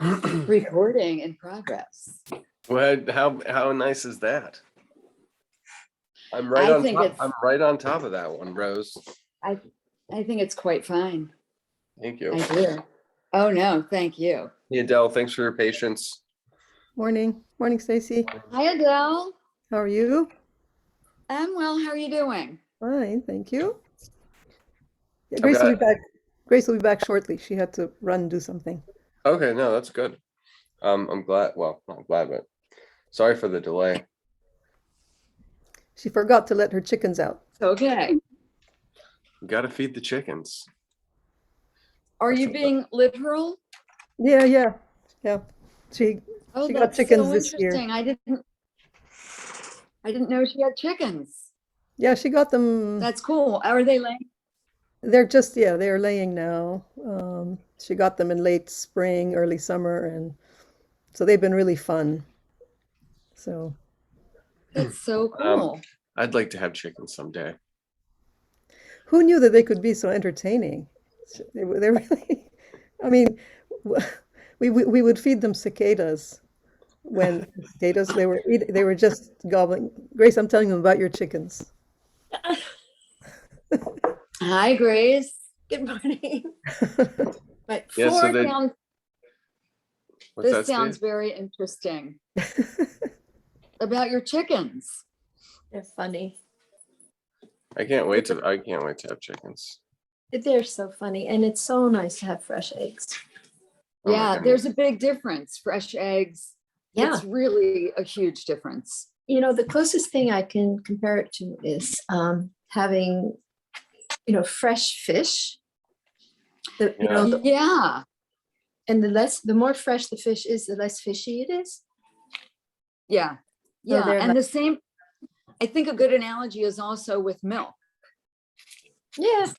Recording in progress. Well, how nice is that? I'm right I on think top. it's- I'm right on top of that one, Rose. I think it's quite fine. Thank you. I do. Oh, no, thank you. Hey, Adele, thanks for your patience. Morning. Morning, Stacy. Hi, Adele. How are you? I'm well. How are you doing? Fine, thank you. Yeah, I've Grace will be got- back. Grace will be back shortly. She had to run and do something. Okay, no, that's good. I'm glad. Well, not glad, but sorry for the delay. She forgot to let her chickens out. Okay. You got to feed the chickens. Are you being literal? Yeah. She Oh, got that's chickens so this year. interesting. I didn't know she had chickens. Yeah, she got them. That's cool. Are they laying? They're laying now. She got them in late spring, early summer, and so they've been really fun. So That's so cool. I'd like to have chickens someday. who knew that they could be so entertaining? They're really, I mean, we would feed them cicadas when cicadas they were just gobbling. Grace, I'm telling them about your chickens. Hi, Grace. Good morning. But Yeah, so they- sounds, What's this that, sounds Steve? very interesting. About your chickens. They're funny. I can't wait to have chickens. They're so funny. And it's so nice to have fresh eggs. Oh my Yeah, goodness. there's a big difference. Fresh eggs. Yeah. It's really a huge difference. You know, the closest thing I can compare it to is having, fresh fish. Yeah. Yeah. And the more fresh the fish is, the less fishy it is. Yeah. So Yeah. they're And the same, I think a good analogy is also with milk. Yeah.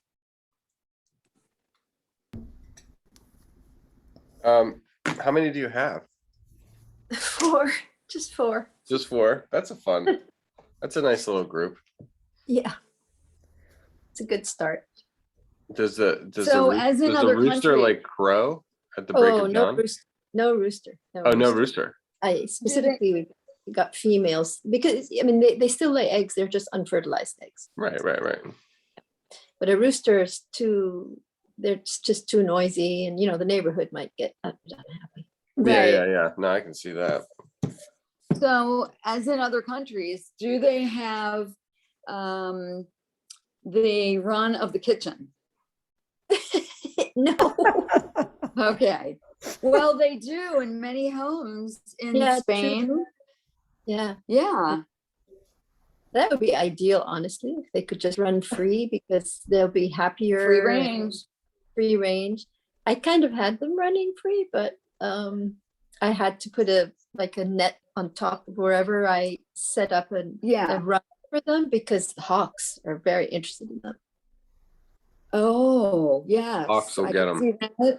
How many do you have? 4, just 4. Just 4. That's that's a nice little group. Yeah. It's a good start. Does the So, as in other rooster countries- like crow at the break Oh, of no dawn? rooster. No rooster. Oh, no rooster. I specifically we got females because they still lay eggs. They're just unfertilized eggs. Right. But a rooster is they're just too noisy, and the neighborhood might get unhappy. Yeah. No, I can see that. So, as in other countries, do they have the run of the kitchen? No. Okay. Well, they do in many homes in Yeah, true. Spain. Yeah, Yeah. that would be ideal, honestly, if they could just run free because they'll be happier. Free range. Free range. I kind of had them running free, but I had to put a net on top of wherever I set up a run for them because the hawks are very interested in them. Oh, yes. Hawks will I get can 'em. see that.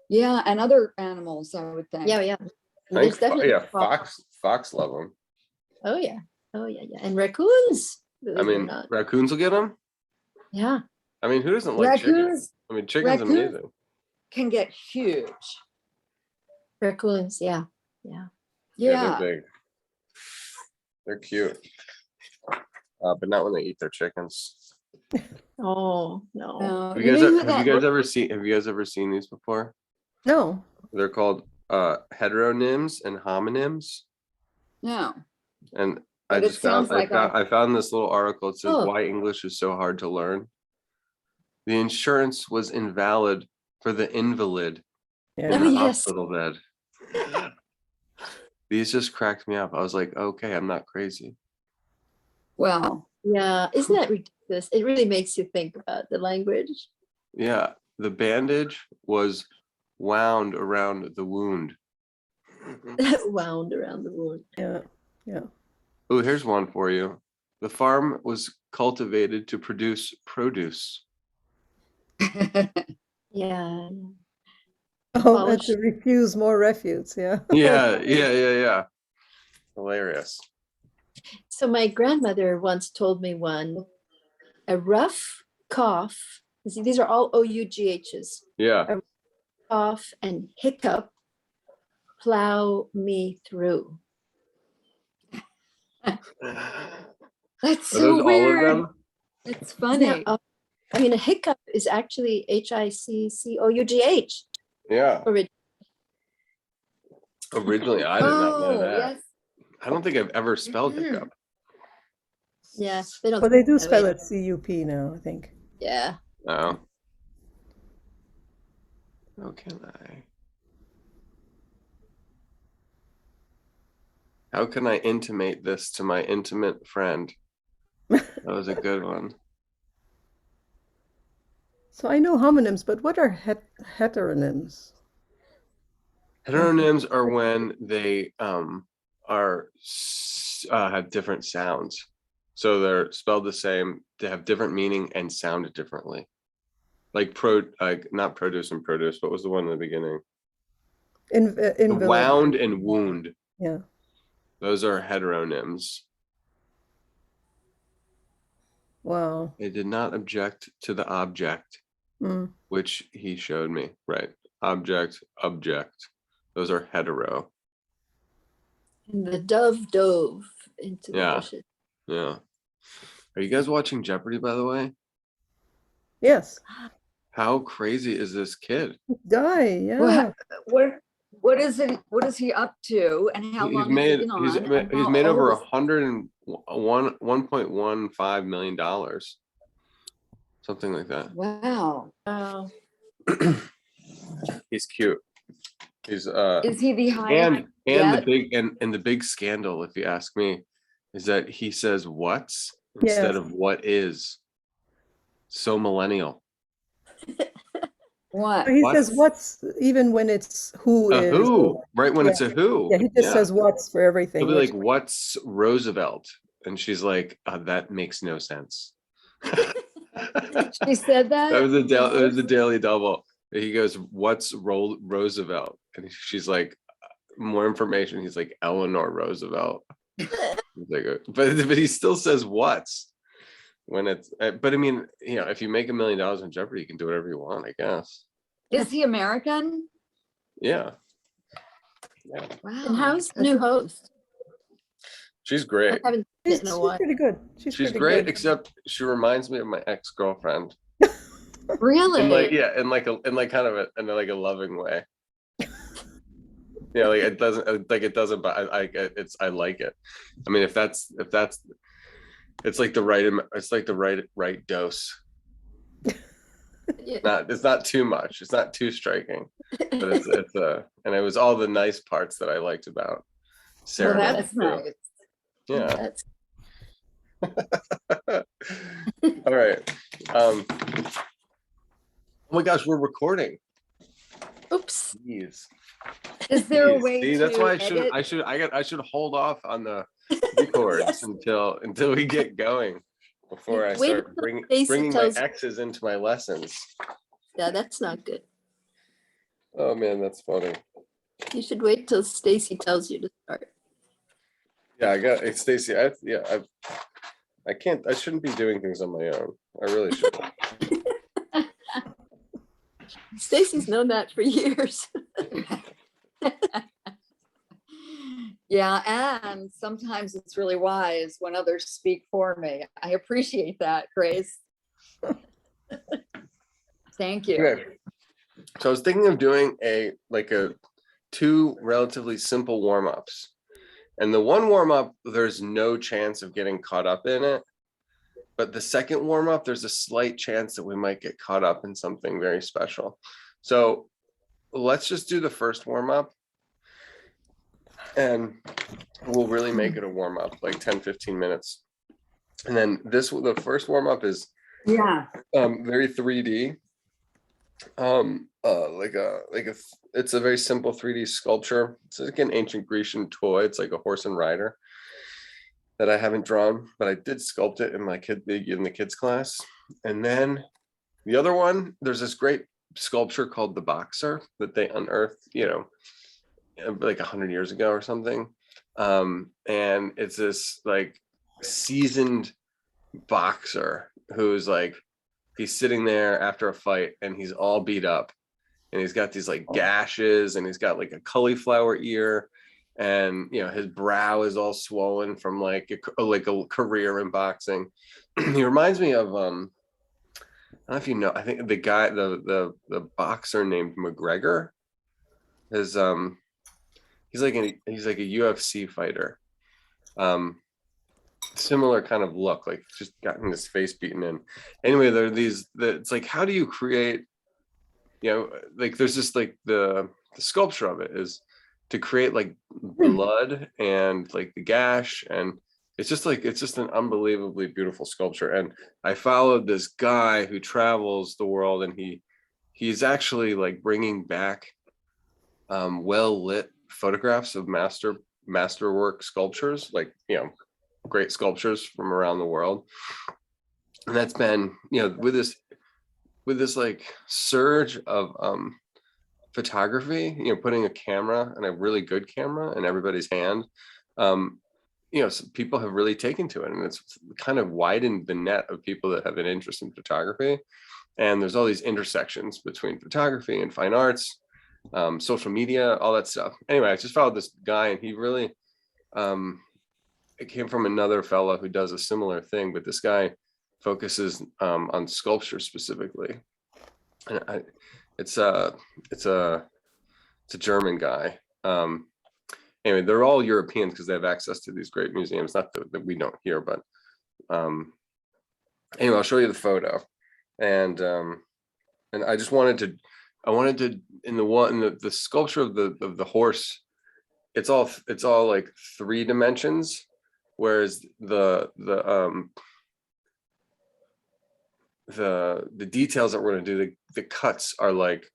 Yeah, and other animals, I would think. Yeah. I think, fox love them. Oh yeah. And raccoons. I believe it or mean, not. raccoons will get them. Yeah. I mean, who doesn't like chickens? Raccoons I mean, chicken's raccoons- amazing. can get huge. Raccoons. Yeah. Yeah, Yeah. they're big. They're cute. But not when they eat their chickens. Oh no. No, Have you know guys ever seen these before? No. They're called heteronyms and homonyms. No. And But I it just found sounds like I found this little article. It says Oh. why English is so hard to learn. The insurance was invalid for the invalid in Yeah. the yes. hospital bed. These just cracked me up. I was like, okay, I'm not crazy. Well, Yeah. Isn't that ridiculous? It really makes you think about the language. Yeah, the bandage was wound around the wound. Wound around the wound. Yeah. Oh, here's one for you. The farm was cultivated to produce produce. Yeah. Oh, and Polish. to refuse more refuse. Yeah. Yeah. Hilarious. So my grandmother once told me a rough cough. See, these are all OUGHs. Yeah. cough, and hiccup plow me through. That's Are so those all of weird. them? It's Yeah, funny. I mean, a hiccup is actually HICCOUGH. Yeah. Originally, I did not know Oh, that. yes. I don't think I've ever spelled Mhm. hiccup. Yeah, they don't. But they do that way. spell it CUP now, I think. Yeah. No. How can I? How can I intimate this to my intimate friend? That was a good one. So I know homonyms, but what are heteronyms? Heteronyms are when they have different sounds. So they're spelled the same, they have different meaning and sound differently. Like not produce and produce. What was the one in the beginning? Invalid. Wound and wound. Yeah. Those are heteronyms. Wow. They did not object to the object, Mm. which he showed me. Right. Object. Those are hetero. And the dove dove into the Yeah. bushes. Yeah. Are you guys watching Jeopardy, by the way? Yes. How crazy is this kid? Die. Yeah. What is it? What is he up to? And how He's long has he made been on? he's and he's how made over old is- $1.15 million, something like that. Wow. He's cute. He's Is he the highest? and the yet? big and the big scandal, if you ask me, is that he says what's instead Yes. of what is. So millennial. What? He What? says what's even when it's who A is. who, right? When it's a who. Yeah, he just says what's for everything. He'll be which- like, "What's Roosevelt?" And she's like, "That makes no sense." She said that? That was the Daily Double. He goes, "What's Roosevelt?" And she's like, "More information." He's like, "Eleanor Roosevelt." He's like, but he still says what's when it's. But I mean, if you make $1 million on Jeopardy, you can do whatever you want, I guess. Is he American? Yeah. Wow. And how's the new host? She's I great. haven't seen it in a She's while. pretty good. She's pretty great, good. except she reminds me of my ex-girlfriend. Really? In like kind of in like a loving way. Yeah, like it doesn't, but I like it. I mean, if that's it's like the right dose. Yeah. It's not too much. It's not too striking, but it's and it was all the nice parts that I liked about Sarah. Well, that's Miller, nice. too. Yeah. That's All right. Oh my gosh, we're recording. oops. Jeez. Is there a Jeez. way See, to that's why edit? I should hold off on the records Yes. until we get going before I Wait start until bringing Stacey my tells- exes into my lessons. Yeah, that's not good. Oh man, that's funny. You should wait till Stacy tells you to start. Yeah, it's Stacey. I can't. I shouldn't be doing things on my own. I really shouldn't. Stacy's known that for years. Yeah, and sometimes it's really wise when others speak for me. I appreciate that, Grace. Thank you. Okay. So I was thinking of doing two relatively simple warm-ups. And the one warm-up, there's no chance of getting caught up in it. But the second warm-up, there's a slight chance that we might get caught up in something very special. So let's just do the first warm-up. And we'll really make it a warm-up, like 10, 15 minutes. And then the first warm-up is Yeah. very 3D. It's a very simple 3D sculpture. It's like an ancient Grecian toy. It's like a horse and rider that I haven't drawn, but I did sculpt it in the kids class. And then the other one, there's this great sculpture called the Boxer that they unearthed, like 100 years ago or something. And it's this like seasoned boxer who's like, he's sitting there after a fight and he's all beat up and he's got these like gashes, and he's got like a cauliflower ear, and his brow is all swollen from like a career in boxing. He reminds me of I don't know if you know, I think the guy, the boxer named McGregor is he's like a UFC fighter. Similar kind of look, like just gotten his face beaten in. Anyway, there are it's like, how do you create, like there's just like the sculpture of it is to create like blood and like the gash, and it's just an unbelievably beautiful sculpture. And I followed this guy who travels the world, and he's actually like bringing back well lit photographs of masterwork sculptures, like great sculptures from around the world. And that's been with this like surge of photography, putting a camera, and a really good camera, in everybody's hand. So people have really taken to it, and it's kind of widened the net of people that have an interest in photography. And there's all these intersections between photography and fine arts, social media, all that stuff. Anyway, I just followed this guy, and he really it came from another fellow who does a similar thing, but this guy focuses on sculpture specifically. And it's a German guy. Anyway, they're all Europeans because they have access to these great museums. Not that we don't here, but anyway, I'll show you the photo. And I just wanted to, in the sculpture of the horse, it's all like 3 dimensions, whereas the details that we're going to do, the cuts are like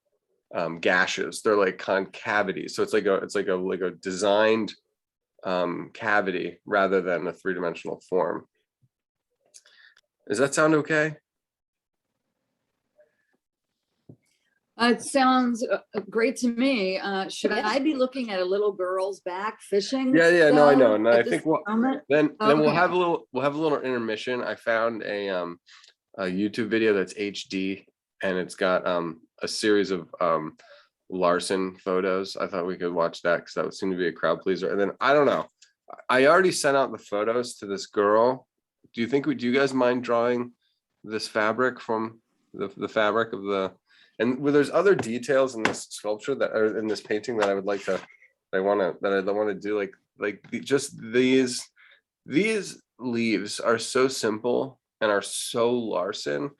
gashes. They're like concavities. So it's like a designed cavity rather than a 3-dimensional form. Does that sound okay? It sounds great to me. Should Yeah. I be looking at a little girl's back fishing? Yeah, no, I know. though, And at I this think moment? then we'll Okay. have a little intermission. I found a YouTube video that's HD, and it's got a series of Larson photos. I thought we could watch that because that would seem to be a crowd pleaser. And then I don't know, I already sent out the photos to this girl. Do you guys mind drawing this fabric from the fabric of the, and there's other details in this sculpture that are in this painting that I would like to, I want to do, like just these leaves are so simple and are so Larson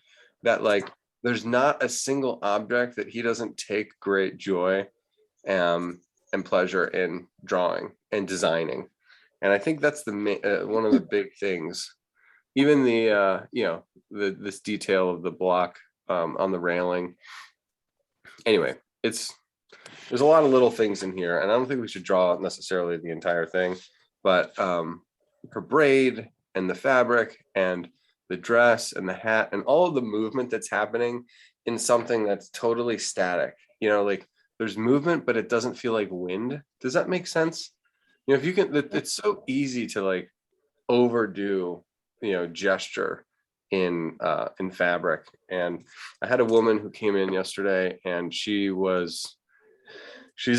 that like there's not a single object that he doesn't take great joy and pleasure in drawing and designing. And I think that's one of the big things. Even this detail of the block on the railing. Anyway, there's a lot of little things in here, and I don't think we should draw necessarily the entire thing, but her braid and the fabric and the dress and the hat and all of the movement that's happening in something that's totally static. Like there's movement, but it doesn't feel like wind. Does that make sense? If you can, it's so easy to like overdo, gesture in fabric. And I had a woman who came in yesterday, and she's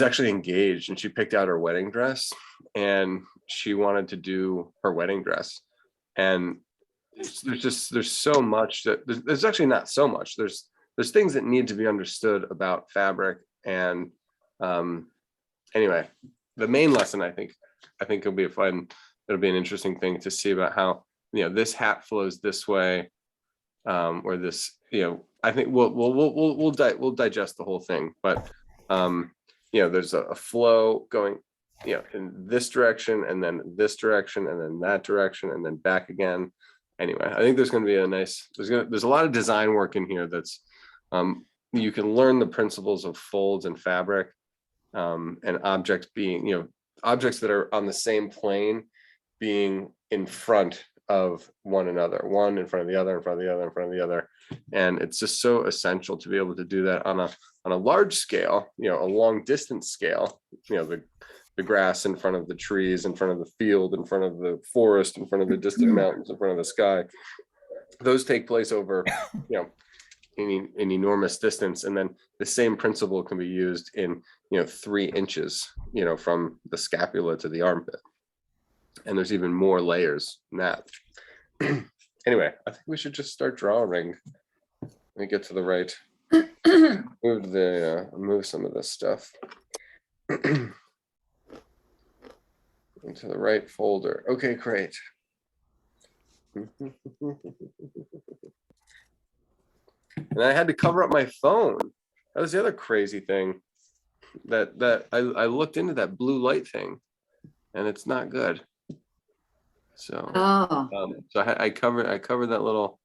actually engaged, and she picked out her wedding dress, and she wanted to do her wedding dress. And there's so much that there's actually not so much. There's things that need to be understood about fabric. And anyway, the main lesson, I think it'll be it'll be an interesting thing to see about how, this hat flows this way, or this, I think we'll digest the whole thing, but there's a flow going, in this direction, and then this direction, and then that direction, and then back again. Anyway, I think there's going to be there's a lot of design work in here that's, you can learn the principles of folds and fabric, and objects being, objects that are on the same plane being in front of one another, one in front of the other, in front of the other, in front of the other. And it's just so essential to be able to do that on a large scale, a long distance scale, the grass in front of the trees, in front of the field, in front of the forest, in front of the distant mountains, in front of the sky. Those take place over, an enormous distance. And then the same principle can be used in, 3 inches, from the scapula to the armpit. And there's even more layers than that. Anyway, I think we should just start drawing. Let me get to the right. Move some of this stuff into the right folder. Okay, great. And I had to cover up my phone. That was the other crazy thing. That I looked into that blue light thing, and it's not good. So, I covered that little.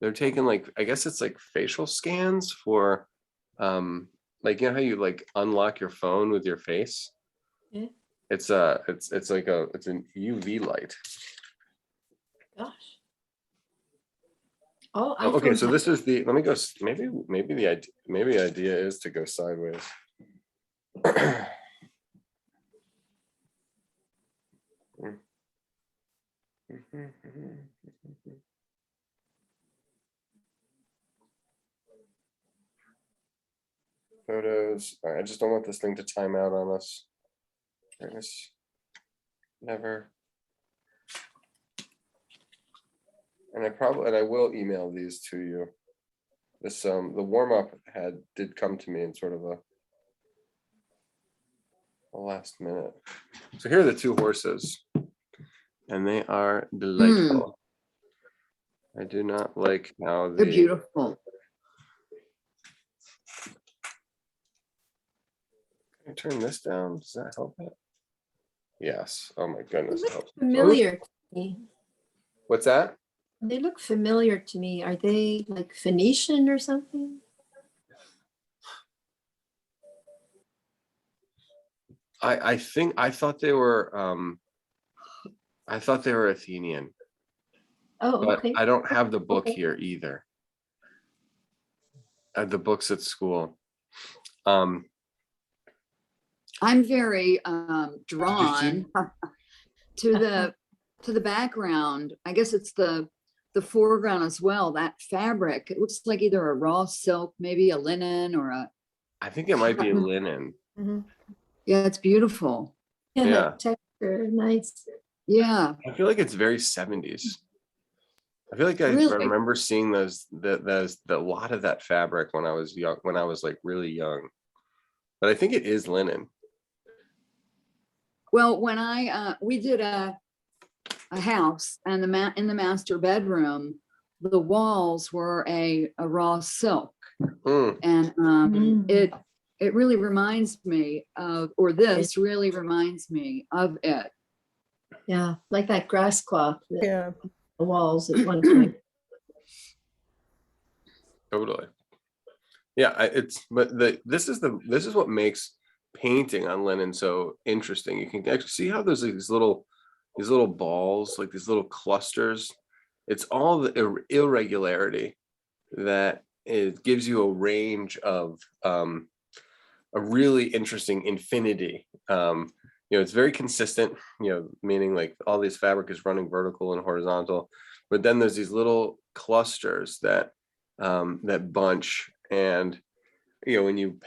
They're taking I guess it's like facial scans for, how you unlock your phone with your face. Yeah. It's an UV light. Gosh. Oh, Okay, so this is let me go. Maybe the idea is to go sideways. Photos. All right, I just don't want this thing to time out on us. Never. And I will email these to you. This the warm-up did come to me in sort of a last minute. So here are the 2 horses, and they are delightful. I do not like how They're beautiful. Can I turn this down? Does that help it? Yes. Oh my goodness. They look familiar to me. What's that? They look familiar to me. Are they like Phoenician or something? I thought they were Athenian, Oh, but okay. I don't have the book Okay. here either. I have the books at school. I'm very drawn to the background. I guess it's the foreground as well. That fabric, it looks like either a raw silk, maybe a linen, or I think it might be linen. Mhm. yeah, it's beautiful. Yeah, Yeah. that texture, nice. Yeah, I feel like it's very 70s. I feel like I Really? remember seeing the lot of that fabric when I was young, when I was really young. But I think it is linen. well, when we did a house, and in the master bedroom, the walls were a raw silk, Mm, and it really reminds me of, or this really reminds me of it. Yeah, like that grass cloth, Yeah. the walls at one point. totally. Yeah, this is what makes painting on linen so interesting. You can actually see how there's these little balls, like these little clusters. It's all the irregularity that it gives you a range of a really interesting infinity. It's very consistent, meaning like all this fabric is running vertical and horizontal, but then there's these little clusters that bunch, and when you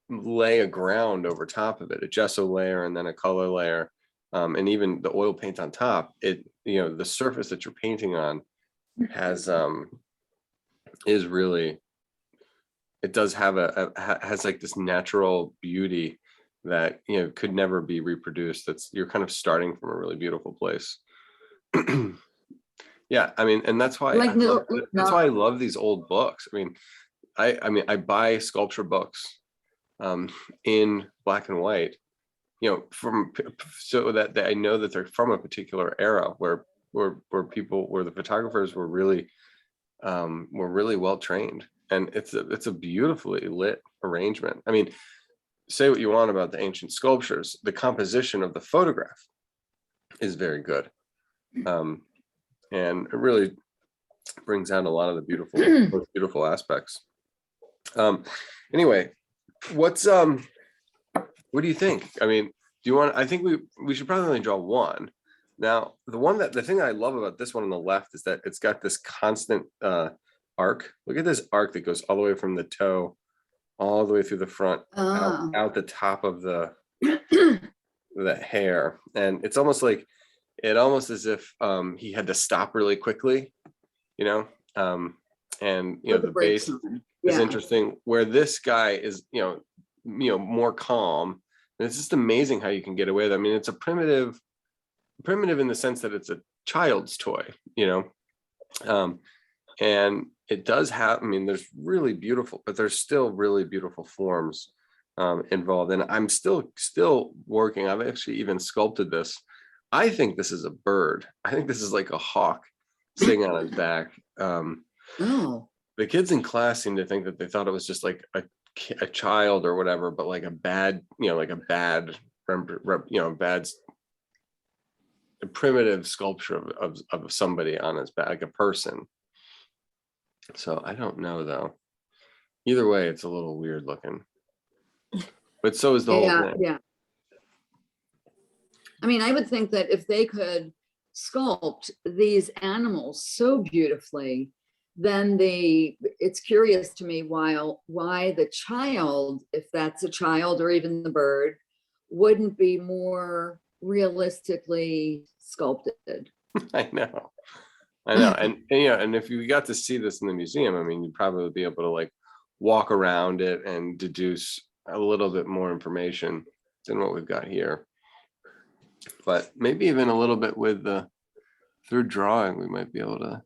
lay a ground over top of it, a gesso layer and then a color layer, and even the oil paint on top, the surface that you're painting on has is really, it does have has like this natural beauty that could never be reproduced. You're kind of starting from a really beautiful place. Yeah, I mean, and that's why I love these old books. I buy sculpture books in black and white, so that I know that they're from a particular era where the photographers were really well trained, and it's a beautifully lit arrangement. I mean, say what you want about the ancient sculptures, the composition of the photograph is very good, and it really brings out a lot of the beautiful aspects. Anyway, what do you think? I mean, I think we should probably only draw one. Now, the thing that I love about this one on the left is that it's got this constant arc. Look at this arc that goes all the way from the toe, all the way through the front, Ah. out the top of the hair. And it's almost like, as if he had to stop really quickly, you know? And you know, Put the the brakes base on. is Yeah. interesting, where this guy is, more calm. And it's just amazing how you can get away with it. I mean, it's a primitive in the sense that it's a child's toy, and it does have, I mean, there's really beautiful, but there's still really beautiful forms involved. And I'm still working. I've actually even sculpted this. I think this is a bird. I think this is like a hawk sitting on his back. Oh, The kids in class seem to think that they thought it was just like a child or whatever, but like a bad, a primitive sculpture of somebody on his back, like a person. So I don't know though. Either way, it's a little weird looking. But so is the whole yeah, thing. yeah. I mean, I would think that if they could sculpt these animals so beautifully, then it's curious to me why the child, if that's a child or even the bird, wouldn't be more realistically sculpted. I know. And if you got to see this in the museum, I mean, you'd probably be able to like walk around it and deduce a little bit more information than what we've got here. But maybe even a little bit through drawing, we might be able to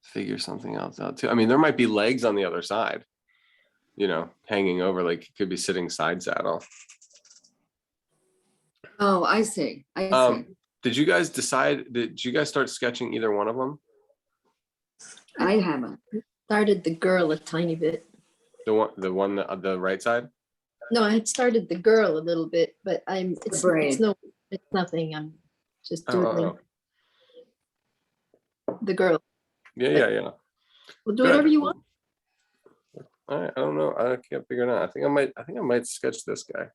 figure something else out too. I mean, there might be legs on the other side, hanging over, like it could be sitting side saddle. Oh, I see. I see. Did you guys start sketching either one of them? I haven't. Started the girl a tiny bit. The right side? No, I had started the girl a little bit, but it's braid. nothing. I'm just Oh, doodling the girl. Yeah. We'll do Good. whatever you want. All right, I don't know. I can't figure it out. I think I might sketch this guy.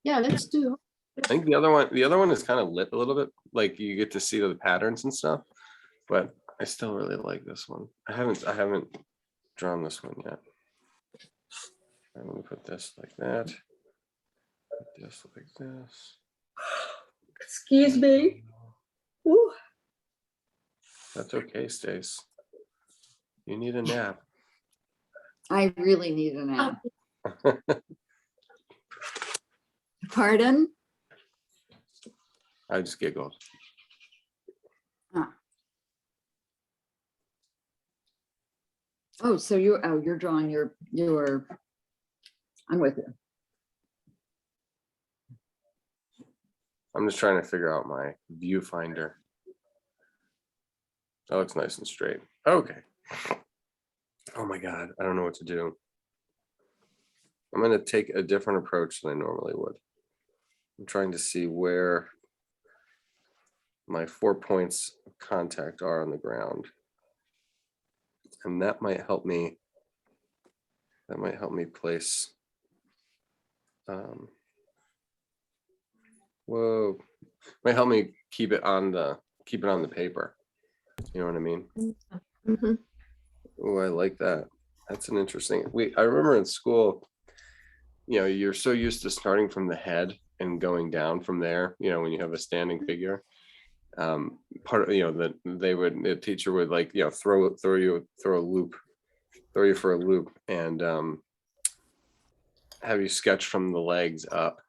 Yeah, let's do. I think the other one is kind of lit a little bit, like you get to see the patterns and stuff, but I still really like this one. I haven't drawn this one yet. I'm gonna put this like that. Put this like this. Excuse me. Ooh. That's okay, Stace. You need a nap. I really need a nap. Pardon? I just giggled. Oh, so you're drawing your I'm with you. I'm just trying to figure out my viewfinder. That looks nice and straight. Okay. Oh my God, I don't know what to do. I'm going to take a different approach than I normally would. I'm trying to see where my 4 points of contact are on the ground. And that might help me. Place. Whoa. Might help me keep it on the paper. You know what I mean? Mm-hmm. Oh, I like that. That's an interesting. I remember in school, you're so used to starting from the head and going down from there, when you have a standing figure. Part of, the teacher would like, throw you for a loop and have you sketch from the legs up.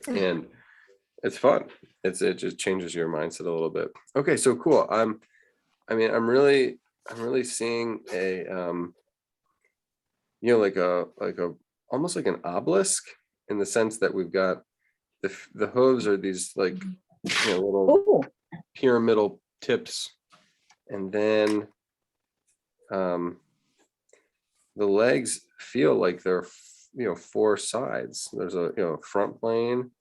And it's fun. It just changes your mindset a little bit. Okay, so cool. I'm really seeing a like a almost like an obelisk, in the sense that we've got the hooves are these like little pyramidal tips, and then the legs feel like they're 4 sides. There's a front plane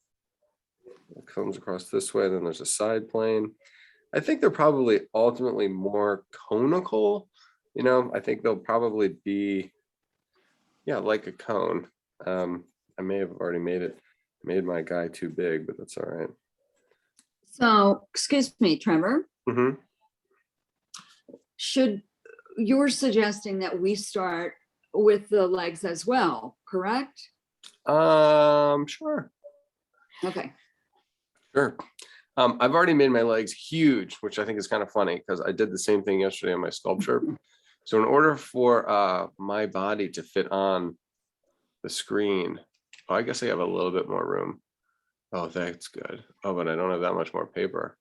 that comes across this way, then there's a side plane. I think they're probably ultimately more conical. I think they'll probably be, like a cone. I may have already made my guy too big, but that's all right. So, excuse me, Trevor. Mm-hmm. Should you're suggesting that we start with the legs as well, correct? Sure. Okay. Sure. I've already made my legs huge, which I think is kind of funny because I did the same thing yesterday on my sculpture. So in order for my body to fit on the screen, oh, I guess I have a little bit more room. Oh, that's good. Oh, but I don't have that much more paper.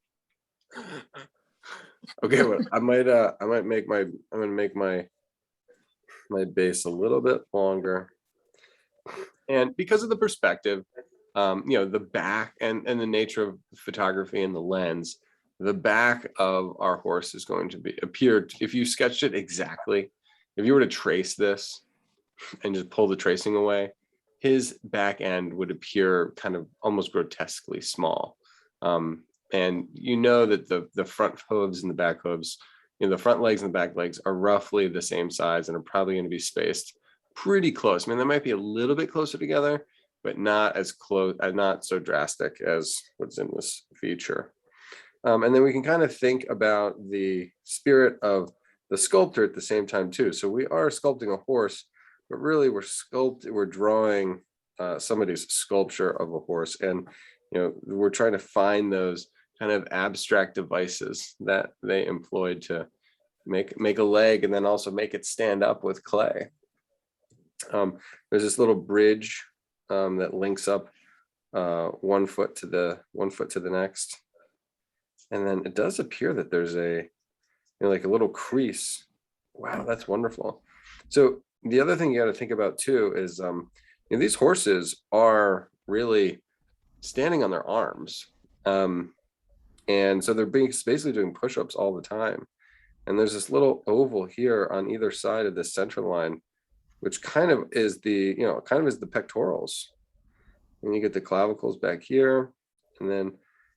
Okay, well, I'm gonna make my base a little bit longer. And because of the perspective, the back and the nature of photography and the lens, the back of our horse is going to appear, if you sketched it exactly, if you were to trace this and just pull the tracing away, his back end would appear kind of almost grotesquely small. And you know that the front hooves and the back hooves, the front legs and the back legs are roughly the same size and are probably going to be spaced pretty close. I mean, they might be a little bit closer together, but not as close, not so drastic as what's in this feature. And then we can kind of think about the spirit of the sculptor at the same time too. So we are sculpting a horse, but really we're drawing somebody's sculpture of a horse, and we're trying to find those kind of abstract devices that they employed to make a leg and then also make it stand up with clay. There's this little bridge that links up one foot to the next, and then it does appear that there's like a little crease. Wow, that's wonderful. So the other thing you got to think about too is these horses are really standing on their arms, and so they're basically doing push-ups all the time. And there's this little oval here on either side of the center line, which kind of is the pectorals. And you get the clavicles back here, and then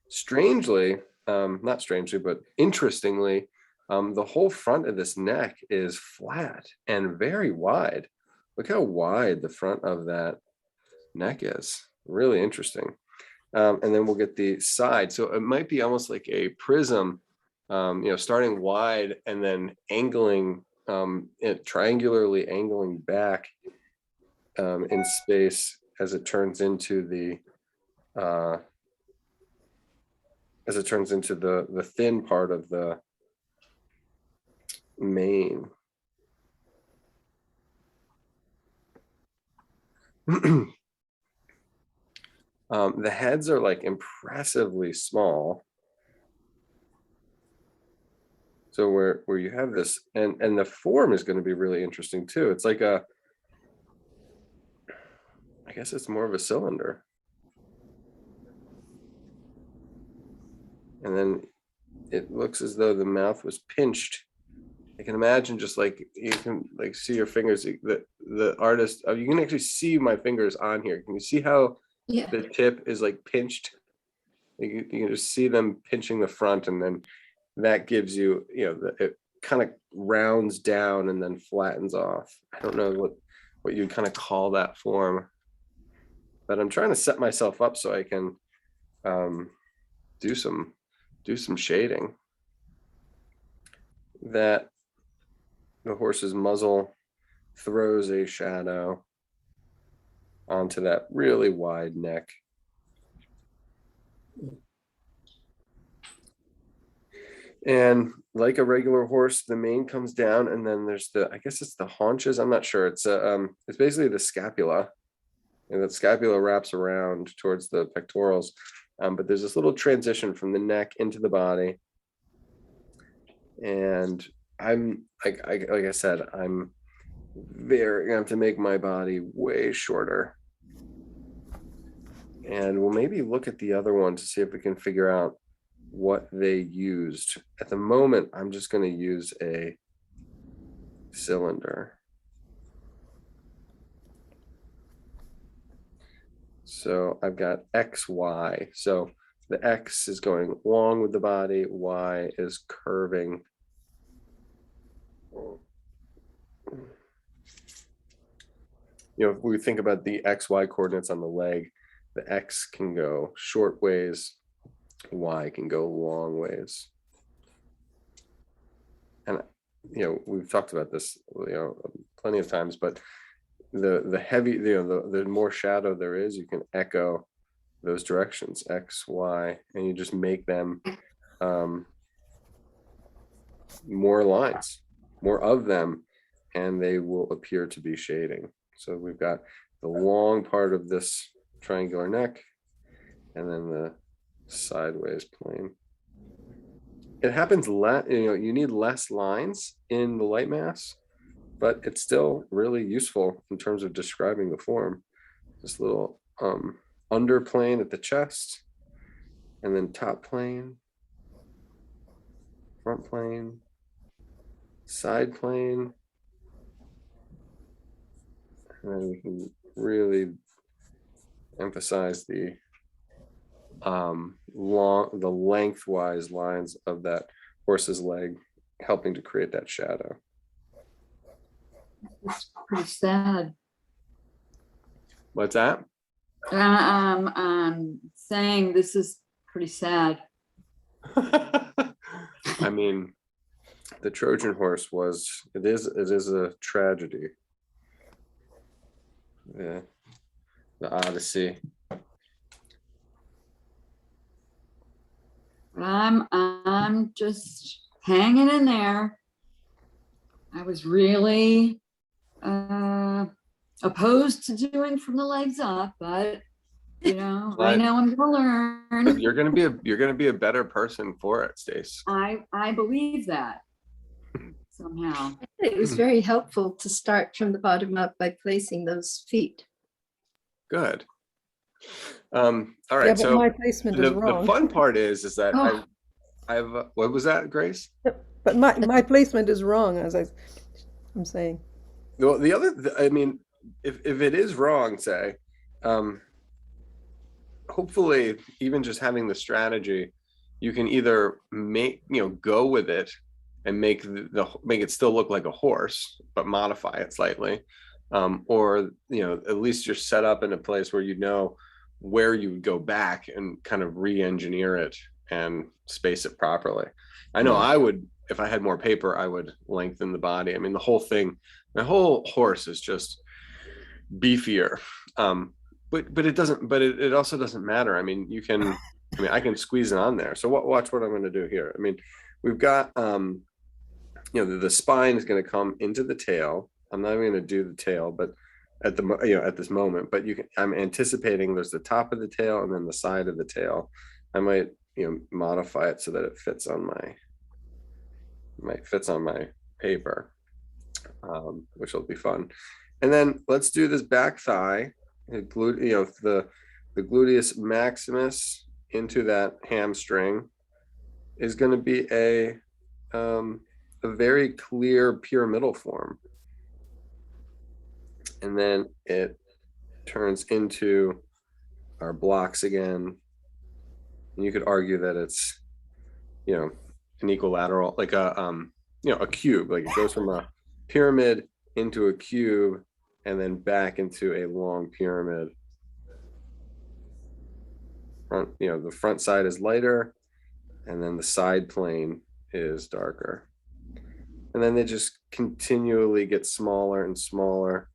strangely, not strangely, but interestingly, the whole front of this neck is flat and very wide. Look how wide the front of that neck is. Really interesting. And then we'll get the side. So it might be almost like a prism, starting wide and then angling, triangularly angling back in space as it turns into the thin part of the mane. The heads are like impressively small. So where you have this, and the form is going to be really interesting too. It's like I guess it's more of a cylinder. And then it looks as though the mouth was pinched. I can imagine just like you can like see your fingers, the artist, you can actually see my fingers on here. Can you see how the tip is like pinched? You can just see them pinching the front, and then that gives you, it kind of rounds down and then flattens off. I don't know what you'd kind of call that form, but I'm trying to set myself up so I can do some shading. That the horse's muzzle throws a shadow onto that really wide neck. And like a regular horse, the mane comes down, and then there's I guess it's the haunches. I'm not sure. It's basically the scapula, and that scapula wraps around towards the pectorals. But there's this little transition from the neck into the body. And I'm like I said, I'm gonna have to make my body way shorter. And we'll maybe look at the other one to see if we can figure out what they used. At the moment, I'm just going to use a cylinder. So I've got X, Y. So the X is going along with the body, Y is curving. If we think about the XY coordinates on the leg, the X can go short ways, Y can go long ways. And we've talked about this, plenty of times, but the heavy, the more shadow there is, you can echo those directions, X, Y, and you just make them more lines, more of them, and they will appear to be shading. So we've got the long part of this triangular neck, and then the sideways plane. It happens you need less lines in the light mass, but it's still really useful in terms of describing the form. This little under plane at the chest, and then top plane, front plane, side plane. And then we can really emphasize the lengthwise lines of that horse's leg, helping to create that shadow. It's pretty sad. What's that? I'm saying this is pretty sad. I mean, the Trojan horse it is a tragedy. Yeah, the Odyssey. But I'm just hanging in there. I was really opposed to doing from the legs up, but I know I'm gonna learn. You're gonna be a better person for it, Stace. I believe that somehow. It was very helpful to start from the bottom up by placing those feet. Good. All right. Yeah, but So my placement is the wrong. fun part is that Oh. I've what was that, Grace? But my placement is wrong, as I'm saying. Well, I mean, if it is wrong, say, hopefully, even just having the strategy, you can either go with it and make it still look like a horse, but modify it slightly, or at least you're set up in a place where where you would go back and kind of re-engineer it and space it properly. I know I would, if I had more paper, I would lengthen the body. I mean, the whole horse is just beefier. But it also doesn't matter. I mean, I can squeeze it on there. So watch what I'm going to do here. I mean, we've got, the spine is going to come into the tail. I'm not even going to do the tail, but at this moment, but I'm anticipating there's the top of the tail and then the side of the tail. I might, modify it so that it fits on my paper, which will be fun. And then let's do this back thigh, the gluteus maximus into that hamstring is going to be a very clear pyramidal form. And then it turns into our blocks again. And you could argue that it's, an equilateral, like a cube, like it goes from a pyramid into a cube and then back into a long pyramid. The front side is lighter and then the side plane is darker. And then they just continually get smaller and smaller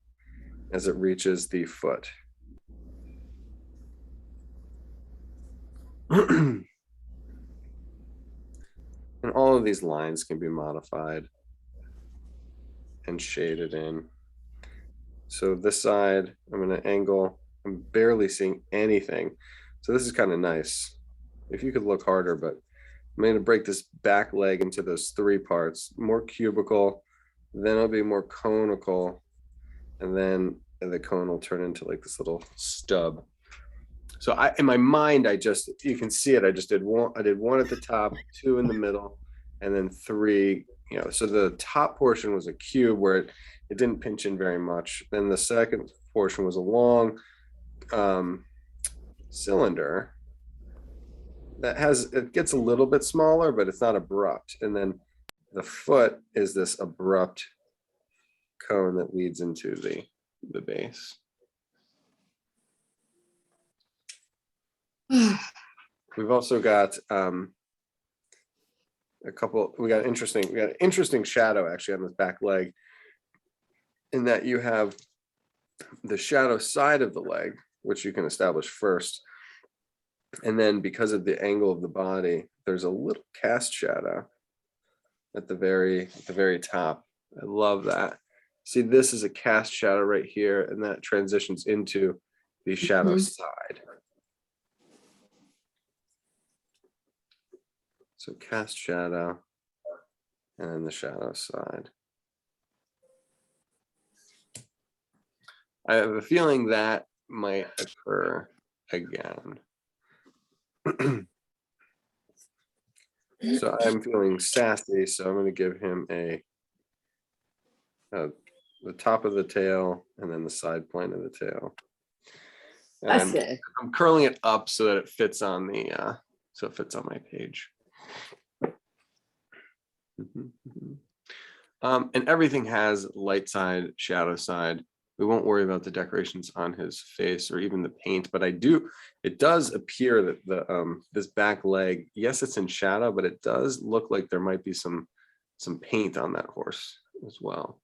as it reaches the foot. And all of these lines can be modified and shaded in. So this side, I'm going to angle. I'm barely seeing anything. So this is kind of nice. If you could look harder, but I'm going to break this back leg into those three parts, more cubical, then it'll be more conical, and then the cone will turn into like this little stub. So in my mind, you can see it. I did one at the top, two in the middle, and then three, so the top portion was a cube where it didn't pinch in very much. Then the second portion was a long cylinder it gets a little bit smaller, but it's not abrupt. And then the foot is this abrupt cone that leads into the base. We've also got we got an interesting shadow actually on this back leg, in that you have the shadow side of the leg, which you can establish first. And then because of the angle of the body, there's a little cast shadow at the very top. I love that. See, this is a cast shadow right here, and that transitions into the shadow side. So cast shadow, and then the shadow side. I have a feeling that might occur again. So I'm feeling sassy, so I'm going to give him the top of the tail and then the side plane of the tail. And I'm curling it up so that it fits on the so it fits on my page. And everything has light side, shadow side. We won't worry about the decorations on his face or even the paint, but it does appear that this back leg, yes, it's in shadow, but it does look like there might be some paint on that horse as well.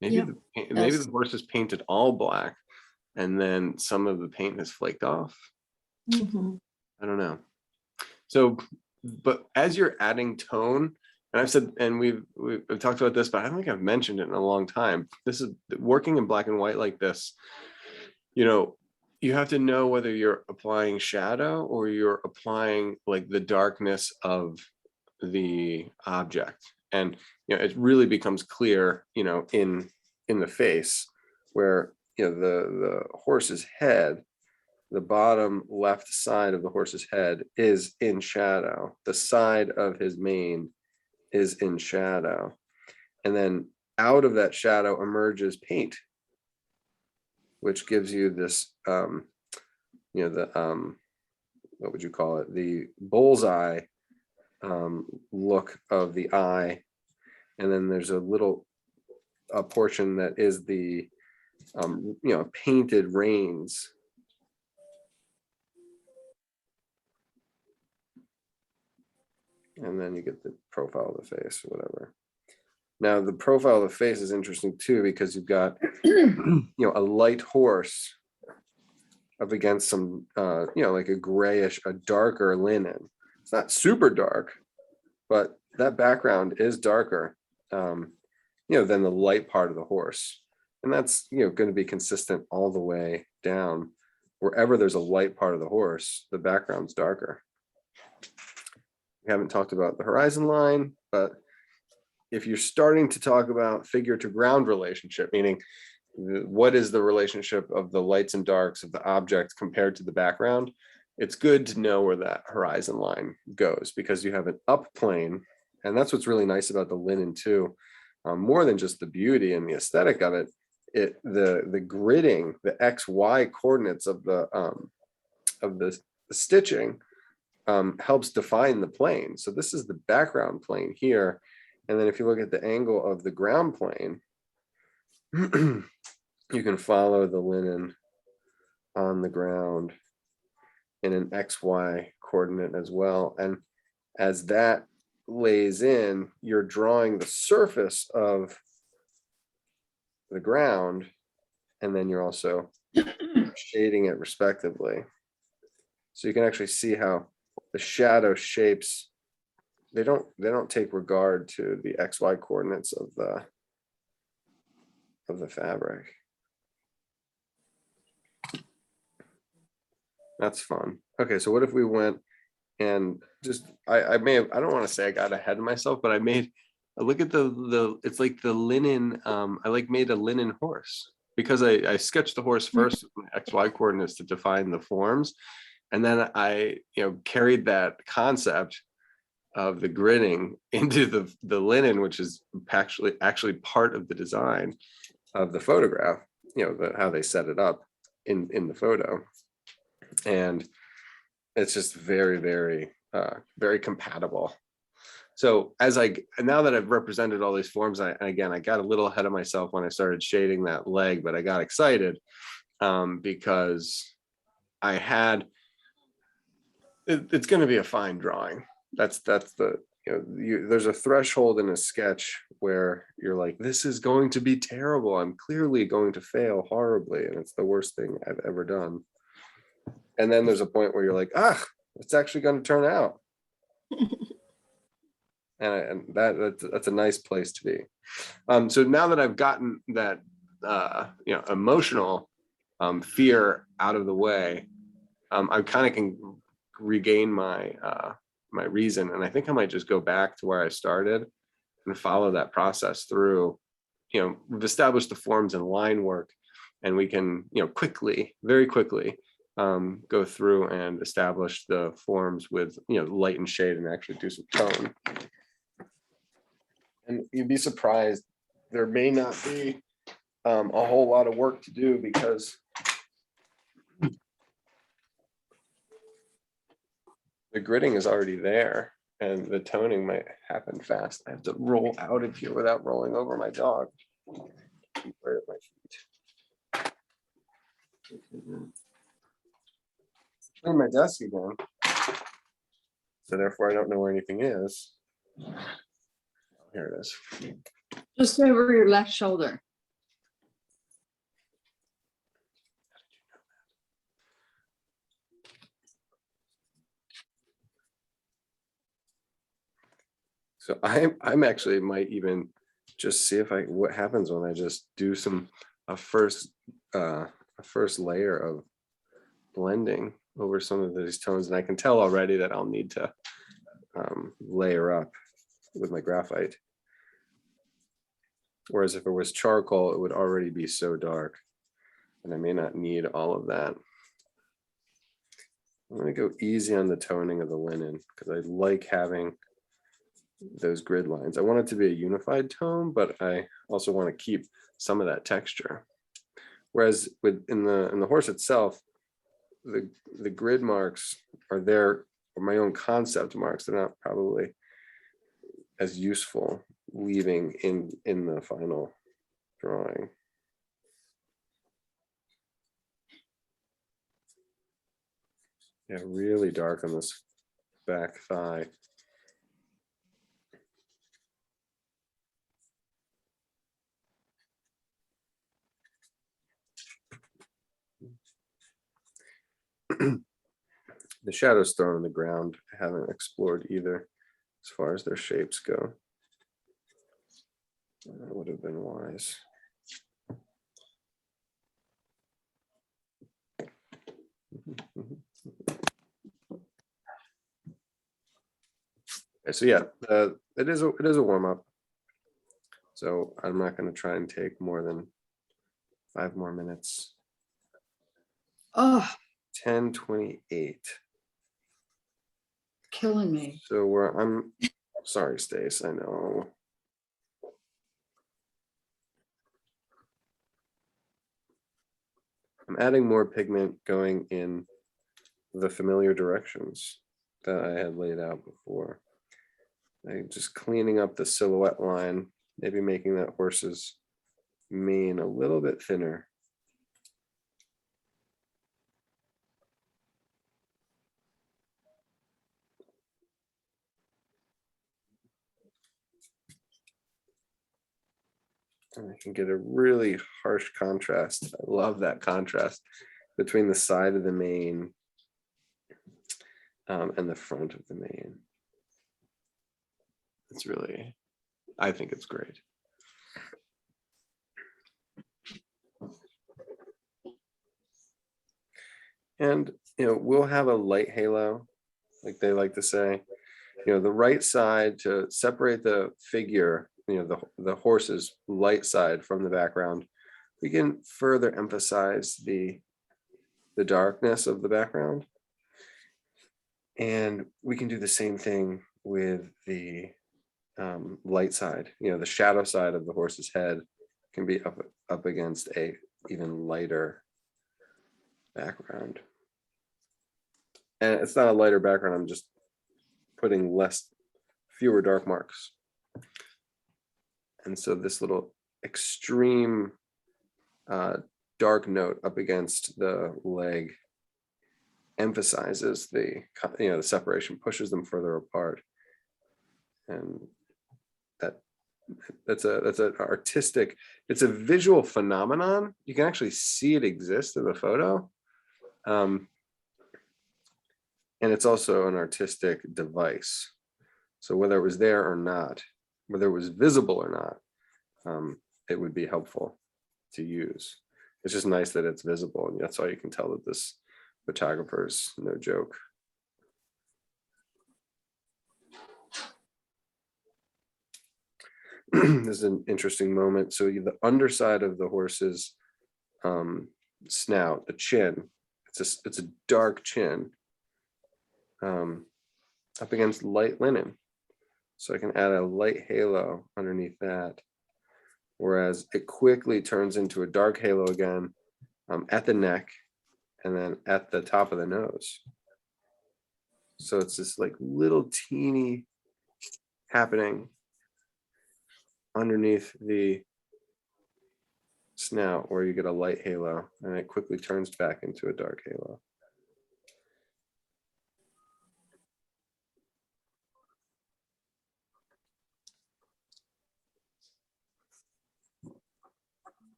Maybe maybe the horse is painted all black and then some of the paint has flaked off. I don't know. So, but as you're adding tone, and I've said, and we've talked about this, but I don't think I've mentioned it in a long time. This is working in black and white like this. You know, you have to know whether you're applying shadow or you're applying like the darkness of the object. And, you know, it really becomes clear, you know, in the face where, you know, the horse's head, the bottom left side of the horse's head is in shadow. The side of his mane is in shadow. And then out of that shadow emerges paint, which gives you this, you know, the, what would you call it? The bullseye look of the eye. And then there's a portion that is the, you know, painted reins. And then you get the profile of the face or whatever. Now the profile of the face is interesting too, because you've got, you know, a light horse up against some, you know, like a grayish, a darker linen. It's not super dark, but that background is darker, you know, than the light part of the horse. And that's, you know, going to be consistent all the way down. Wherever there's a light part of the horse, the background's darker. We haven't talked about the horizon line, but if you're starting to talk about figure to ground relationship, meaning what is the relationship of the lights and darks of the object compared to the background, it's good to know where that horizon line goes, because you have an up plane. And that's what's really nice about the linen too. More than just the beauty and the aesthetic of it, the gridding, the XY coordinates of the stitching helps define the plane. So this is the background plane here. And then if you look at the angle of the ground plane, you can follow the linen on the ground in an XY coordinate as well. And as that lays in, you're drawing the surface of the ground, and then you're also shading it respectively. So you can actually see how the shadow shapes, they don't take regard to the XY coordinates of the fabric. That's fun. Okay, so what if we went and just I don't want to say I got ahead of myself, but I look at the it's like the linen, I like made a linen horse, because I sketched the horse first with XY coordinates to define the forms. And then I, you know, carried that concept of the gridding into the linen, which is actually part of the design of the photograph, you know, how they set it up in the photo. And it's just very, very, very compatible. So now that I've represented all these forms, I got a little ahead of myself when I started shading that leg, but I got excited because I had, it's going to be a fine drawing. That's the there's a threshold in a sketch where you're like, this is going to be terrible. I'm clearly going to fail horribly, and it's the worst thing I've ever done. And then there's a point where you're like, it's actually going to turn out. and that's a nice place to be. So now that I've gotten that emotional fear out of the way, I kind of can regain my my reason, and I think I might just go back to where I started and follow that process through. We've established the forms and line work, and we can very quickly go through and establish the forms with light and shade, and actually do some tone. And you'd be surprised, there may not be a whole lot of work to do, because the gridding is already there and the toning might happen fast. I have to roll out of here without rolling over my dog. Where are my feet? Clean my desk again. So therefore I don't know where anything is. Here it is. Just over your left shoulder. So I'm actually might even just see what happens when I just do a first layer of blending over some of these tones, and I can tell already that I'll need to layer up with my graphite. Whereas if it was charcoal, it would already be so dark, and I may not need all of that. I'm going to go easy on the toning of the linen because I like having those grid lines. I want it to be a unified tone, but I also want to keep some of that texture. Whereas in the horse itself, the grid marks are there, or my own concept marks. They're not probably as useful leaving in the final drawing. Yeah, really dark on this back thigh. The shadows thrown on the ground, I haven't explored either as far as their shapes go. That would have been wise. Okay, so yeah, it is a warm up. So I'm not going to try and take more than 5 more minutes. Oh, 10:28. killing me. So I'm sorry, Stace, I know. I'm adding more pigment going in the familiar directions that I had laid out before. I'm just cleaning up the silhouette line, maybe making that horse's mane a little bit thinner. And I can get a really harsh contrast. I love that contrast between the side of the mane and the front of the mane. It's really, I think it's great. And, we'll have a light halo, like they like to say, the right side to separate the figure, the horse's light side from the background. We can further emphasize the darkness of the background. And we can do the same thing with the light side, the shadow side of the horse's head can be up against a even lighter background. And it's not a lighter background, I'm just putting fewer dark marks. And so this little extreme dark note up against the leg emphasizes the separation, pushes them further apart. And that's an artistic, it's a visual phenomenon. You can actually see it exist in the photo. And it's also an artistic device. So whether it was there or not, whether it was visible or not, it would be helpful to use. It's just nice that it's visible, and that's why you can tell that this photographer is no joke. This is an interesting moment. So the underside of the horse's snout, the chin, it's a dark chin up against light linen. So I can add a light halo underneath that. Whereas it quickly turns into a dark halo again at the neck and then at the top of the nose. So it's this like little teeny happening underneath the snout where you get a light halo, and it quickly turns back into a dark halo.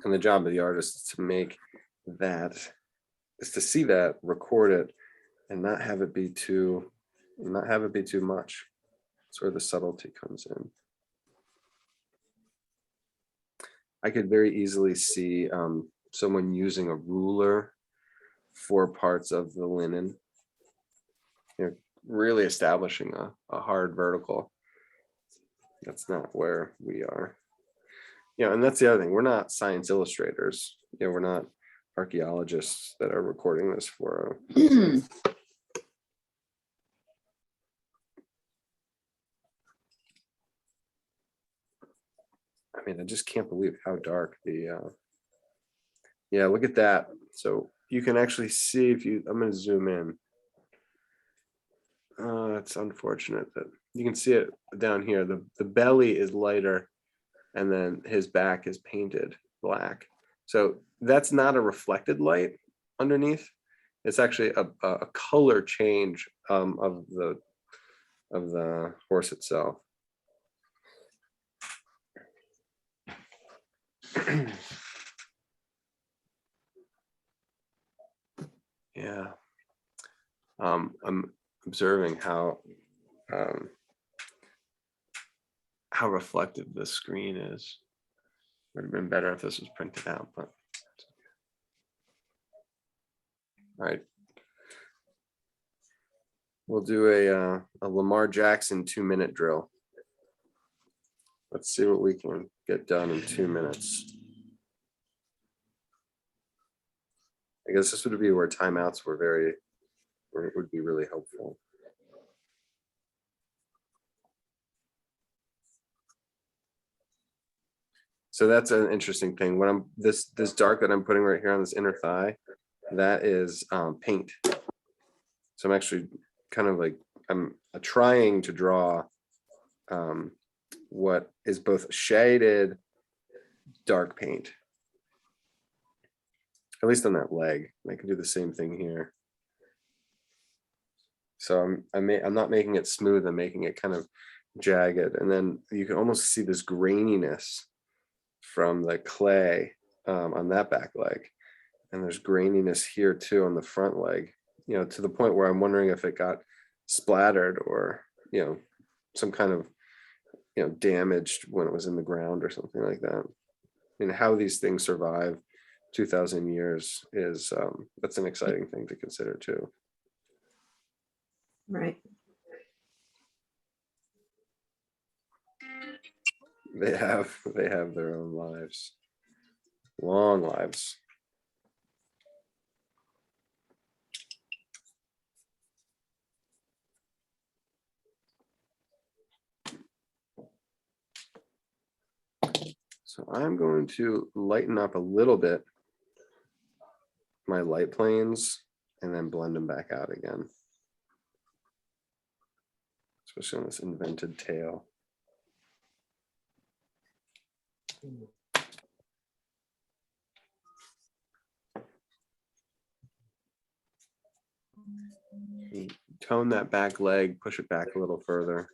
And the job of the artist is to make that, is to see that, record it, and not have it be too much. That's where the subtlety comes in. I could very easily see someone using a ruler for parts of the linen, really establishing a hard vertical. That's not where we are. And that's the other thing. We're not science illustrators. We're not archaeologists that are recording this for. I mean, I just can't believe how dark the. Yeah, look at that. So you can actually see if you. I'm going to zoom in. It's unfortunate that you can see it down here. The belly is lighter, and then his back is painted black. So that's not a reflected light underneath. It's actually a color change of the horse itself. Yeah. I'm observing how reflective the screen is. Would have been better if this was printed out, but all right. We'll do a Lamar Jackson 2-minute drill. Let's see what we can get done in 2 minutes. I guess this would be where timeouts would be really helpful. So that's an interesting thing. When I'm this dark that I'm putting right here on this inner thigh, that is paint. So I'm actually kind of like, I'm trying to draw what is both shaded dark paint, at least on that leg. I can do the same thing here. So I'm not making it smooth, I'm making it kind of jagged, and then you can almost see this graininess from the clay on that back leg, and there's graininess here too on the front leg, to the point where I'm wondering if it got splattered or some kind of damaged when it was in the ground or something like that. And how these things survive 2,000 years is that's an exciting thing to consider too. Right. They have their own lives, long lives. So I'm going to lighten up a little bit my light planes and then blend them back out again, especially on this invented tail. Tone that back leg, push it back a little further.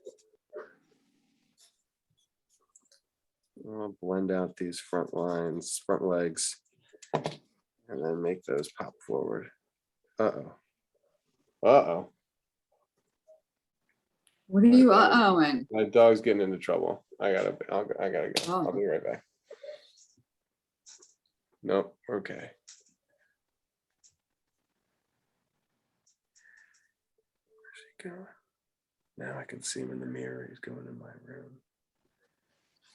I'll blend out these front lines, front legs, and then make those pop forward. Uh-oh. Uh-oh. What are you uh-ohing? My dog's getting into trouble. I gotta go. I'll Oh. be right back. Nope, okay. Where's he going? Now I can see him in the mirror. He's going in my room.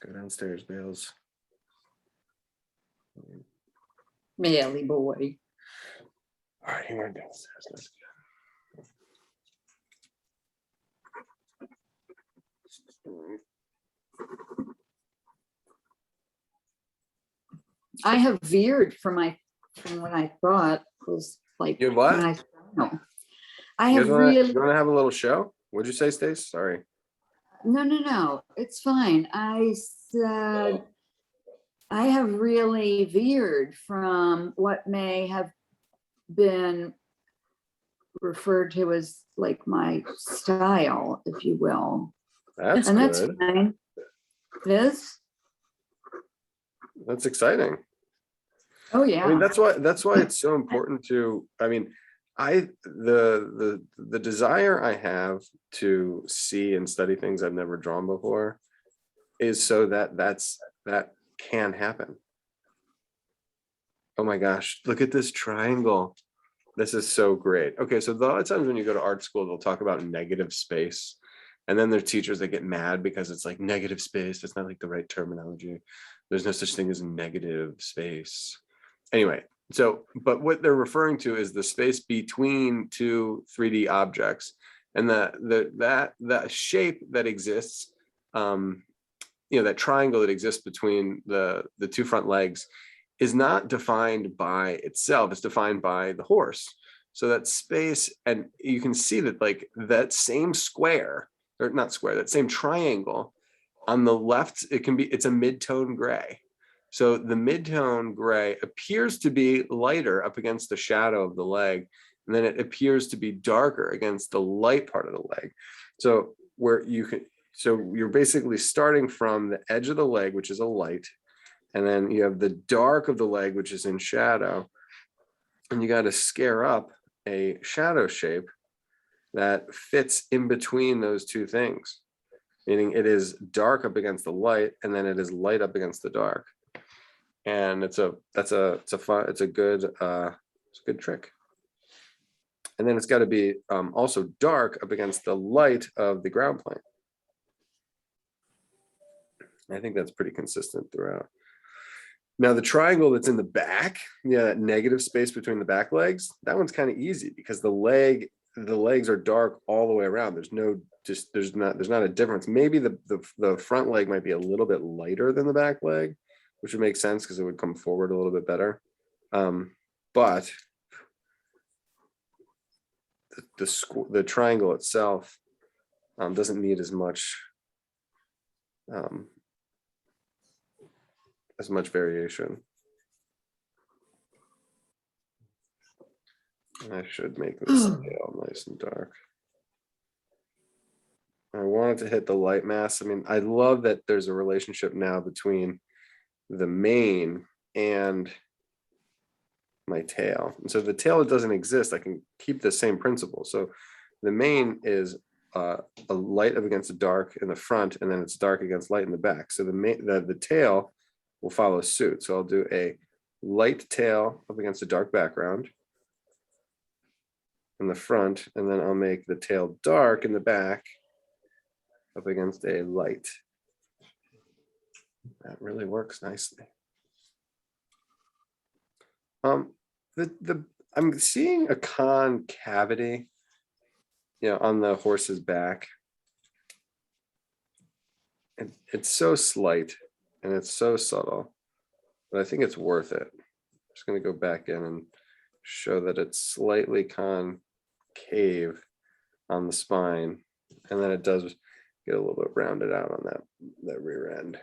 Go downstairs, Bales. Bailey boy. All right, he went downstairs. That's good. I have veered from what I thought was like. You what? No. I You have guys really, wanna have a little show? What'd you say, Stace? Sorry. no, it's fine. I said, I have really veered from what may have been referred to as like my style, if you will. That's And that's good. fine. It is? That's exciting. Oh, I mean, yeah. that's why it's so important to, I mean, the desire I have to see and study things I've never drawn before is so that that can happen. Oh my gosh, look at this triangle. This is so great. Okay, so a lot of times when you go to art school, they'll talk about negative space. And then there are teachers that get mad because it's like negative space. That's not like the right terminology. There's no such thing as negative space. Anyway, so, but what they're referring to is the space between two 3D objects. And that shape that exists, that triangle that exists between the two front legs is not defined by itself, it's defined by the horse. So that space, and you can see that like that same square, or not square, that same triangle on the left, it's a mid-tone gray. So the mid-tone gray appears to be lighter up against the shadow of the leg, and then it appears to be darker against the light part of the leg. So you're basically starting from the edge of the leg, which is a light, and then you have the dark of the leg, which is in shadow, and you got to scare up a shadow shape that fits in between those two things, meaning it is dark up against the light, and then it is light up against the dark. And it's a good trick. And then it's got to be also dark up against the light of the ground plane. I think that's pretty consistent throughout. Now the triangle that's in the back, that negative space between the back legs, that one's kind of easy because the legs are dark all the way around. There's not a difference. Maybe the front leg might be a little bit lighter than the back leg, which would make sense because it would come forward a little bit better. But the triangle itself doesn't need as much variation. I should make this scale nice and dark. I wanted to hit the light mass. I mean, I love that there's a relationship now between the mane and my tail. And so the tail doesn't exist. I can keep the same principle. So the mane is a light up against the dark in the front, and then it's dark against light in the back. So the tail will follow suit. So I'll do a light tail up against a dark background in the front, and then I'll make the tail dark in the back up against a light. That really works nicely. I'm seeing a concavity, on the horse's back. And it's so slight and it's so subtle, but I think it's worth it. I'm just going to go back in and show that it's slightly concave on the spine, and then it does get a little bit rounded out on that rear end.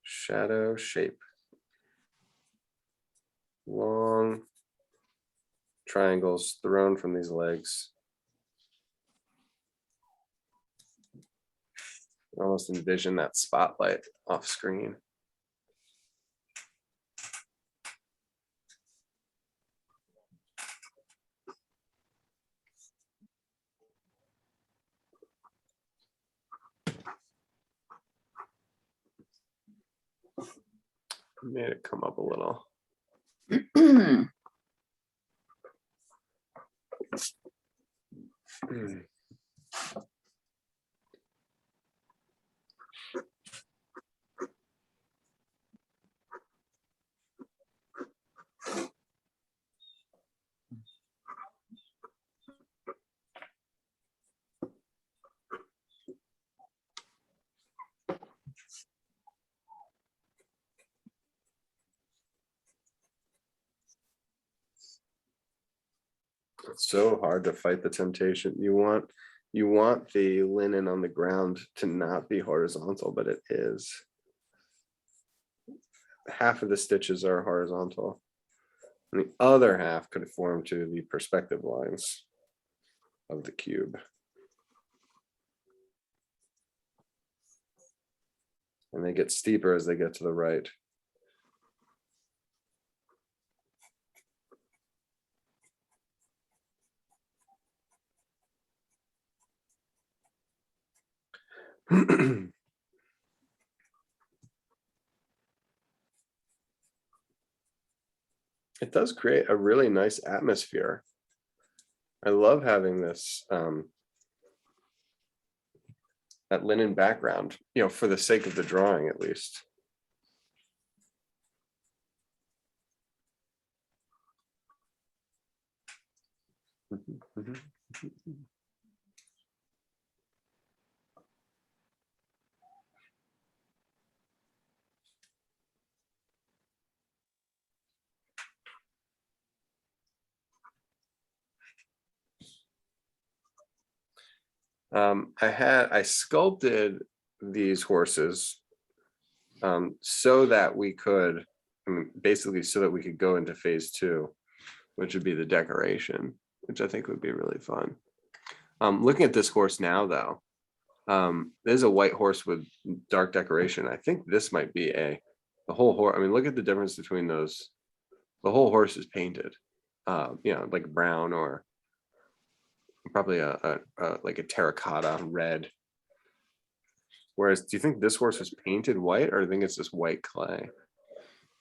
Shadow shape. Long triangles thrown from these legs. Almost envision that spotlight off screen. Made it come up a little. It's so hard to fight the temptation. You want the linen on the ground to not be horizontal, but it is. Half of the stitches are horizontal, and the other half conform to the perspective lines of the cube. And they get steeper as they get to the right. It does create a really nice atmosphere. I love having this that linen background, for the sake of the drawing at least. I sculpted these horses so that we could, basically so that we could go into phase 2, which would be the decoration, which I think would be really fun. Looking at this horse now, though, there's a white horse with dark decoration. I think this might be the whole horse. I mean, look at the difference between those. The whole horse is painted, like brown or probably like a terracotta red. Whereas, do you think this horse was painted white, or do you think it's just white clay?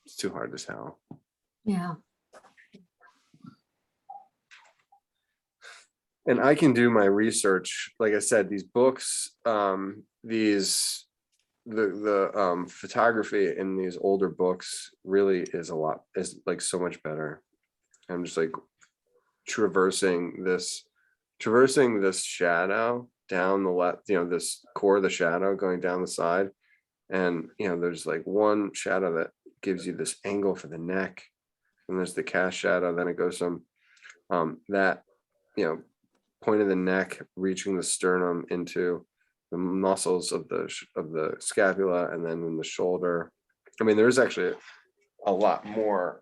It's too hard to tell. Yeah. And I can do my research. Like I said, these books, the photography in these older books really is like so much better. I'm just like traversing this shadow down the left, this core of the shadow going down the side. And, there's like one shadow that gives you this angle for the neck. And there's the cast shadow. Then it goes from that, point of the neck reaching the sternum into the muscles of the scapula, and then in the shoulder. I mean, there's actually a lot more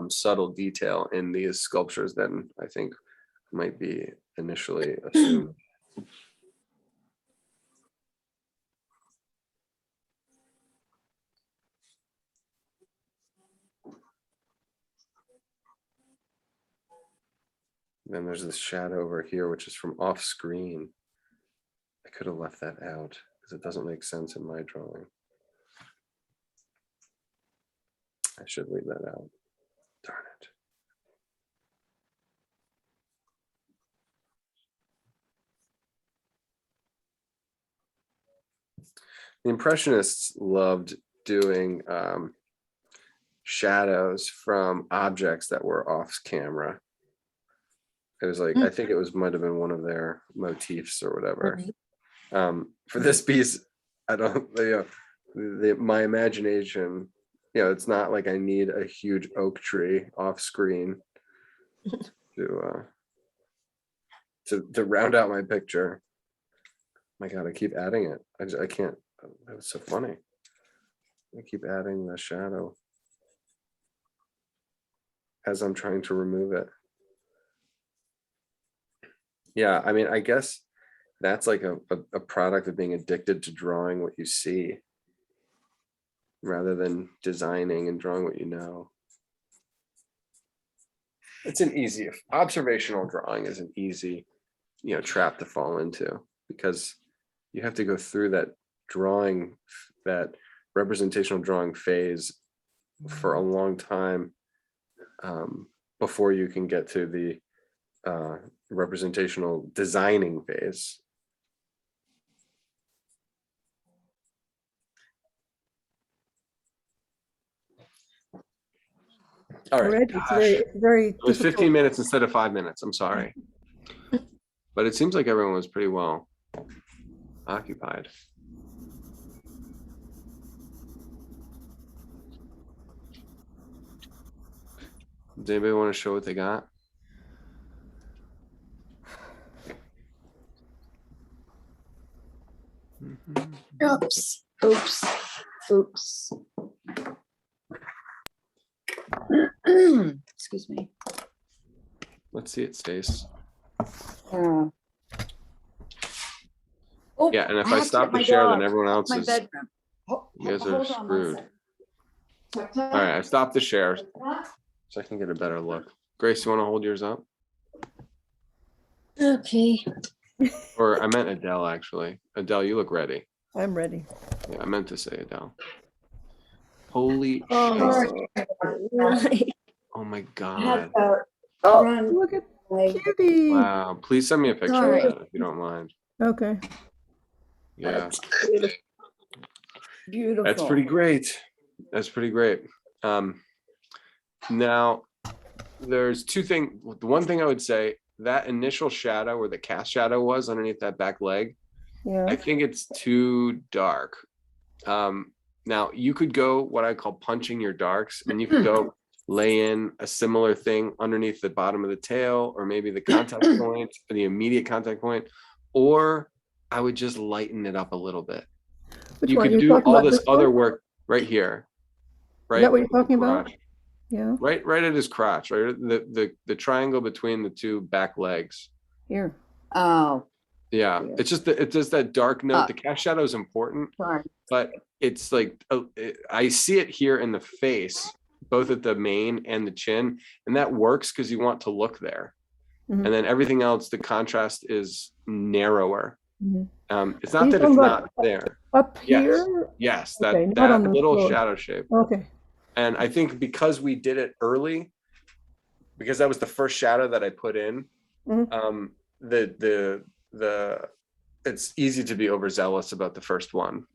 subtle detail in these sculptures than I think might be initially assumed. Then there's this shadow over here, which is from off screen. I could have left that out because it doesn't make sense in my drawing. I should leave that out. Darn it. The Impressionists loved doing shadows from objects that were off camera. It was like, I think it might have been one of their motifs or whatever. For this piece, I don't, my imagination, it's not like I need a huge oak tree off screen to round out my picture. My God, I keep adding it. I can't. It's so funny. I keep adding the shadow as I'm trying to remove it. Yeah, I mean, I guess that's like a product of being addicted to drawing what you see rather than designing and drawing what you know. It's an easy, observational drawing is an easy, trap to fall into, because you have to go through that drawing, that representational drawing phase for a long time before you can get to the representational designing phase. All right. Already, it's very It was 15 difficult. minutes instead of 5 minutes. I'm sorry. But it seems like everyone was pretty well occupied. Does anybody want to show what they got? Oops, oops, oops. Excuse me. Let's see it, Stace. Oh, Yeah, and if I have to stop get the my share, then dog. everyone That's else my is. bedroom. You guys are Hold on one screwed. second. All right, I stopped the share so I can get a better look. Grace, you want to hold yours up? Okay. Or I meant Adele, actually. Adele, you look ready. I'm ready. Yeah, I meant to say Adele. Holy shit. Oh, right. Oh my I had God. to Oh, run look at my- Kitty. Wow. Please send me a picture Sorry. of that if you don't mind. Okay. Yeah, That's beautiful. that's pretty great. That's pretty great. Now, there's two things. The one thing I would say, that initial shadow where the cast shadow was underneath that back leg, Yeah. I think it's too dark. Now you could go what I call punching your darks, and you could go lay in a similar thing underneath the bottom of the tail, or maybe the contact point, or the immediate contact point, or I would just lighten it up a little bit. Which You one? could You're do talking all about this other one? work right here. Right? Is that what you're talking about? Crotch. Yeah. Right at his crotch, right? The triangle between the two back legs. Here. Oh, Yeah, Yeah. it's just that dark note. Ah. The cast shadow is important, sorry. but it's like I see it here in the face, both at the mane and the chin, and that works because you want to look there. Mhm. And then everything else, the contrast is narrower. Mhm. It's not you that it's talking not about there. Up Yes. here? Yes, Okay, not that on the little floor. shadow shape. Okay. And I think because we did it early, because that was the first shadow that I put in, Mhm. it's easy to be overzealous about the first one.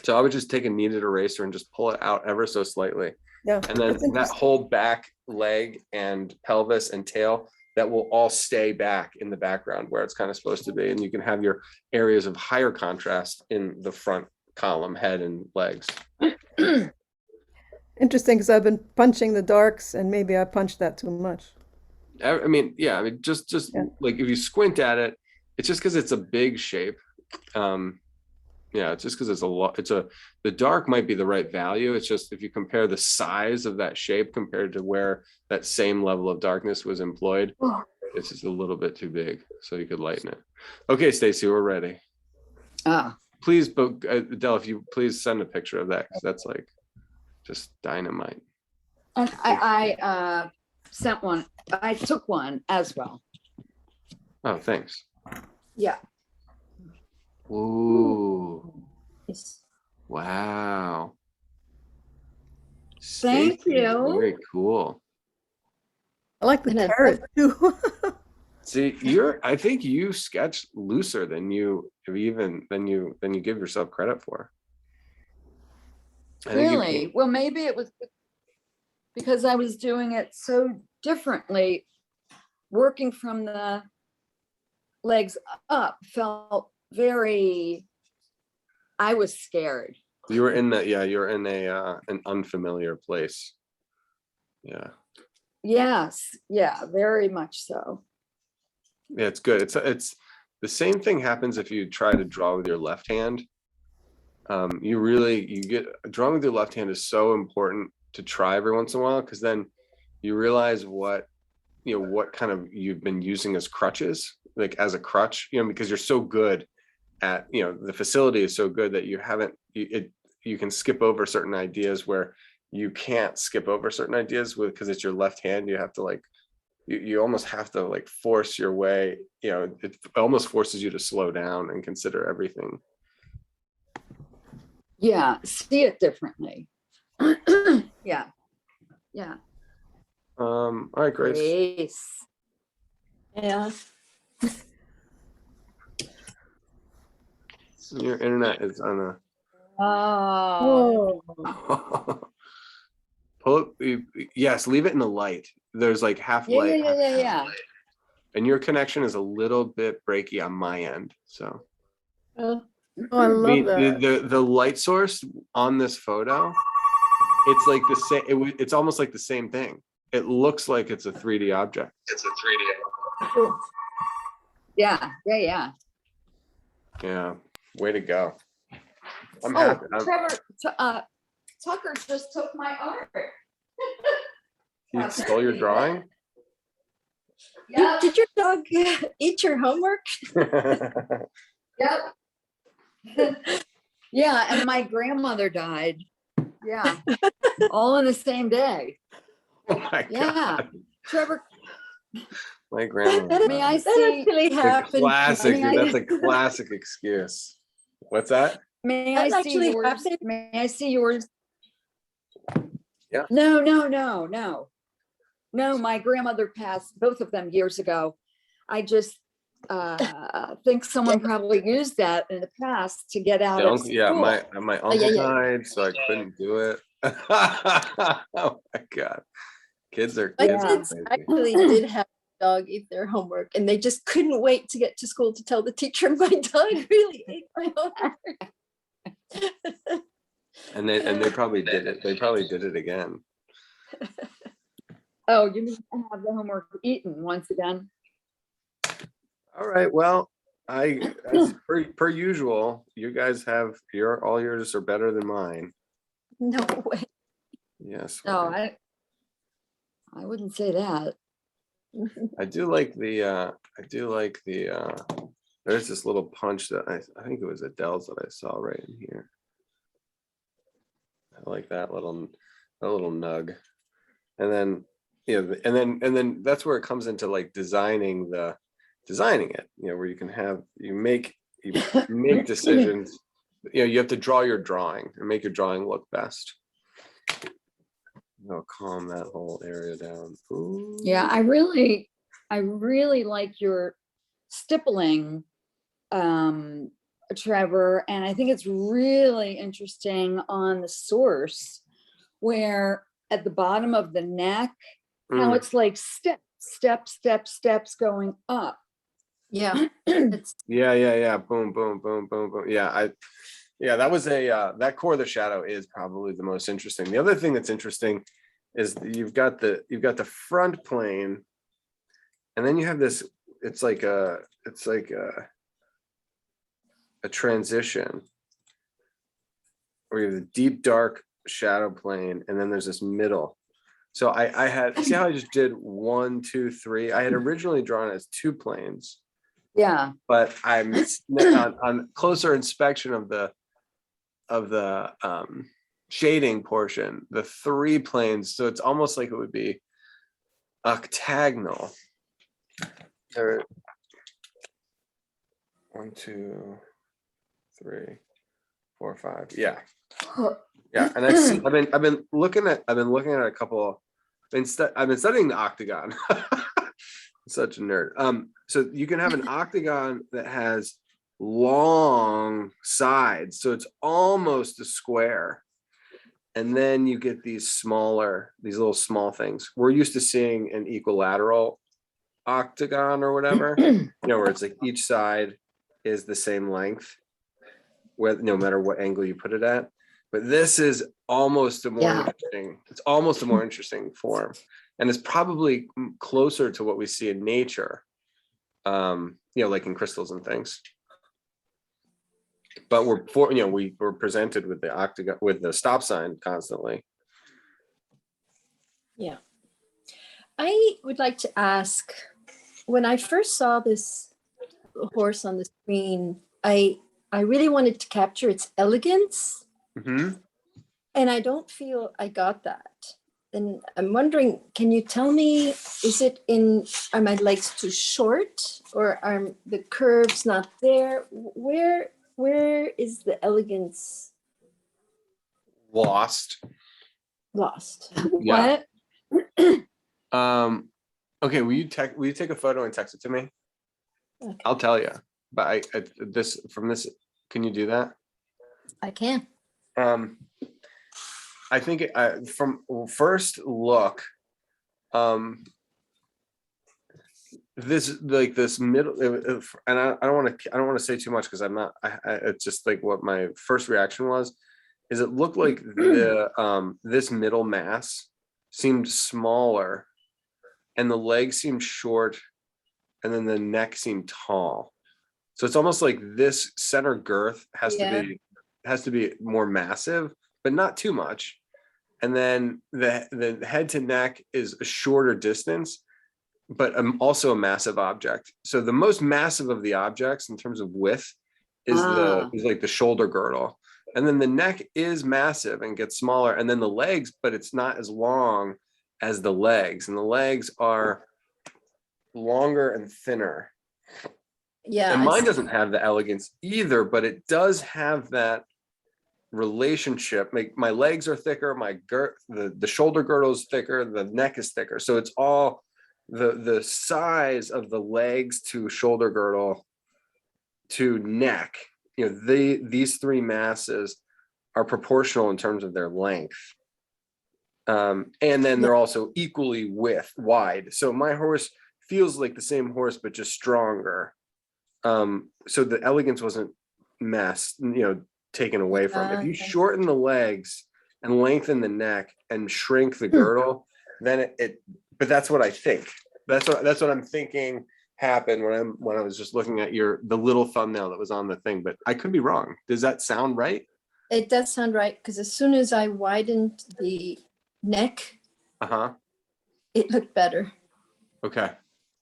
So I would just take a kneaded eraser and just pull it out ever so slightly. Yeah. And then That's that interesting. whole back leg and pelvis and tail, that will all stay back in the background where it's kind of supposed to be. And you can have your areas of higher contrast in the front column, head and legs. Interesting, because I've been punching the darks, and maybe I punched that too much. I mean, yeah, I mean, just Yeah. like if you squint at it, it's just because it's a big shape. Yeah, it's just because it's a lot. The dark might be the right value. It's just if you compare the size of that shape compared to where that same level of darkness was employed, it's just a little bit too big. So you could lighten it. Okay, Stacy, we're ready. Ah, Please, but Adele, if you please send a picture of that, because that's like just dynamite. and I sent one. I took one as well. Oh, thanks. Yeah. Ooh, Yes. wow. Thank Stacy, you. Very cool. I like the And then- carrot too. See, I think you sketch looser than you give yourself credit for. I think you Really? Well, maybe it was because I was doing it so differently. Working from the legs up felt very, I was scared. you were in that, yeah, you're in an unfamiliar place. Yeah. Yes. Yeah, very much so. Yeah, it's good. It's the same thing happens if you try to draw with your left hand. Drawing with your left hand is so important to try every once in a while, because then you realize what kind of you've been using as crutches, like as a crutch, because you're so good at, the facility is so good that you can skip over certain ideas where you can't skip over certain ideas because it's your left hand. You have to you almost have to force your way, it almost forces you to slow down and consider everything. Yeah, see it differently. Yeah. Yeah. All right, Grace. Grace. Yeah. Your internet is on Oh. pull it, yes, leave it in the light. There's half Yeah, light. yeah. And your connection is a little bit breaky on my end. So Oh, I love that. the light source on this photo, it's like the same, it's almost like the same thing. It looks like it's a 3D object. It's a 3D. Yeah. Yeah, way to go. I'm Oh, happy. Trevor, Tucker just took my art. He stole your drawing? Yep, Did your dog eat your homework? yep. Yeah, and my grandmother died. Yeah, all in the same day. Oh my Yeah, God. Trevor, My grandma. may I That see? actually The happened. classic, I mean, that's a classic excuse. What's that? May That I actually see yours? happened? May I see yours? Yeah. No. No, my grandmother passed, both of them years ago. I just think someone probably used that in the past to get out of school. Yeah, my uncle yeah. died, so I couldn't do it. Oh my God. Kids are My Yeah. kids crazy. actually did have a dog eat their homework, and they just couldn't wait to get to school to tell the teacher my dog really ate my homework. And they probably did it. They probably did it again. Oh, you mean to have the homework eaten once again? All right. Well, as per usual, you guys have all yours are better than mine. No way. Yes. No, I wouldn't say that. I do like the there's this little punch that I think it was Adele's that I saw right in here. I like that little nug. And then and then that's where it comes into designing it, where you make decisions. You have to draw your drawing and make your drawing look best. I'll calm that whole area down. Ooh. Yeah, I really like your stippling, Trevor, and I think it's really interesting on the source where at the bottom of the neck, how it's like steps going up. Yeah. Yeah. Boom, boom, boom, boom, boom. Yeah, that was that core of the shadow is probably the most interesting. The other thing that's interesting is that you've got the front plane, and then you have this. It's like a transition where you have the deep dark shadow plane, and then there's this middle. So I had, see how I just did 1, 2, 3. I had originally drawn it as 2 planes. Yeah. But I'm on closer inspection of the shading portion, the 3 planes. So it's almost like it would be octagonal. There, 1, 2, 3, 4, 5. Yeah. Yeah. And I've been looking at a couple. I've been studying the octagon. Such a nerd. So you can have an octagon that has long sides, so it's almost a square, and then you get these little small things. We're used to seeing an equilateral octagon or whatever, where it's like each side is the same length, no matter what angle you put it at. But this is almost a more interesting. It's almost a more interesting form. And it's probably closer to what we see in nature. like in crystals and things. But we were presented with the octagon, with the stop sign constantly. Yeah. I would like to ask, when I first saw this horse on the screen, I really wanted to capture its elegance, Mhm. and I don't feel I got that. And I'm wondering, can you tell me, are my legs too short, or are the curves not there? Where is the elegance Lost. lost? Yeah. What? Okay, will you take a photo and text it to me? Okay, I'll tell you. But can you do that? I can. I think from first look, this middle, and I don't want to say too much because I'm not. It's just like what my first reaction was. Is it looked like this middle mass seemed smaller, and the legs seemed short, and then the neck seemed tall. So it's almost like this center girth has to be more massive, but not too much. And then the head to neck is a shorter distance, but also a massive object. So the most massive of the objects in terms of width is like the shoulder girdle. And then the neck is massive and gets smaller. And then the legs, but it's not as long as the legs. And the legs are longer and thinner. Yeah. And mine doesn't have the elegance either, but it does have that relationship. My legs are thicker, the shoulder girdle is thicker, the neck is thicker. So it's all the size of the legs to shoulder girdle to neck. These three masses are proportional in terms of their length. And then they're also equally wide. So my horse feels like the same horse, but just stronger. So the elegance wasn't taken away from it. If you shorten the legs and lengthen the neck and shrink the girdle, then but that's what I think. That's what I'm thinking happened when I was just looking at the little thumbnail that was on the thing, but I could be wrong. Does that sound right? It does sound right, because as soon as I widened the neck, it looked better. Okay.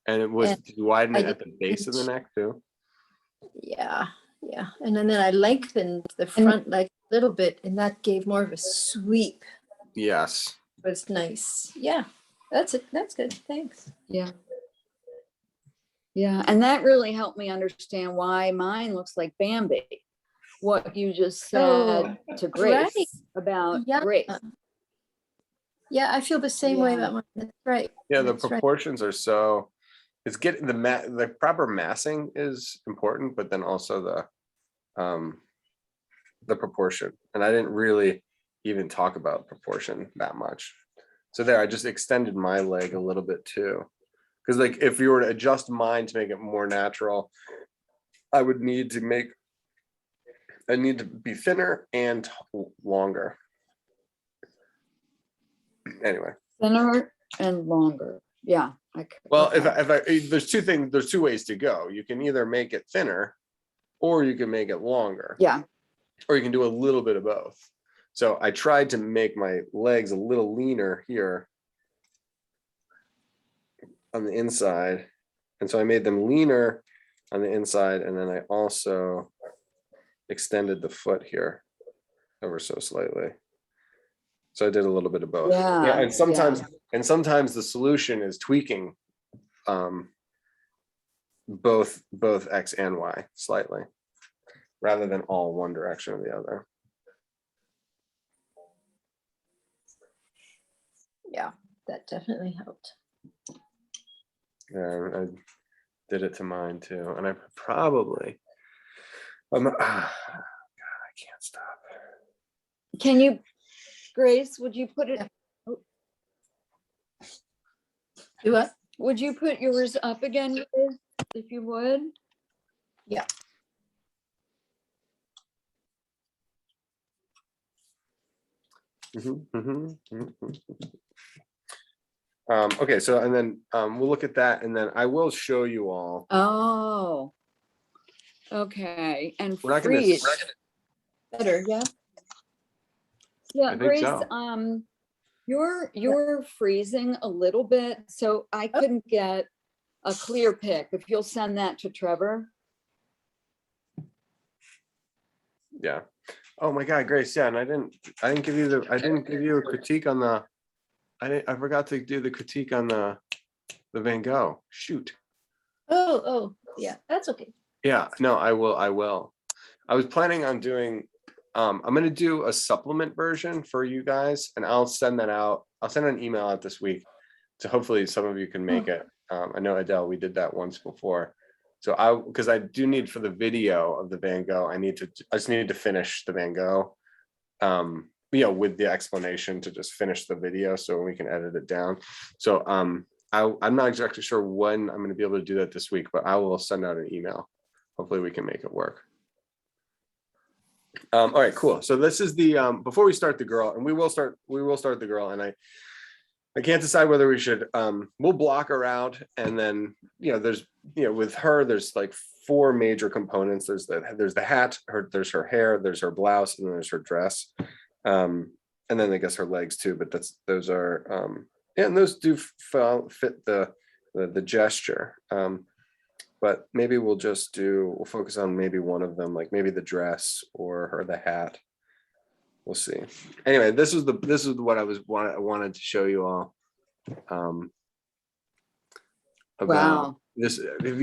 And did you widen it at the base of the didn't- neck too? Yeah. And then I lengthened the front leg a little bit, and that gave more of a sweep. Yes. It was nice. Yeah, that's it. That's good. Thanks. Yeah. Yeah, and that really helped me understand why mine looks like Bambi. What you just said to Grace right. about Yeah. Grace. Yeah, I feel the same way Yeah. about mine. That's right. Yeah, the That's right. proportions are so. It's getting the proper massing is important, but then also the proportion. And I didn't really even talk about proportion that much. So there, I just extended my leg a little bit too. Because like if you were to adjust mine to make it more natural, I need to be thinner and longer. Anyway. Thinner and longer. Yeah. Well, there's two ways to go. You can either make it thinner or you can make it longer. Yeah. Or you can do a little bit of both. So I tried to make my legs a little leaner here on the inside. And so I made them leaner on the inside. And then I also extended the foot here ever so slightly. So I did a little bit of both. Yeah. And sometimes the solution is tweaking both X and Y slightly, rather than all one direction or the other. Yeah, that definitely helped. And I did it to mine too. And I probably, God, I can't stop. Can you, Grace, would you put it, Do what? would you put yours up again, Grace, if you would? Yeah. Okay, so and then we'll look at that, and then I will show you all. Oh. Okay, and We're not gonna freeze. Better, yeah. Yeah, I think Grace, so. you're freezing a little bit, so I couldn't get a clear pic. If you'll send that to Trevor. Yeah. Oh my God, Grace. Yeah, and I didn't give you a critique on the. I forgot to do the critique on the Van Gogh. Shoot. Oh, yeah, that's okay. Yeah. No, I will. I was planning on doing. I'm gonna do a supplement version for you guys, and I'll send that out. I'll send an email out this week, so hopefully some of you can make it. I know Adele, we did that once before. So because I do need for the video of the Van Gogh, I just need to finish the Van Gogh, with the explanation to just finish the video so we can edit it down. So I'm not exactly sure when I'm going to be able to do that this week, but I will send out an email. Hopefully we can make it work. All right, cool. So this is the before we start the girl, and we will start the girl, and I can't decide whether we should we'll block her out, and then there's with her there's like 4 major components. There's the hat, there's her hair, there's her blouse, and then there's her dress, and then I guess her legs too, but those are and those do fit the gesture, but maybe we'll focus on maybe one of them, like maybe the dress or the hat. We'll see. Anyway, this is what I wanted to show you all about Wow. this. Have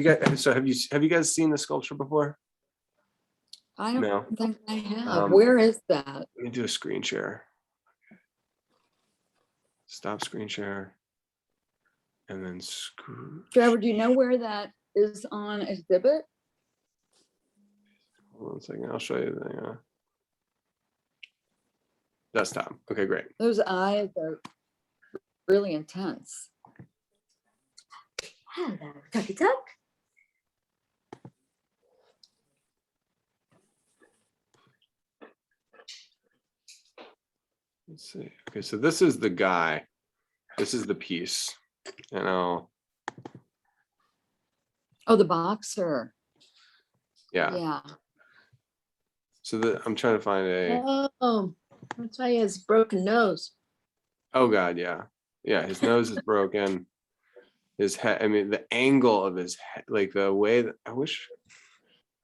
you guys seen the sculpture before? I don't No. think I have. Where is that? Let me do a screen share. Stop screen share. And then Trevor, do you know where that is on exhibit? Hold on a second. I'll show you the desktop. Okay, great. Those eyes are really intense. Hello, Tucky Tuck. Let's see. Okay, so this is the guy. This is the piece. And Oh, the boxer. yeah. Yeah. So I'm trying to find a. Oh, that's why he has broken nose. Oh God, yeah, yeah. His nose is broken. His head. I mean, the angle of his head, like the way that I wish.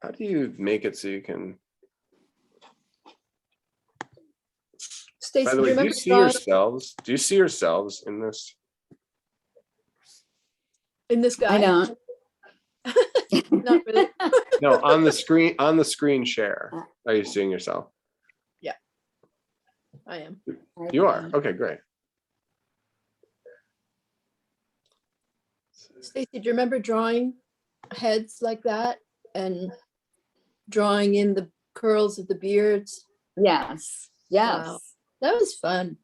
How do you make it so you can? Stacey, By the do way, you do you remember see drawing yourselves? Do you see yourselves in this? in this guy? I don't. Not really. No, on the screen. On the screen share. Are you seeing yourself? I am. You are. Okay, great. Stacey, do you remember drawing heads like that and drawing in the curls of the beards? Yes. Yes. Wow. That was fun,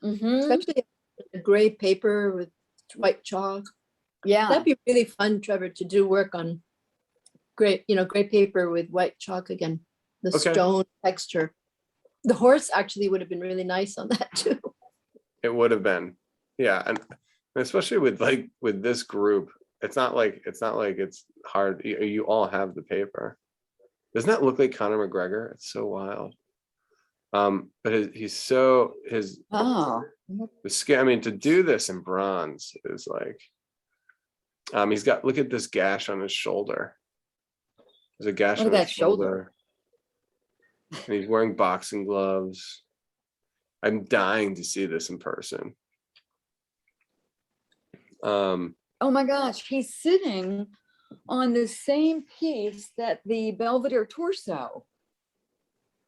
Mhm. especially a gray paper with white chalk. Yeah. That'd be really fun, Trevor, to do work on gray paper with white chalk again, the Okay. stone texture. The horse actually would have been really nice on that too. It would have been, yeah, and especially with this group, it's not like it's hard. You all have the paper. Doesn't that look like Conor McGregor? It's so wild. But his Oh. the skin. I mean, to do this in bronze is like, he's got. Look at this gash on his shoulder. There's a gash Look on at his that shoulder. And he's wearing boxing gloves. I'm dying to see this in person. Oh my gosh, he's sitting on the same piece that the Belvedere torso,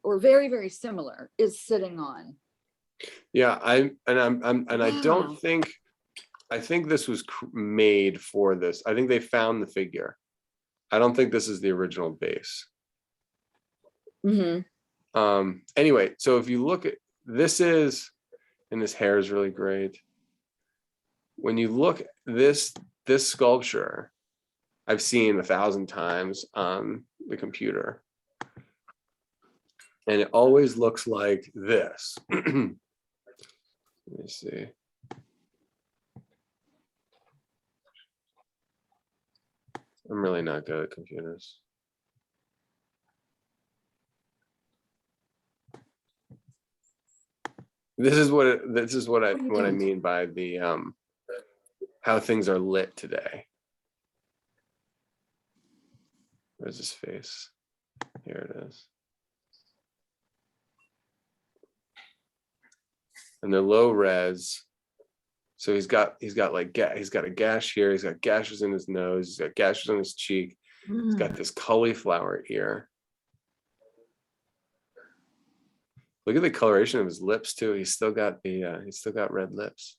or very, very similar, is sitting on. Yeah, I don't Wow. think. I think this was made for this. I think they found the figure. I don't think this is the original base. Mm-hmm. Anyway, so if you look at and his hair is really great. When you look at this sculpture, I've seen 1,000 times on the computer, and it always looks like this. Let me see. I'm really not good at computers. This is what I mean by the how things are lit today. Where's his face? Here it is. And they're low res. So he's got like he's got a gash here, he's got gashes in his nose, he's got gashes on his cheek, he's got this cauliflower ear. Look at the coloration of his lips too. He's still got red lips.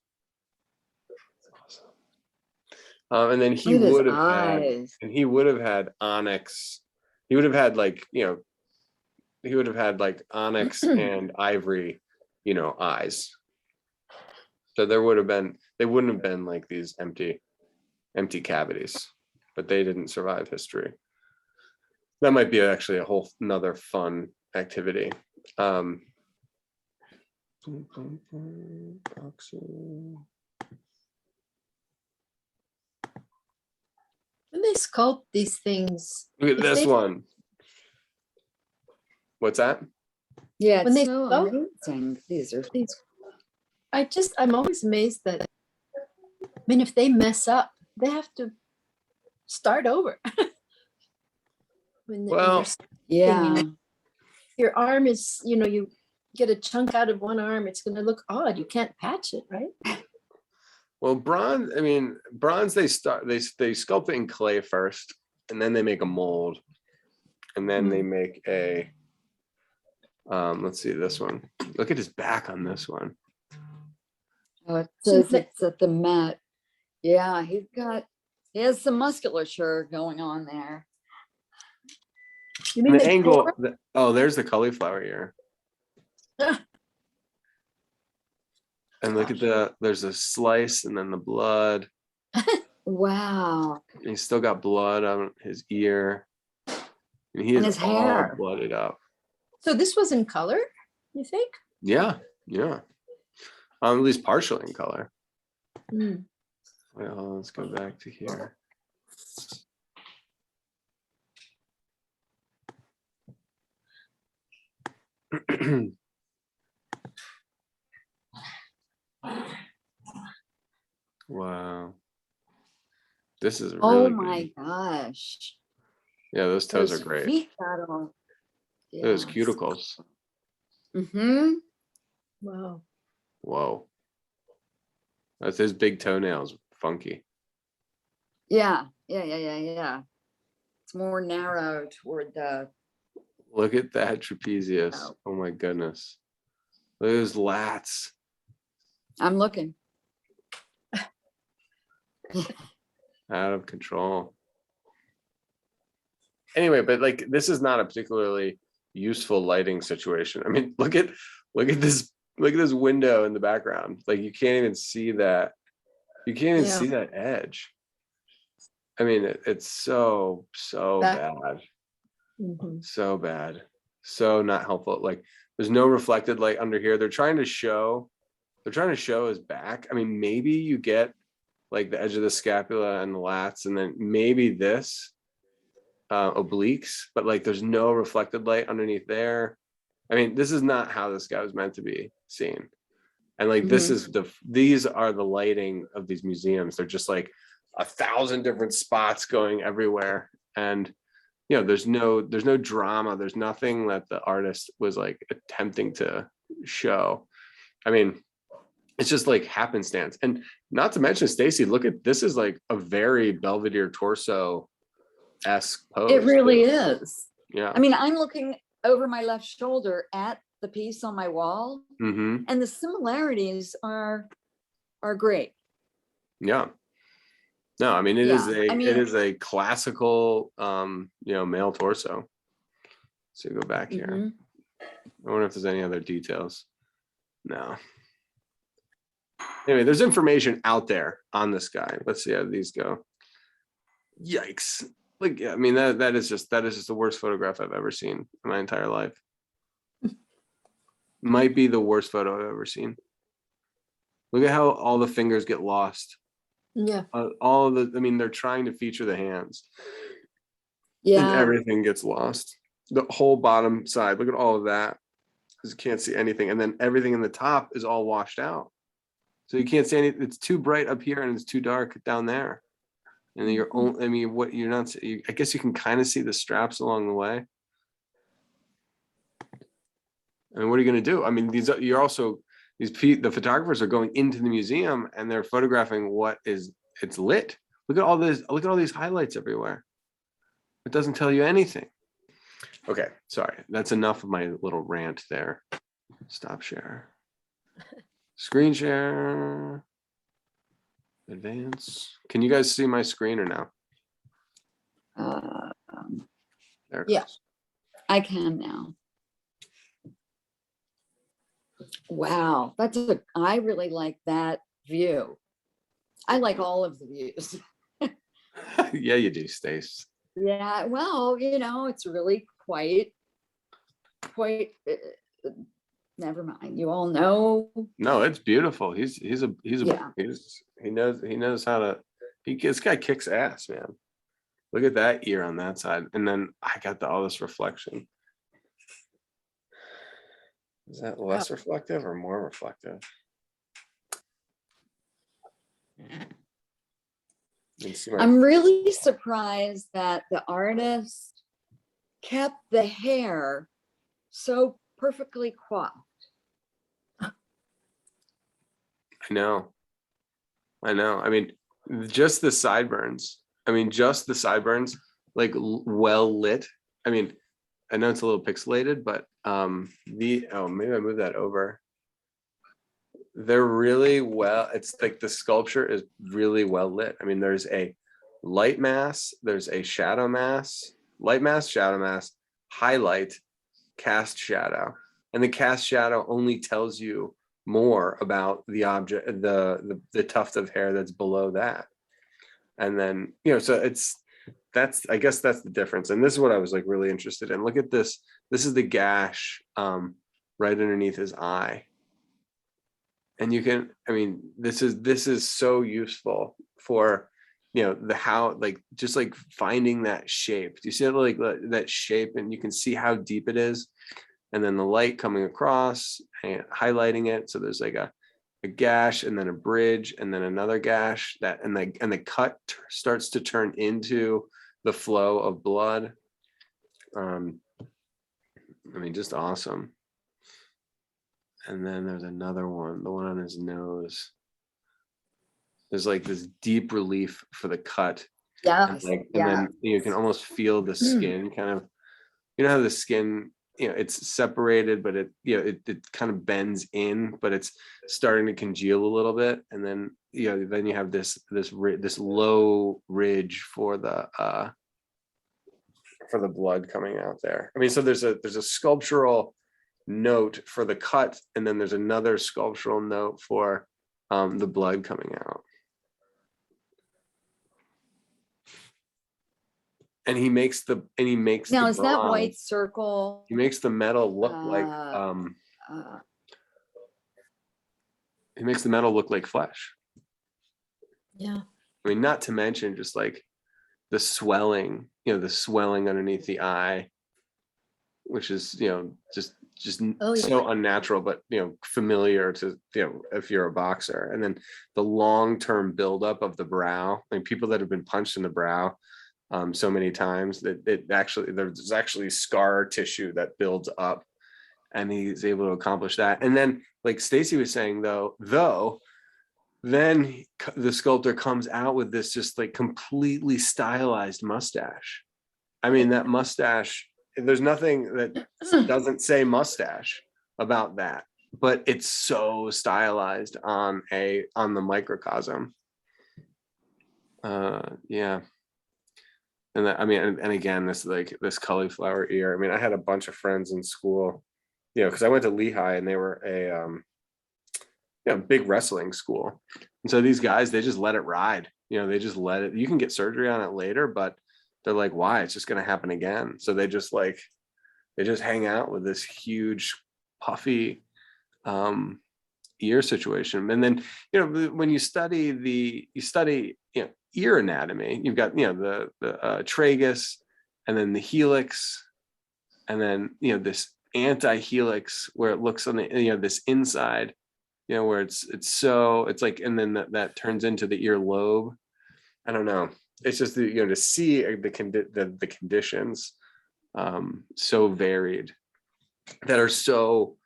Awesome. And then he would have had onyx. He would have had like, he would have had like onyx and ivory, eyes. So they wouldn't have been like these empty cavities, but they didn't survive history. That might be actually a whole another fun activity. When they sculpt these things, Look at this one. What's that? Yeah, When it's they so go- amazing. These are these, I'm always amazed that, I mean, if they mess up, they have to start over. When Well, yeah. your arm is, you get a chunk out of one arm, it's going to look odd. You can't patch it, right? Well, bronze, they sculpt it in clay first, and then they make a mold, and then they make a, let's see this one. Look at his back on this one. Oh, it So says it's at the Met. Yeah, he has some musculature going on there. You And mean the they angle, pour- there's the cauliflower ear. And look at there's a slice and then the blood. Wow. He's still got blood on his ear. And he And is his all hair. blooded up. So this was in color, you think? Yeah. At least partially in color. Mm. Well, let's go back to here. Wow. This is really Oh good. my gosh. Yeah, those toes Those are great. feet got all. Those Yeah. cuticles. Mm-hmm. Wow. Whoa. That's his big toenails. Funky. Yeah. It's more narrow toward the. Look at that trapezius. Oh. Oh my goodness. Look at those lats. I'm looking. Out of control. Anyway, but like this is not a particularly useful lighting situation. I mean, look at this window in the background. Like you can't even see that. You can't even see that edge. I mean, it's so bad. Mhm. So bad. So not helpful. Like there's no reflected light under here. They're trying to show his back. I mean, maybe you get like the edge of the scapula and the lats, and then maybe this obliques, but like there's no reflected light underneath there. I mean, this is not how this guy was meant to be seen. And like these are the lighting of these museums. They're just like 1,000 different spots going everywhere. And there's no drama. There's nothing that the artist was like attempting to show. I mean, it's just like happenstance. And not to mention, Stacy, look at this is like a very Belvedere torso-esque pose. It really is. Yeah. I mean, I'm looking over my left shoulder at the piece on my wall, Mm-hmm. and the similarities are great. Yeah. No, I mean it is a classical male torso. So go back here. Mhm. I wonder if there's any other details. No. Anyway, there's information out there on this guy. Let's see how these go. Yikes. Like, I mean, that is just the worst photograph I've ever seen in my entire life. Might be the worst photo I've ever seen. Look at how all the fingers get lost. Yeah. All of the, I mean, they're trying to feature the hands, and Yeah, everything gets lost. The whole bottom side, look at all of that, because you can't see anything, and then everything in the top is all washed out. So you can't see any. It's too bright up here, and it's too dark down there. And then you're only, I mean, what you're not, I guess you can kind of see the straps along the way. I mean, what are you going to do? I mean, you're also, the photographers are going into the museum and they're photographing it's lit. Look at all this, look at all these highlights everywhere. It doesn't tell you anything. Okay, sorry. That's enough of my little rant there. Stop share. Screen share. Advance. Can you guys see my screen or no? There it Yeah. goes. I can now. Wow, I really like that view. I like all of the views. Yeah, you do, Stace. Yeah, well, it's really quite, never mind. You all know. No, it's beautiful. Yeah. He knows how to, this guy kicks ass, man. Look at that ear on that side. And then I got all this reflection. Is that less reflective or more reflective? You can see my, I'm really surprised that the artist kept the hair so perfectly coiffed. I know. I mean, just the sideburns. Like well lit. I mean, I know it's a little pixelated, but maybe I move that over. They're really well, it's like the sculpture is really well lit. I mean, there's a light mass, there's a shadow mass, light mass, shadow mass, highlight, cast shadow. And the cast shadow only tells you more about the object, the tuft of hair that's below that. And then, so I guess that's the difference. And this is what I was like really interested in. Look at this. This is the gash right underneath his eye. And you can, I mean, this is so useful for, just like finding that shape. Do you see like that shape? And you can see how deep it is. And then the light coming across and highlighting it. So there's like a gash and then a bridge and then another gash and the cut starts to turn into the flow of blood. I mean, just awesome. And then there's another one, the one on his nose. There's like this deep relief for the cut. Yeah. And then you can almost feel the skin kind of, how the skin, it's separated, but it kind of bends in, but it's starting to congeal a little bit. And then, then you have this low ridge for the blood coming out there. I mean, so there's a sculptural note for the cut, and then there's another sculptural note for the blood coming out. And he makes Now, is that white circle? He makes the metal look like he makes the metal look like flesh. Yeah. I mean, not to mention just like the swelling, the swelling underneath the eye, which is, just so unnatural, but, familiar to, if you're a boxer. And then the long-term buildup of the brow, like people that have been punched in the brow so many times that there's actually scar tissue that builds up, and he's able to accomplish that. And then, like Stacy was saying, then the sculptor comes out with this just like completely stylized mustache. I mean, that mustache, there's nothing that doesn't say mustache about that, but it's so stylized on the microcosm. Yeah. And that, I mean, and again, this cauliflower ear. I mean, I had a bunch of friends in school, because I went to Lehigh and they were a big wrestling school. And so these guys, they just let it ride. They just let it, you can get surgery on it later, but they're like, why? It's just going to happen again. So they just hang out with this huge puffy ear situation. And then, when you study ear anatomy, you've got, the tragus, and then the helix, and then, this anti-helix where it looks on the, this inside, where it's like, and then that turns into the ear lobe. I don't know. It's just, to see the conditions so varied that are so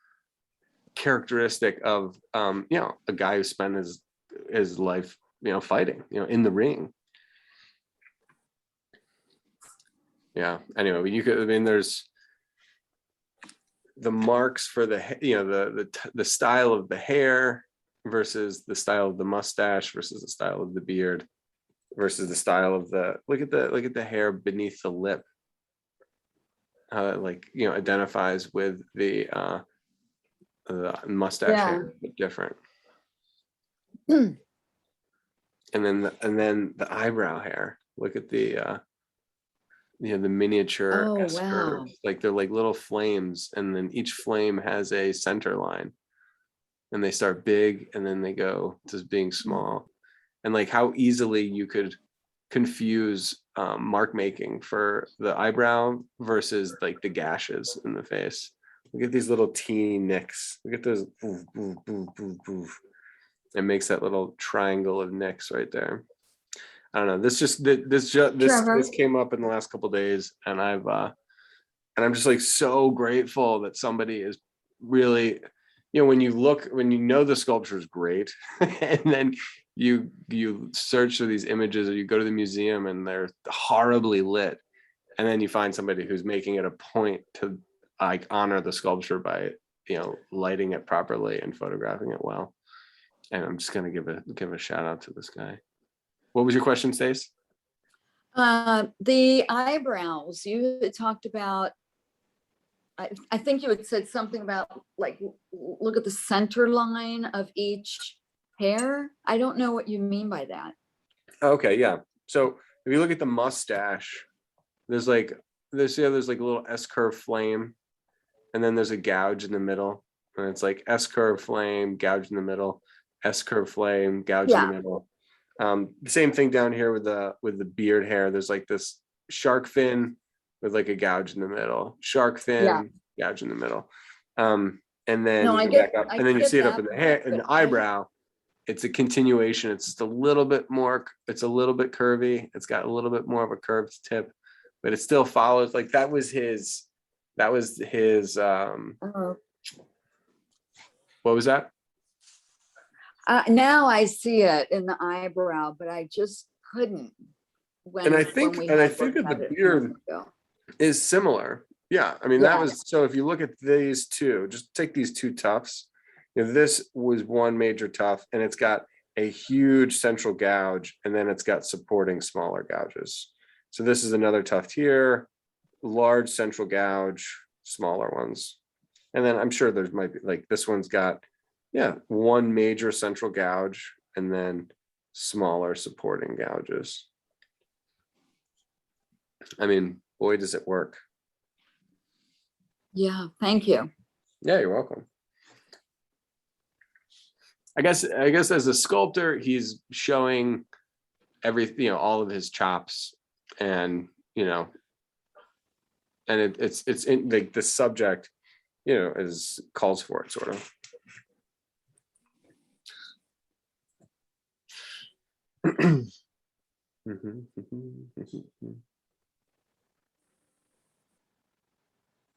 characteristic of a guy who spent his life fighting in the ring. Yeah, anyway, there's the marks for the the style of the hair versus the style of the mustache versus the style of the beard versus the style of look at the hair beneath the lip, how it identifies with the mustache hair, but different. And then the eyebrow hair. Look at the miniature S curves. Like they're like little flames, and then each flame has a center line, and they start big and then they go to being small. And like how easily you could confuse mark making for the eyebrow versus like the gashes in the face. Look at these little teeny nicks. Look at those. Boof, boof, boof, boof, boof. It makes that little triangle of nicks right there. I don't know. This came up in the last couple of days, and I'm just like so grateful that somebody is really, when you the sculpture is great, and then you search for these images, or you go to the museum and they're horribly lit, and then you find somebody who's making it a point to like honor the sculpture by lighting it properly and photographing it well. And I'm just gonna give a shout out to this guy. What was your question, Stace? The eyebrows you had talked about. I think you had said something about like look at the center line of each hair. I don't know what you mean by that. Okay, yeah. So if you look at the mustache, there's like a little S-curve flame, and then there's a gouge in the middle, and it's like S-curve flame, gouge in the middle, S-curve flame, gouge in the middle. Same thing down here with the beard hair. There's like this shark fin with like a gouge in the middle, shark fin, gouge in the middle. And then you go back up, and then you see it up in the hair, in the eyebrow. It's a continuation. It's just a little bit more. It's a little bit curvy. It's got a little bit more of a curved tip, but it still follows. Like that was his. What was that? Now I see it in the eyebrow, but I just couldn't. And I think that the beard is similar. Yeah, I mean that was so. If you look at these two, just take these two tufts. This was one major tuft, and it's got a huge central gouge, and then it's got supporting smaller gouges. So this is another tuft here, large central gouge, smaller ones, and then I'm sure there might be like this one's got one major central gouge and then smaller supporting gouges. I mean, boy, does it work. Yeah, thank you. Yeah, you're welcome. I guess as a sculptor, he's showing everything, all of his chops, and and it's in like the subject, is calls for it sort of.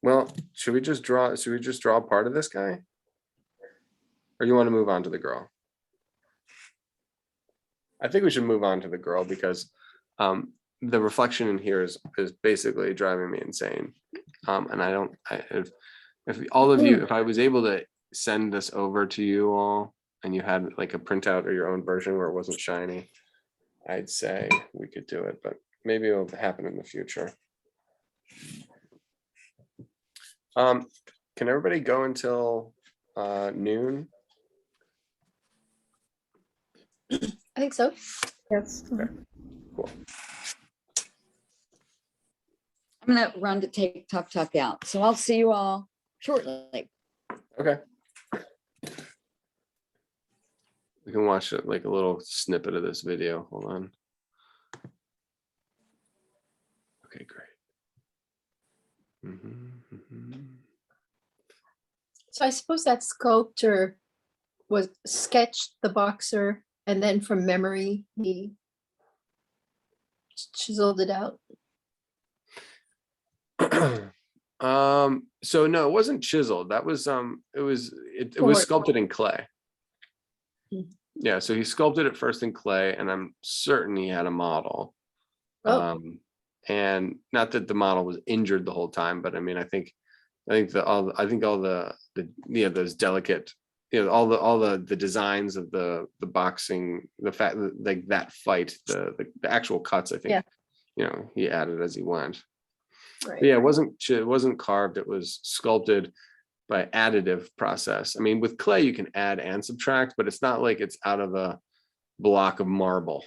Well, should we just draw part of this guy? Or you want to move on to the girl? I think we should move on to the girl because the reflection in here is basically driving me insane. And if all of you, if I was able to send this over to you all and you had like a printout or your own version where it wasn't shiny, I'd say we could do it, but maybe it'll happen in the future. Can everybody go until noon? I think so. Yes. Okay, cool. I'm gonna run to take Tuck Tuck out, so I'll see you all shortly. Okay. We can watch it like a little snippet of this video. Hold on. Okay, great. So I suppose that sculptor was sketched the boxer, and then from memory he chiseled it out. So no, it wasn't chiseled. That was it was Poured. sculpted in clay. Mm. Yeah, so he sculpted it first in clay, and I'm certain he had a model. Oh. And not that the model was injured the whole time, but I mean, I think all the those delicate, all the designs of the boxing, the fact that like that fight, the actual cuts, I think, he added as he went. Right. But yeah, it wasn't carved, it was sculpted by additive process. I mean, with clay you can add and subtract, but it's not like it's out of a block of marble,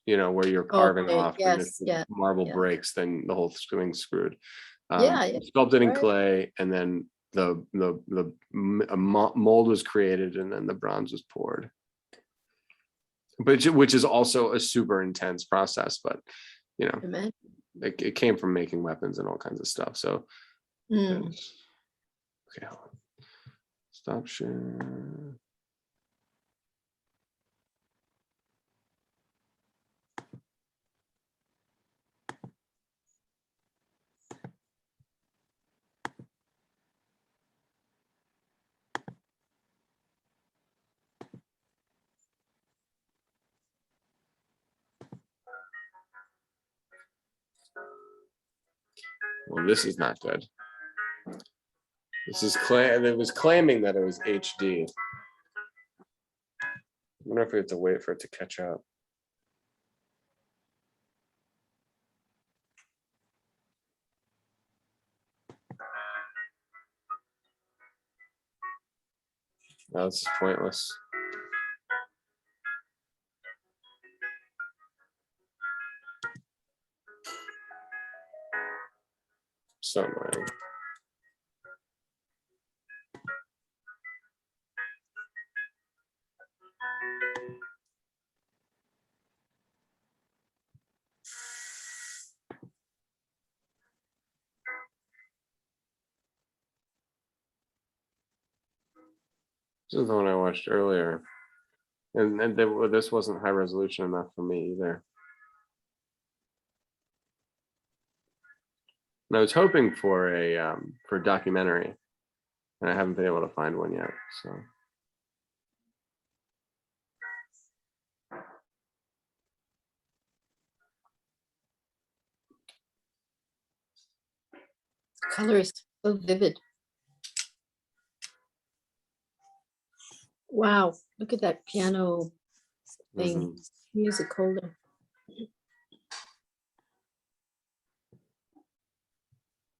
where you're carving Okay, off, and if yes, the yeah, marble yeah. breaks, then the whole thing's screwed. Yeah, Sculpted in right. clay, and then the mold was created, and then the bronze was poured. But which is also a super intense process, but Amen. it came from making weapons and all kinds of stuff. So Mm. okay, hold on. Stop share. Well, this is not good. This is it was claiming that it was HD. I wonder if we have to wait for it to catch up. No, this is pointless. So annoying. This is the one I watched earlier. And this wasn't high resolution enough for me either. And I was hoping for a documentary, and I haven't been able to find one yet. So Color is so vivid. Wow, look at that piano thing, music holder.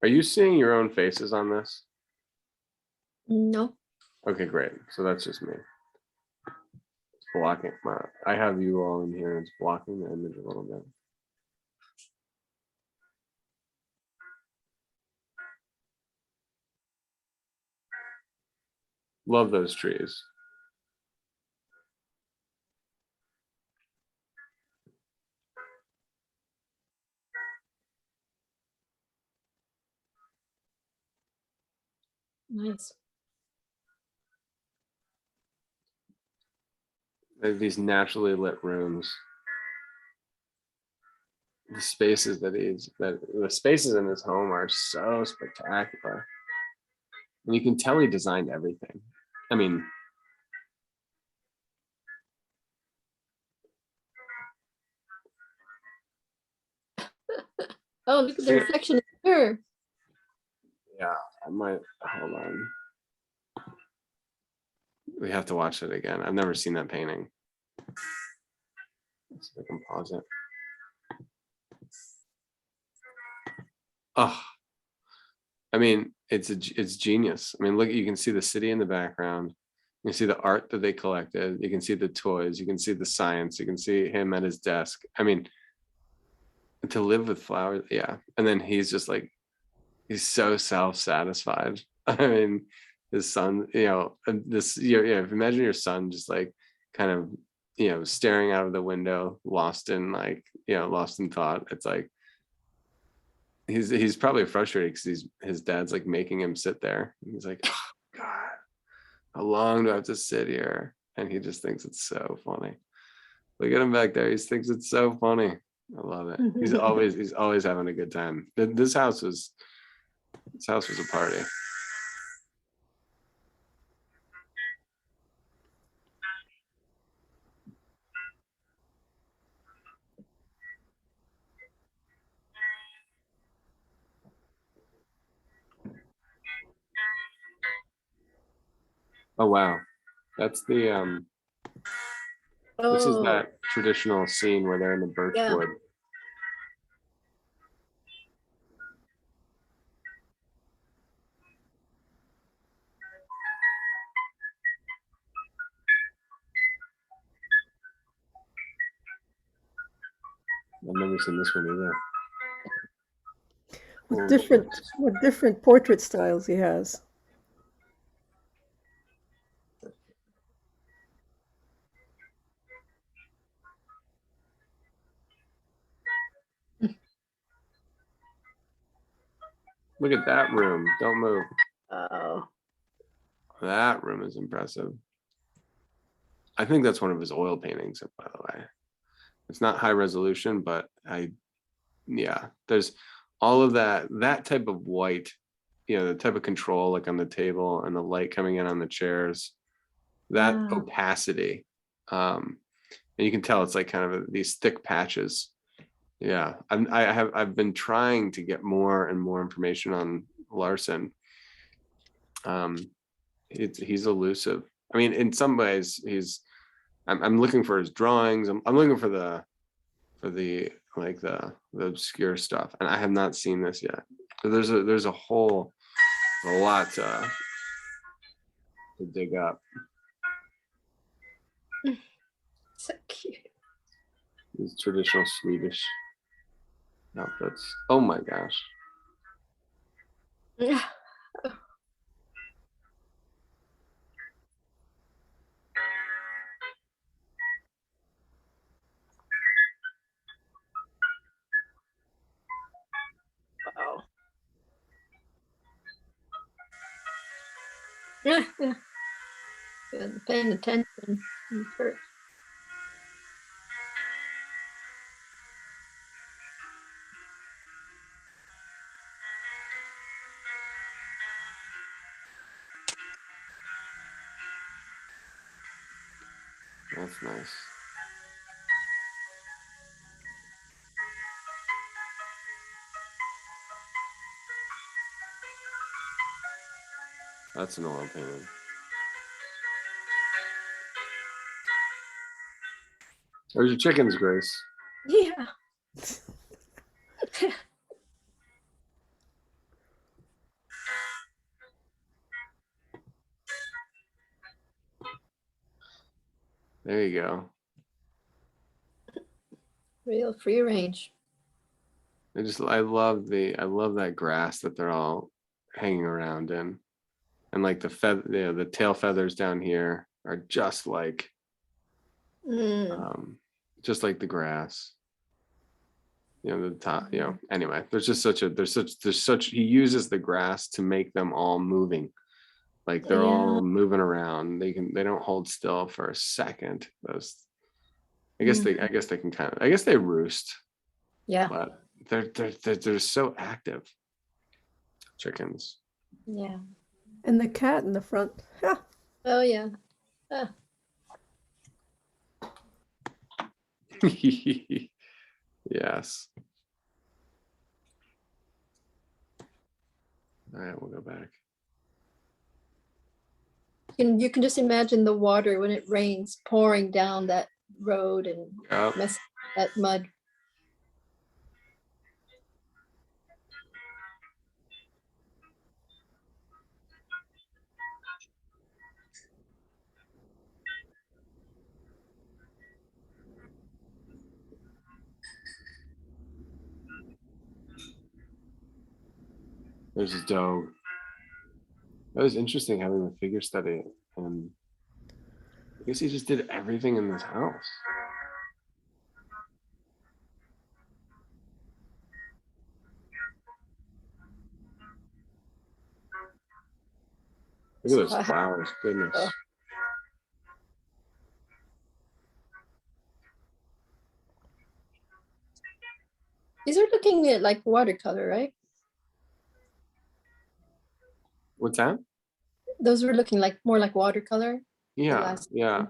are you seeing your own faces on this? No. Okay, great. So that's just me. It's blocking I have you all in here, and it's blocking the image a little bit. Love those trees. Nice. They have these naturally lit rooms. The spaces the spaces in his home are so spectacular. And you can tell he designed everything. I mean, Oh, look at the reflection in the mirror. yeah, I might hold on. We have to watch it again. I've never seen that painting. Let's see if I can pause it. Oh, I mean, it's genius. I mean, look, you can see the city in the background. You can see the art that they collected. You can see the toys. You can see the science. You can see him at his desk. I mean, to live with flowers, yeah. And then he's just like, he's so self-satisfied. I mean, his son, imagine your son just like kind of, you know, staring out of the window, lost in like, you know, lost in thought. It's like he's probably frustrated because his dad's like making him sit there. He's like, oh, God, how long do I have to sit here? And he just thinks it's so funny. Look at him back there. He thinks it's so funny. I love it. He's always having a good time. This house was a party. Oh wow. That's the this is Oh, that traditional scene where they're in the birch Yeah. wood. I've never seen this one either. What different portrait styles he has. Look at that room. Don't move. oh, That room is impressive. I think that's one of his oil paintings, by the way. It's not high resolution, but yeah, there's all of that type of white, you know, the type of control like on the table and the light coming in on the chairs, that Wow. opacity. And you can tell it's like kind of these thick patches. Yeah, I've been trying to get more and more information on Larson. He's elusive. I mean, in some ways, I'm looking for his drawings. I'm looking for the like the obscure stuff, and I have not seen this yet. So there's a lot to dig up. So cute. These traditional Swedish outfits. Oh my gosh. Yeah. Wow. Yeah, yeah. Good. Paying attention first. That's nice. That's an oil painting. There's your chickens, Grace. Yeah. There you go. Real free range. I love that grass that they're all hanging around in, and like the tail feathers down here are just like the grass. You know, the top. You know. Anyway, he uses the grass to make them all moving. Like they're all moving around. They don't hold still for a second. I guess they can I guess they roost. Yeah. But they're so active. Chickens. Yeah. And the cat in the front. Ha! Oh yeah. Yes. All right, we'll go back. You can just imagine the water when it rains pouring down that road and mess that mud. There's his dog. That was interesting having the figure study and I guess he just did everything in this house. Look at those flowers, goodness. Oh. These are looking at like watercolor, right? What's that? Those were looking like more like watercolor. Yeah, last yeah.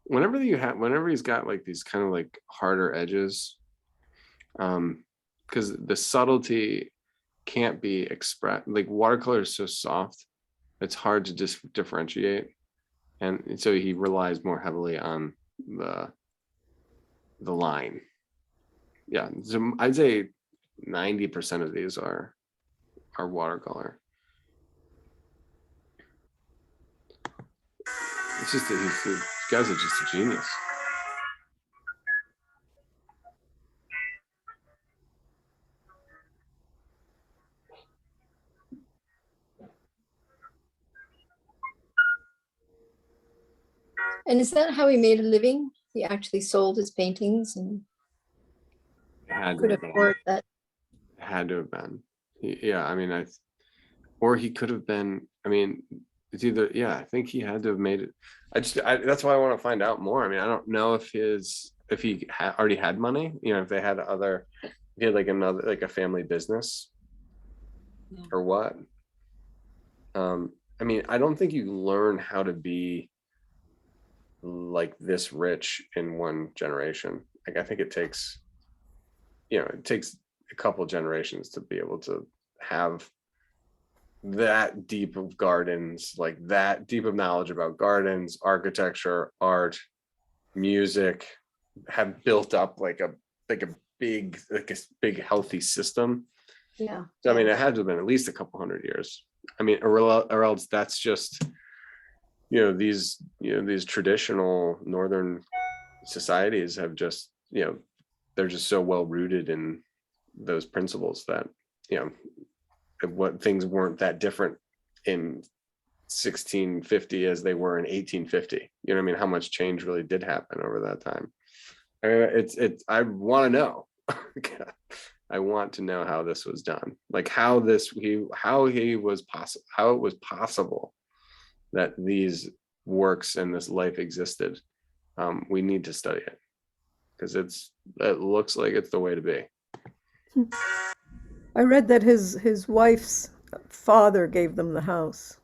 one. Whenever he's got like these kind of like harder edges, because the subtlety can't be expressed. Like watercolor is so soft, it's hard to just differentiate, and so he relies more heavily on the line. Yeah, so I'd say 90% of these are watercolor. It's just that these guys are just a genius. And is that how he made a living? He actually sold his paintings and It had to could have been. afford that. It had to have been. Yeah, I mean, or he could have been. I mean, it's either. Yeah, I think he had to have made it. That's why I want to find out more. I mean, I don't know if he already had money. You know, if they had if he had like another, like a family business, or what. I mean, I don't think you learn how to be like this rich in one generation. Like, I think it takes a couple generations to be able to have that deep of gardens, like that deep of knowledge about gardens, architecture, art, music, have built up like a big healthy system. Yeah. So I mean, it had to have been at least a couple hundred years. I mean, or else that's just, these traditional northern societies have just, they're just so well rooted in those principles that, what things weren't that different in 1650 as they were in 1850. You know what I mean? How much change really did happen over that time. I mean, I want to know. I want to know how this was done, like how it was possible that these works and this life existed. We need to study it because it looks like it's the way to be. I read that his wife's father gave them the house.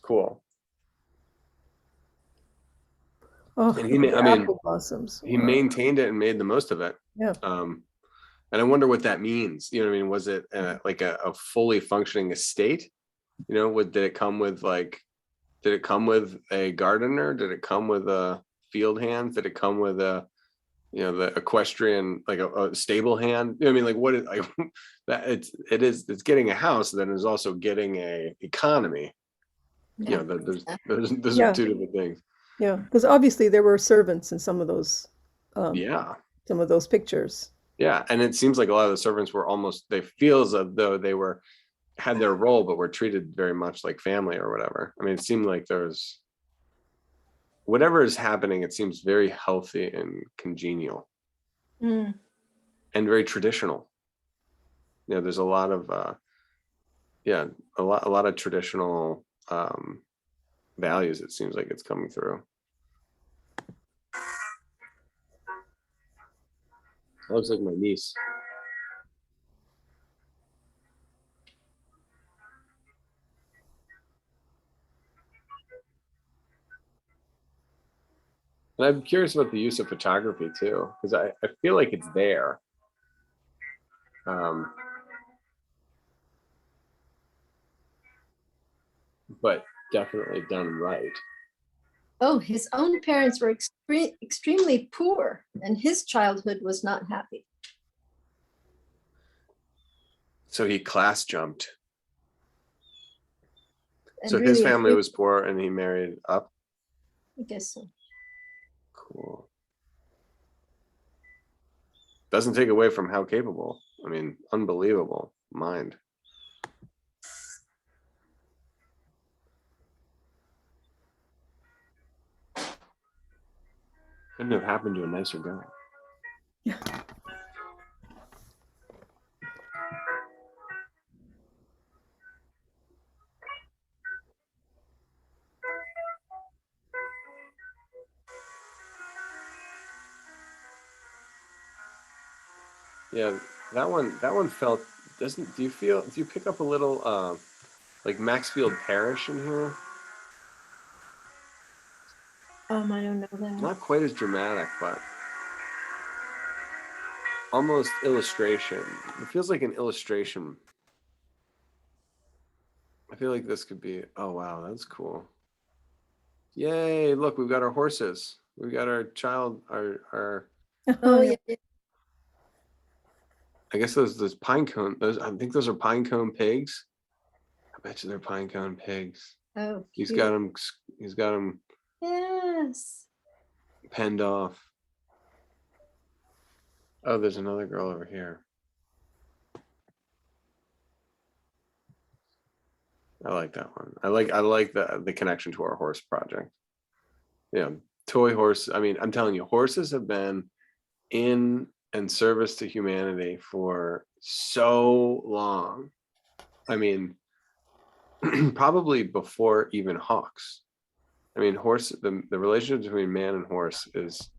Cool. Oh, And the apple blossoms. He maintained it and made the most of it. Yeah. And I wonder what that means. You know what I mean? Was it like a fully functioning estate? Did it come with a gardener? Did it come with a field hand? Did it come with the equestrian, like a stable hand? You know what I mean? Like, what is like that? It's getting a house, then is also getting a economy. Yeah. Those are two different things. Yeah, because obviously there were servants in some of those pictures. Yeah, and it seems like a lot of the servants were they feel as though they had their role, but were treated very much like family or whatever. I mean, it seemed like there's whatever is happening, it seems very healthy and congenial and very traditional. There's a lot of a lot of traditional values. It seems like it's coming through. That looks like my niece. And I'm curious about the use of photography too, because I feel like it's there. But definitely done right. Oh, his own parents were extremely poor, and his childhood was not happy. So he class jumped. And so his family was poor and he married up? I guess so. Cool. Doesn't take away from how capable. I mean, unbelievable mind. Couldn't have happened to a nicer guy. Yeah, that one felt, doesn't, do you pick up a little like Maxfield Parrish in here? I don't know that. Not quite as dramatic, but almost illustration. It feels like an illustration. I feel like this could be, oh wow, that's cool. Yay, look, we've got our horses. We've got our child, our Oh yeah. I guess those pine cone, I think those are pine cone pigs. I bet you they're pine cone pigs. Oh, He's cute. got them Yes. penned off. Oh, there's another girl over here. I like that one. I like the connection to our horse project. Yeah, toy horse. I mean, I'm telling you, horses have been in and service to humanity for so long. I mean, probably before even hawks. I mean, the relationship between man and horse is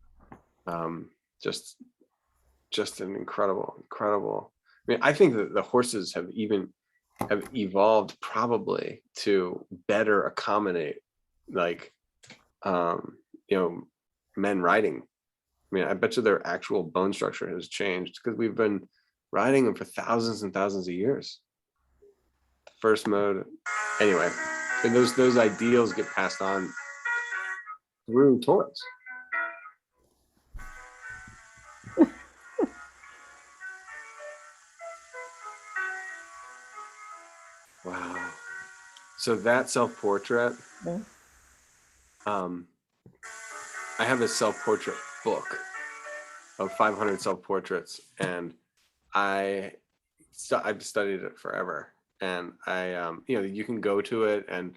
just an incredible. I mean, I think that the horses have evolved probably to better accommodate like men riding. I mean, I bet you their actual bone structure has changed because we've been riding them for thousands and thousands of years. First mode, anyway, and those ideals get passed on through toys. Wow. So that self-portrait, Yeah. I have a self-portrait book of 500 self-portraits, and I've studied it forever. And you can go to it and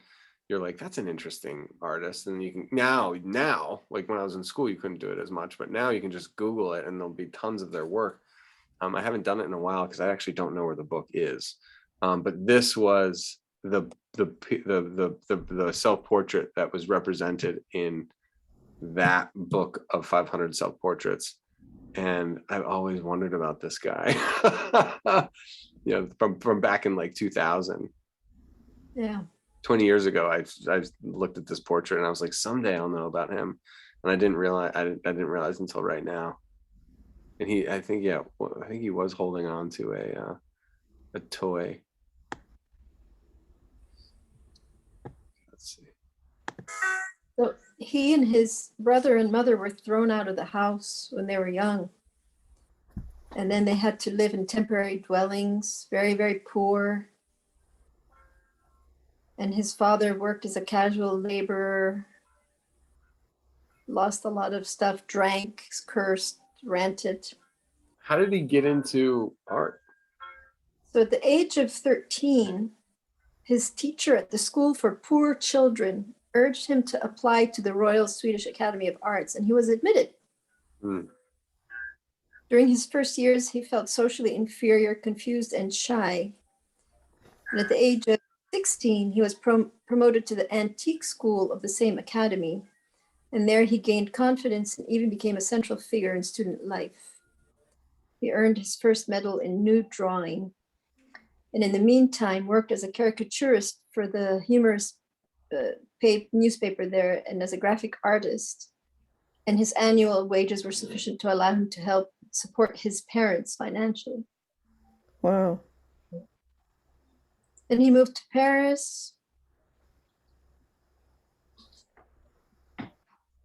you're like, that's an interesting artist. And you can now, like when I was in school, you couldn't do it as much, but now you can just Google it and there'll be tons of their work. I haven't done it in a while because I actually don't know where the book is. But this was the self-portrait that was represented in that book of 500 self-portraits. And I've always wondered about this guy. From back in like 2000. Yeah. 20 years ago, I looked at this portrait and I was like, someday I'll know about him. And I didn't realize until right now. And I think he was holding on to a toy. Let's see. So he and his brother and mother were thrown out of the house when they were young. And then they had to live in temporary dwellings, very, very poor. And his father worked as a casual laborer, lost a lot of stuff, drank, cursed, ranted. How did he get into art? So at the age of 13, his teacher at the School for Poor Children urged him to apply to the Royal Swedish Academy of Arts, and he was admitted. During his first years, he felt socially inferior, confused, and shy. And at the age of 16, he was promoted to the antique school of the same academy. And there he gained confidence and even became a central figure in student life. He earned his first medal in nude drawing. And in the meantime, worked as a caricaturist for the humorous newspaper there and as a graphic artist. And his annual wages were sufficient to allow him to help support his parents financially. Wow. Then he moved to Paris.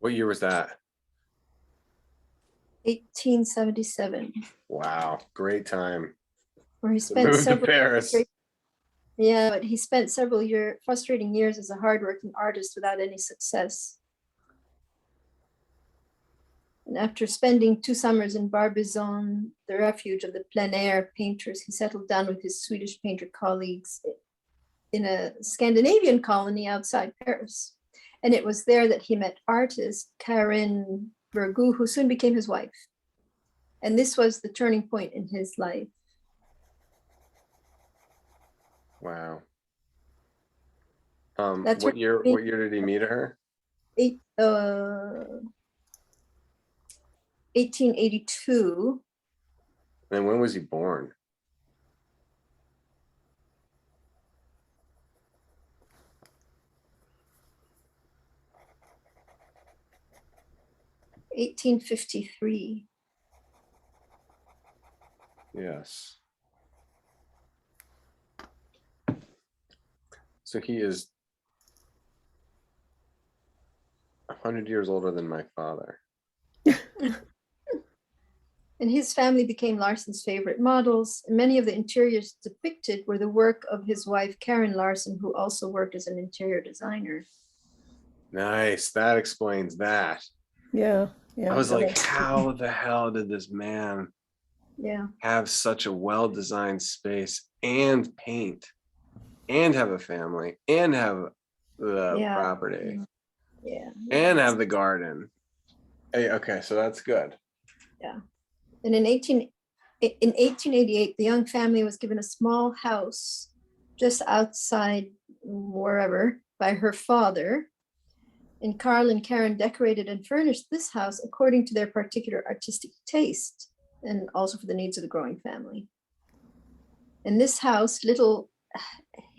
What year was that? 1877. Wow, great time. Where he To spent move to several Paris. Yeah, but he spent several frustrating years as a hardworking artist without any success. And after spending 2 summers in Barbizon, the refuge of the plein air painters, he settled down with his Swedish painter colleagues in a Scandinavian colony outside Paris. And it was there that he met artist Karin Vergu, who soon became his wife. And this was the turning point in his life. Wow. That's What where year? he- What year did he meet her? 1882. And when was he born? 1853. Yes. So he is 100 years older than my father. And his family became Larson's favorite models. And many of the interiors depicted were the work of his wife, Karen Larson, who also worked as an interior designer. Nice. That explains that. Yeah, yeah. I was like, that's- how the hell did this man Yeah. have such a well-designed space and paint and have a family and have the Yeah. property Yeah. and have the garden? Hey, okay, so that's good. And in 1888, the Young family was given a small house just outside wherever by her father. And Carl and Karen decorated and furnished this house according to their particular artistic taste and also for the needs of the growing family. And this house, Little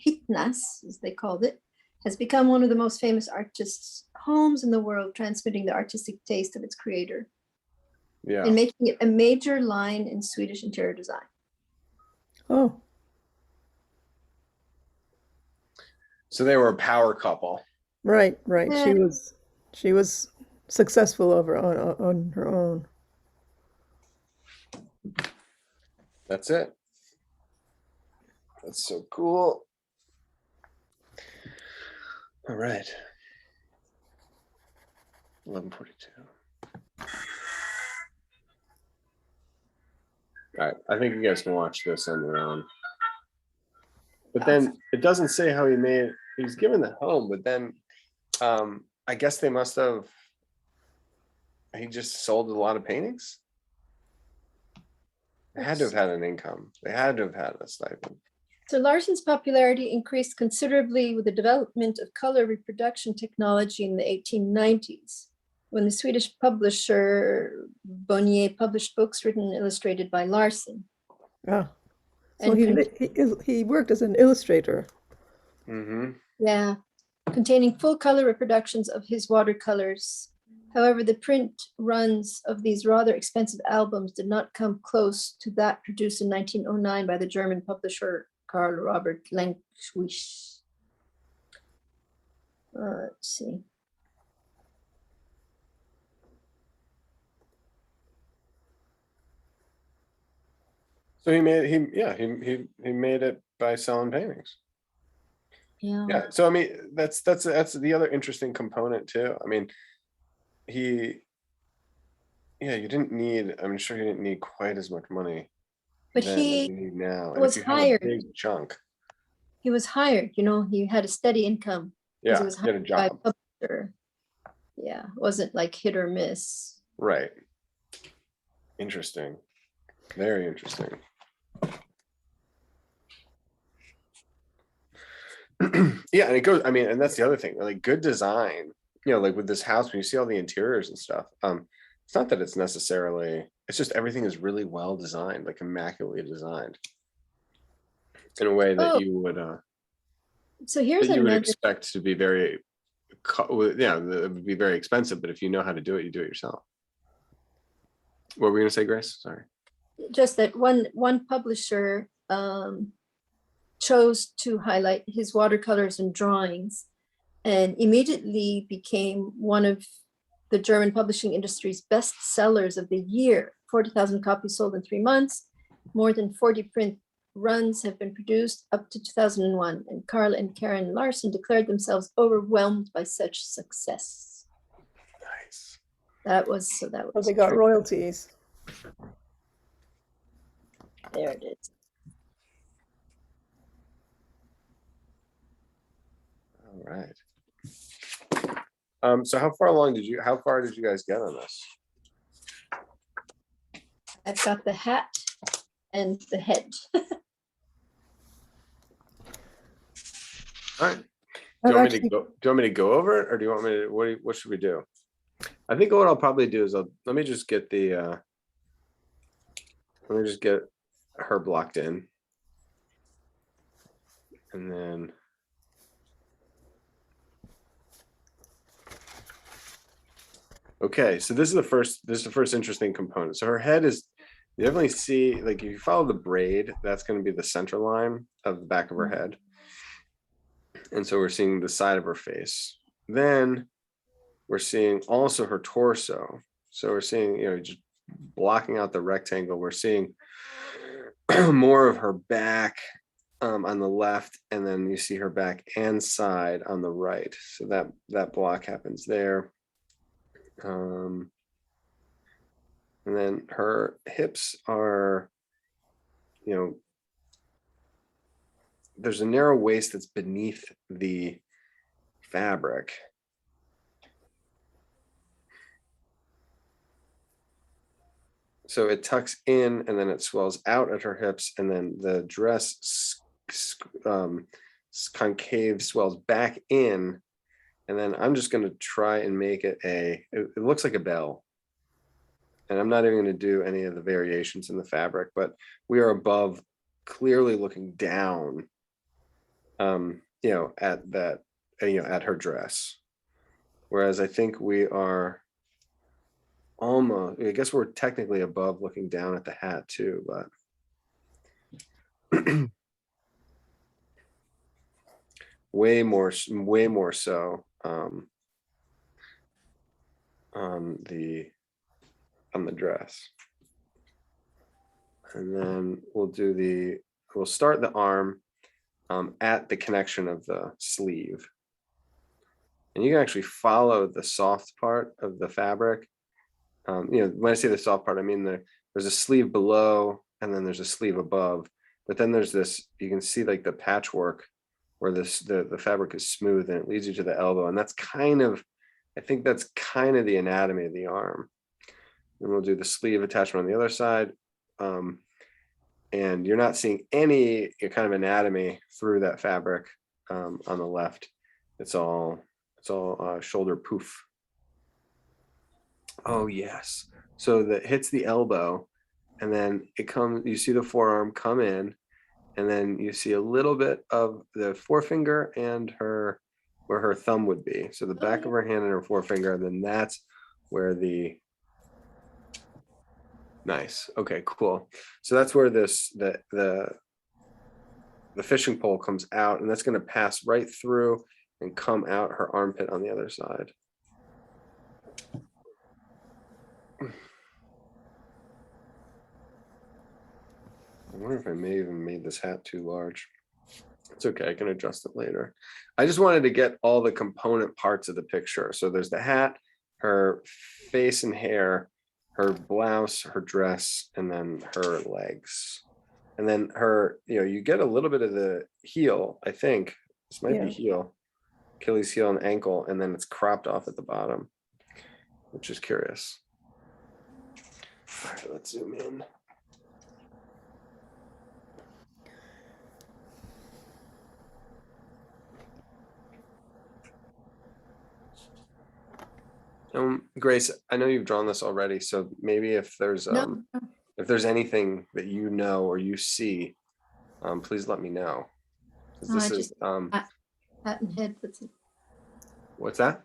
Hitnas, as they called it, has become one of the most famous artists' homes in the world, transmitting the artistic taste of its creator Yeah. and making it a major line in Swedish interior design. Oh, So they were a power couple. right, right. Yeah. She was successful on her own. That's it. That's so cool. All right. 11:42. All right. I think you guys can watch this on your own. But then it doesn't say how he's given the home, but then I guess they must have, he just sold a lot of paintings. They had to have had an income. They had to have had a stipend. So Larson's popularity increased considerably with the development of color reproduction technology in the 1890s, when the Swedish publisher Bonnier published books written and illustrated by Larson. Ah, so And he worked as an illustrator. Mm-hmm. Yeah, containing full color reproductions of his watercolors. However, the print runs of these rather expensive albums did not come close to that produced in 1909 by the German publisher Karl Robert Lankwisch. Let's see. So he made it by selling paintings. Yeah. So I mean, that's the other interesting component too. I mean, you didn't need. I'm sure you didn't need quite as much money But then as he you need now. And was if you have hired. a big chunk, He was hired, he had a steady income. yeah, He was get a hired by job, a publisher. Yeah, it wasn't like hit or miss. right? Interesting, very interesting. Yeah, and it goes. I mean, and that's the other thing. Like good design, like with this house, when you see all the interiors and stuff, it's not that it's necessarily. It's just everything is really well designed, like immaculately designed, in a way that Oh, you would. So here's That you would another. expect to be very, it would be very expensive. But if you know how to do it, you do it yourself. What were we gonna say, Grace? Sorry. Just that one publisher chose to highlight his watercolors and drawings and immediately became one of the German publishing industry's best sellers of the year. 40,000 copies sold in 3 months. More than 40 print runs have been produced up to 2001, and Karl and Karen Larson declared themselves overwhelmed by such success. Nice. That was Oh, they got true. royalties. There it is. All right. So how far did you guys get on this? I've got the hat and the head. All right. I've Do you want me actually- to go over it, or do you want me to, what should we do? I think what I'll probably do is let me just get her blocked in. And then. Okay, so this is the first interesting component. So her head is, you definitely see, like if you follow the braid, that's going to be the center line of the back of her head. And so we're seeing the side of her face. Then we're seeing also her torso. So we're seeing, just blocking out the rectangle. We're seeing more of her back on the left, and then you see her back and side on the right. So that block happens there. And then her hips are, there's a narrow waist that's beneath the fabric. So it tucks in and then it swells out at her hips, and then the dress concave swells back in. And then I'm just going to try and make it it looks like a bell. And I'm not even going to do any of the variations in the fabric, but we are above, clearly looking down, at that, at her dress. Whereas I think we are almost, I guess we're technically above looking down at the hat too, but way more so on the dress. And then we'll start the arm at the connection of the sleeve. And you can actually follow the soft part of the fabric. When I say the soft part, I mean there's a sleeve below and then there's a sleeve above, but then there's this, you can see like the patchwork where the fabric is smooth and it leads you to the elbow. And that's I think that's kind of the anatomy of the arm. And we'll do the sleeve attachment on the other side. And you're not seeing any kind of anatomy through that fabric on the left. It's all shoulder poof. Oh yes. So that hits the elbow, and then you see the forearm come in, and then you see a little bit of the forefinger and where her thumb would be. So the back of her hand and her forefinger, then that's where nice. Okay, cool. So that's where the fishing pole comes out, and that's going to pass right through and come out her armpit on the other side. I wonder if I may even made this hat too large. It's okay, I can adjust it later. I just wanted to get all the component parts of the picture. So there's the hat, her face and hair, her blouse, her dress, and then her legs. And then her, you get a little bit of the heel, I think. This might be heel, Achilles heel and ankle, and then it's cropped off at the bottom, which is curious. All right, let's zoom in. Grace, I know you've drawn this already, so maybe if there's anything that you know or you see, please let me know. 'Cause No, this I is just- Hat and head, that's it. what's that?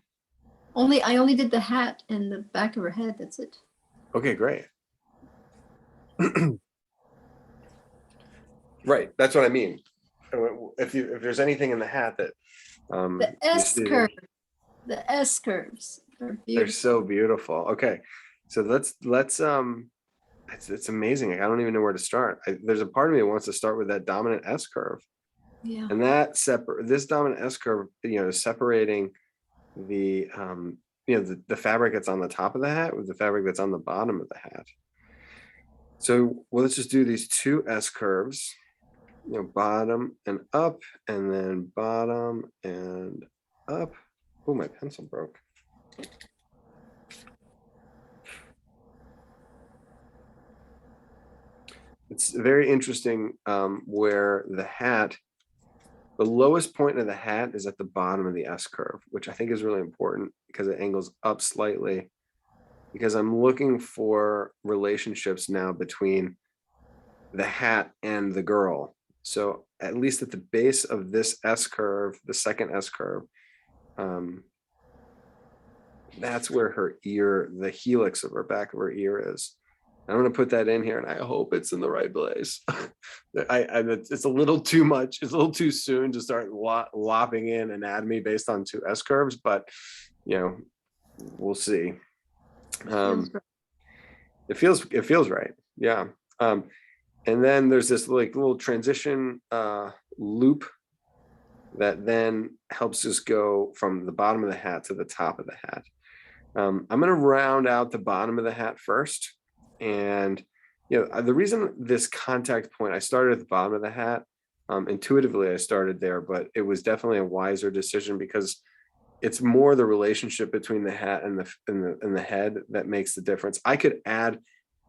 I only did the hat and the back of her head, that's it. Okay, great. Right, that's what I mean. If there's anything in the hat that The you S see that- curve, the S curves are they're beautiful. so beautiful. Okay, so let's it's amazing. I don't even know where to start. There's a part of me that wants to start with that dominant S curve, Yeah. and this dominant S curve, is separating the the fabric that's on the top of the hat with the fabric that's on the bottom of the hat. So let's just do these two S curves, bottom and up, and then bottom and up. Oh, my pencil broke. it's very interesting where the lowest point of the hat is at the bottom of the S curve, which I think is really important because it angles up slightly. Because I'm looking for relationships now between the hat and the girl. So at least at the base of this S curve, the second S curve, that's where her ear, the helix of her back of her ear is. I'm going to put that in here and I hope it's in the right place. It's a little too much. It's a little too soon to start lopping in anatomy based on two S curves, but you know, we'll see. It feels right. Yeah. And then there's this like little transition loop that then helps us go from the bottom of the hat to the top of the hat. I'm going to round out the bottom of the hat first. And the reason this contact point, I started at the bottom of the hat. Intuitively, I started there, but it was definitely a wiser decision because it's more the relationship between the hat and the head that makes the difference. I could add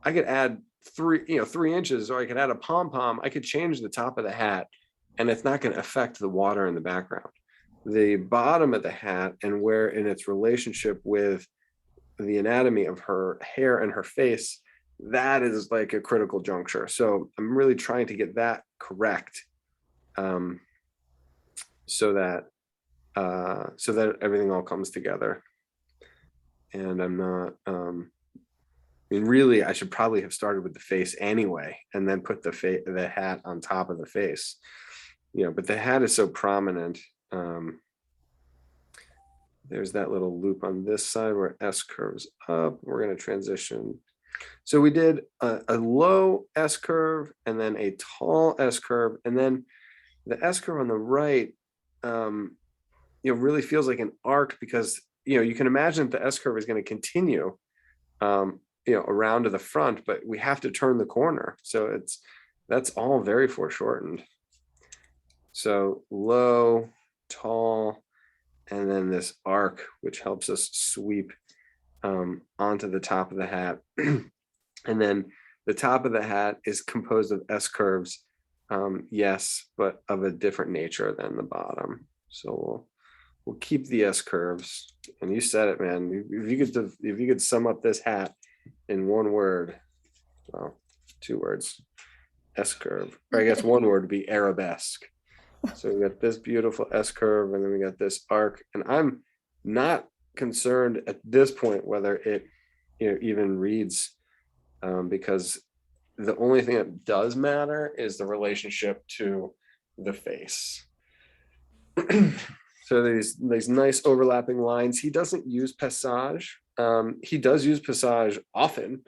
3 inches, or I could add a pom-pom. I could change the top of the hat and it's not going to affect the water in the background. The bottom of the hat and where in its relationship with the anatomy of her hair and her face, that is like a critical juncture. So I'm really trying to get that correct, so that everything all comes together. And I'm not, really, I should probably have started with the face anyway, and then put the hat on top of the face, but the hat is so prominent. There's that little loop on this side where S curves up. We're going to transition. So we did a low S curve and then a tall S curve. And then the S curve on the right, really feels like an arc because, you can imagine that the S curve is going to continue, around to the front, but we have to turn the corner. So that's all very foreshortened. So low, tall, and then this arc, which helps us sweep onto the top of the hat. And then the top of the hat is composed of S curves, yes, but of a different nature than the bottom. So we'll keep the S curves. And you said it, man. If you could sum up this hat in one word, well, 2 words, S curve. Or I guess one word would be arabesque. So we got this beautiful S curve, and then we got this arc. And I'm not concerned at this point whether it even reads, because the only thing that does matter is the relationship to the face. So these nice overlapping lines. He doesn't use passage. He does use passage often,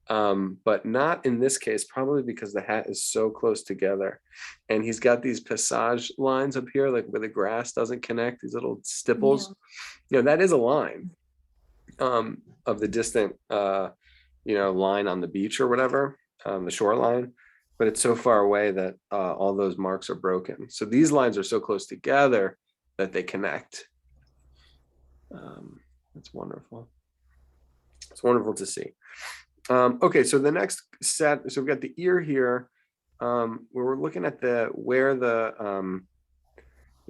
but not in this case, probably because the hat is so close together. And he's got these passage lines up here, like where the grass doesn't connect, these little stipples. Yeah. That is a line of the distant, line on the beach or whatever, the shoreline. But it's so far away that all those marks are broken. So these lines are so close together that they connect. It's wonderful. It's wonderful to see. Okay, so the next set, so we've got the ear here, where we're looking at where the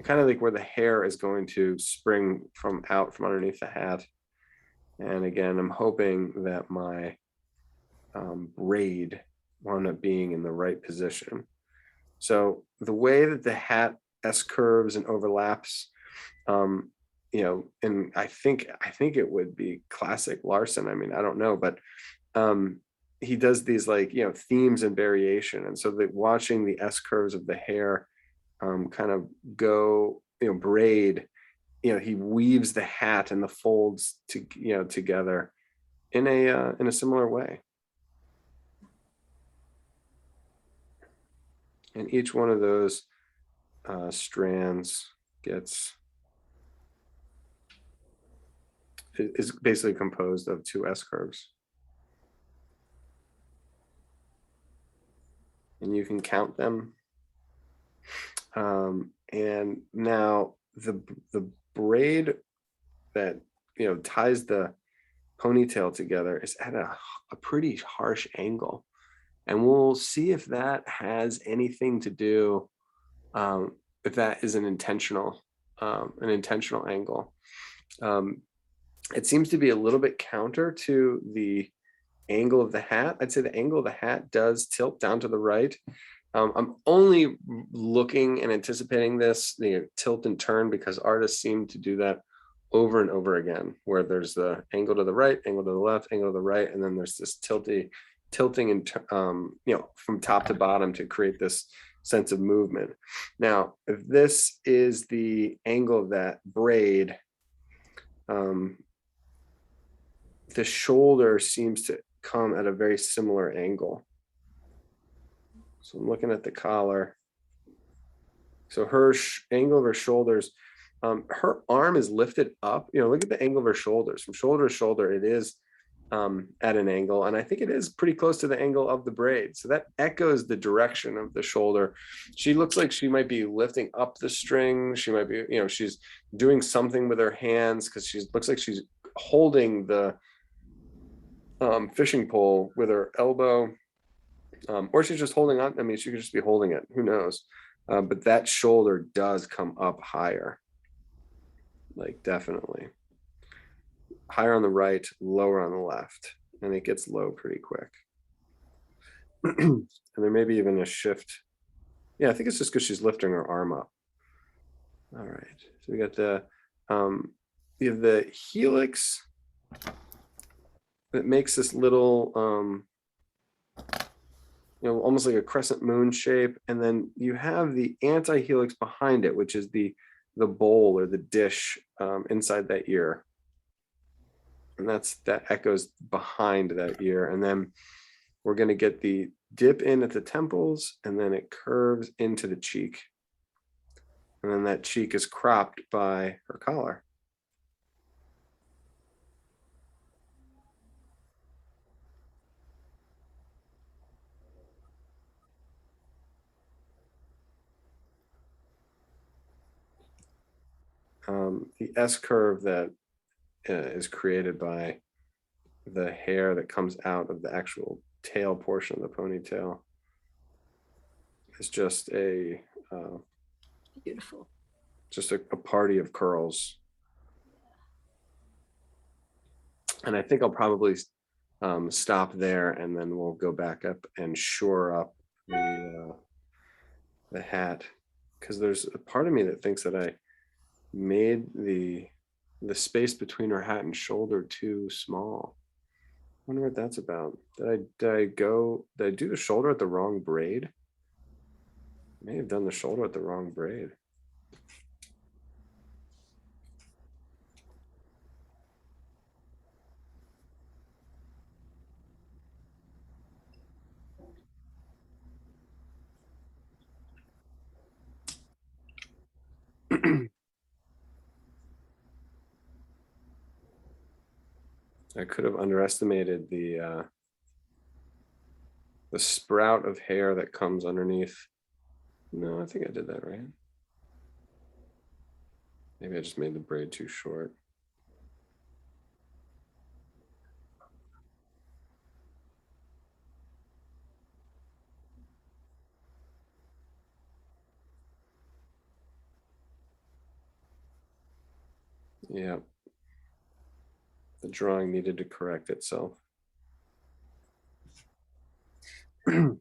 kind of like where the hair is going to spring from underneath the hat. And again, I'm hoping that my braid wound up being in the right position. So the way that the hat S curves and overlaps, and I think it would be classic Larson. I mean, I don't know, but he does these like, themes and variation. And so that watching the S curves of the hair kind of go, braid, he weaves the hat and the folds together in a similar way. And each one of those strands is basically composed of 2 S curves. And you can count them. And now the braid that ties the ponytail together is at a pretty harsh angle. And we'll see if that has anything to do, if that is an intentional angle. It seems to be a little bit counter to the angle of the hat. I'd say the angle of the hat does tilt down to the right. I'm only looking and anticipating this, the tilt and turn, because artists seem to do that over and over again, where there's the angle to the right, angle to the left, angle to the right, and then there's this tilting and from top to bottom to create this sense of movement. Now, if this is the angle of that braid, the shoulder seems to come at a very similar angle. So I'm looking at the collar. So her angle of her shoulders, her arm is lifted up. Look at the angle of her shoulders. From shoulder to shoulder, it is at an angle. And I think it is pretty close to the angle of the braid. So that echoes the direction of the shoulder. She looks like she might be lifting up the string. She might be, she's doing something with her hands, because she looks like she's holding the fishing pole with her elbow. Or she's just holding on. I mean, she could just be holding it. Who knows? But that shoulder does come up higher. Like, definitely. Higher on the right, lower on the left. And it gets low pretty quick. And there may be even a shift. Yeah, I think it's just because she's lifting her arm up. All right. So we got the helix that makes this little almost like a crescent moon shape. And then you have the anti-helix behind it, which is the bowl or the dish inside that ear. And that echoes behind that ear. And then we're going to get the dip in at the temples, and then it curves into the cheek. And then that cheek is cropped by her collar. The S curve that is created by the hair that comes out of the actual tail portion of the ponytail is just Beautiful. Just a party of curls. And I think I'll probably stop there, and then we'll go back up and shore up the hat, because there's a part of me that thinks that I made the space between her hat and shoulder too small. I wonder what that's about. Did I do the shoulder at the wrong braid? I may have done the shoulder at the wrong braid. I could have underestimated the sprout of hair that comes underneath. No, I think I did that right. Maybe I just made the braid too short. Yeah. The drawing needed to correct itself. And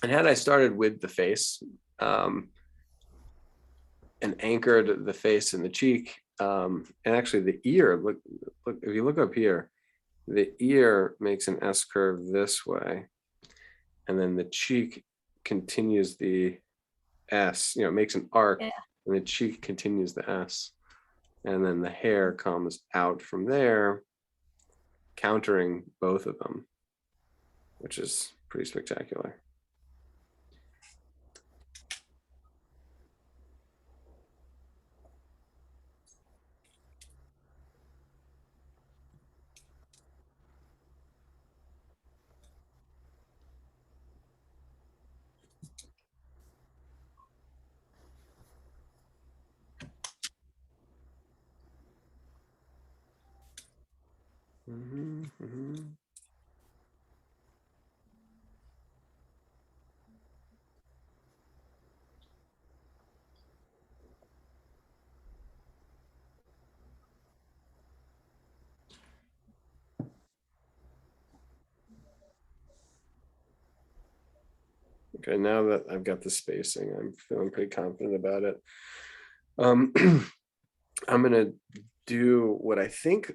had I started with the face and anchored the face and the cheek, and actually the ear, look, if you look up here, the ear makes an S curve this way, and then the cheek continues the S, makes an arc, Yeah. and the cheek continues the S. And then the hair comes out from there, countering both of them, which is pretty spectacular. Okay, now that I've got the spacing, I'm feeling pretty confident about it. I'm gonna do what I think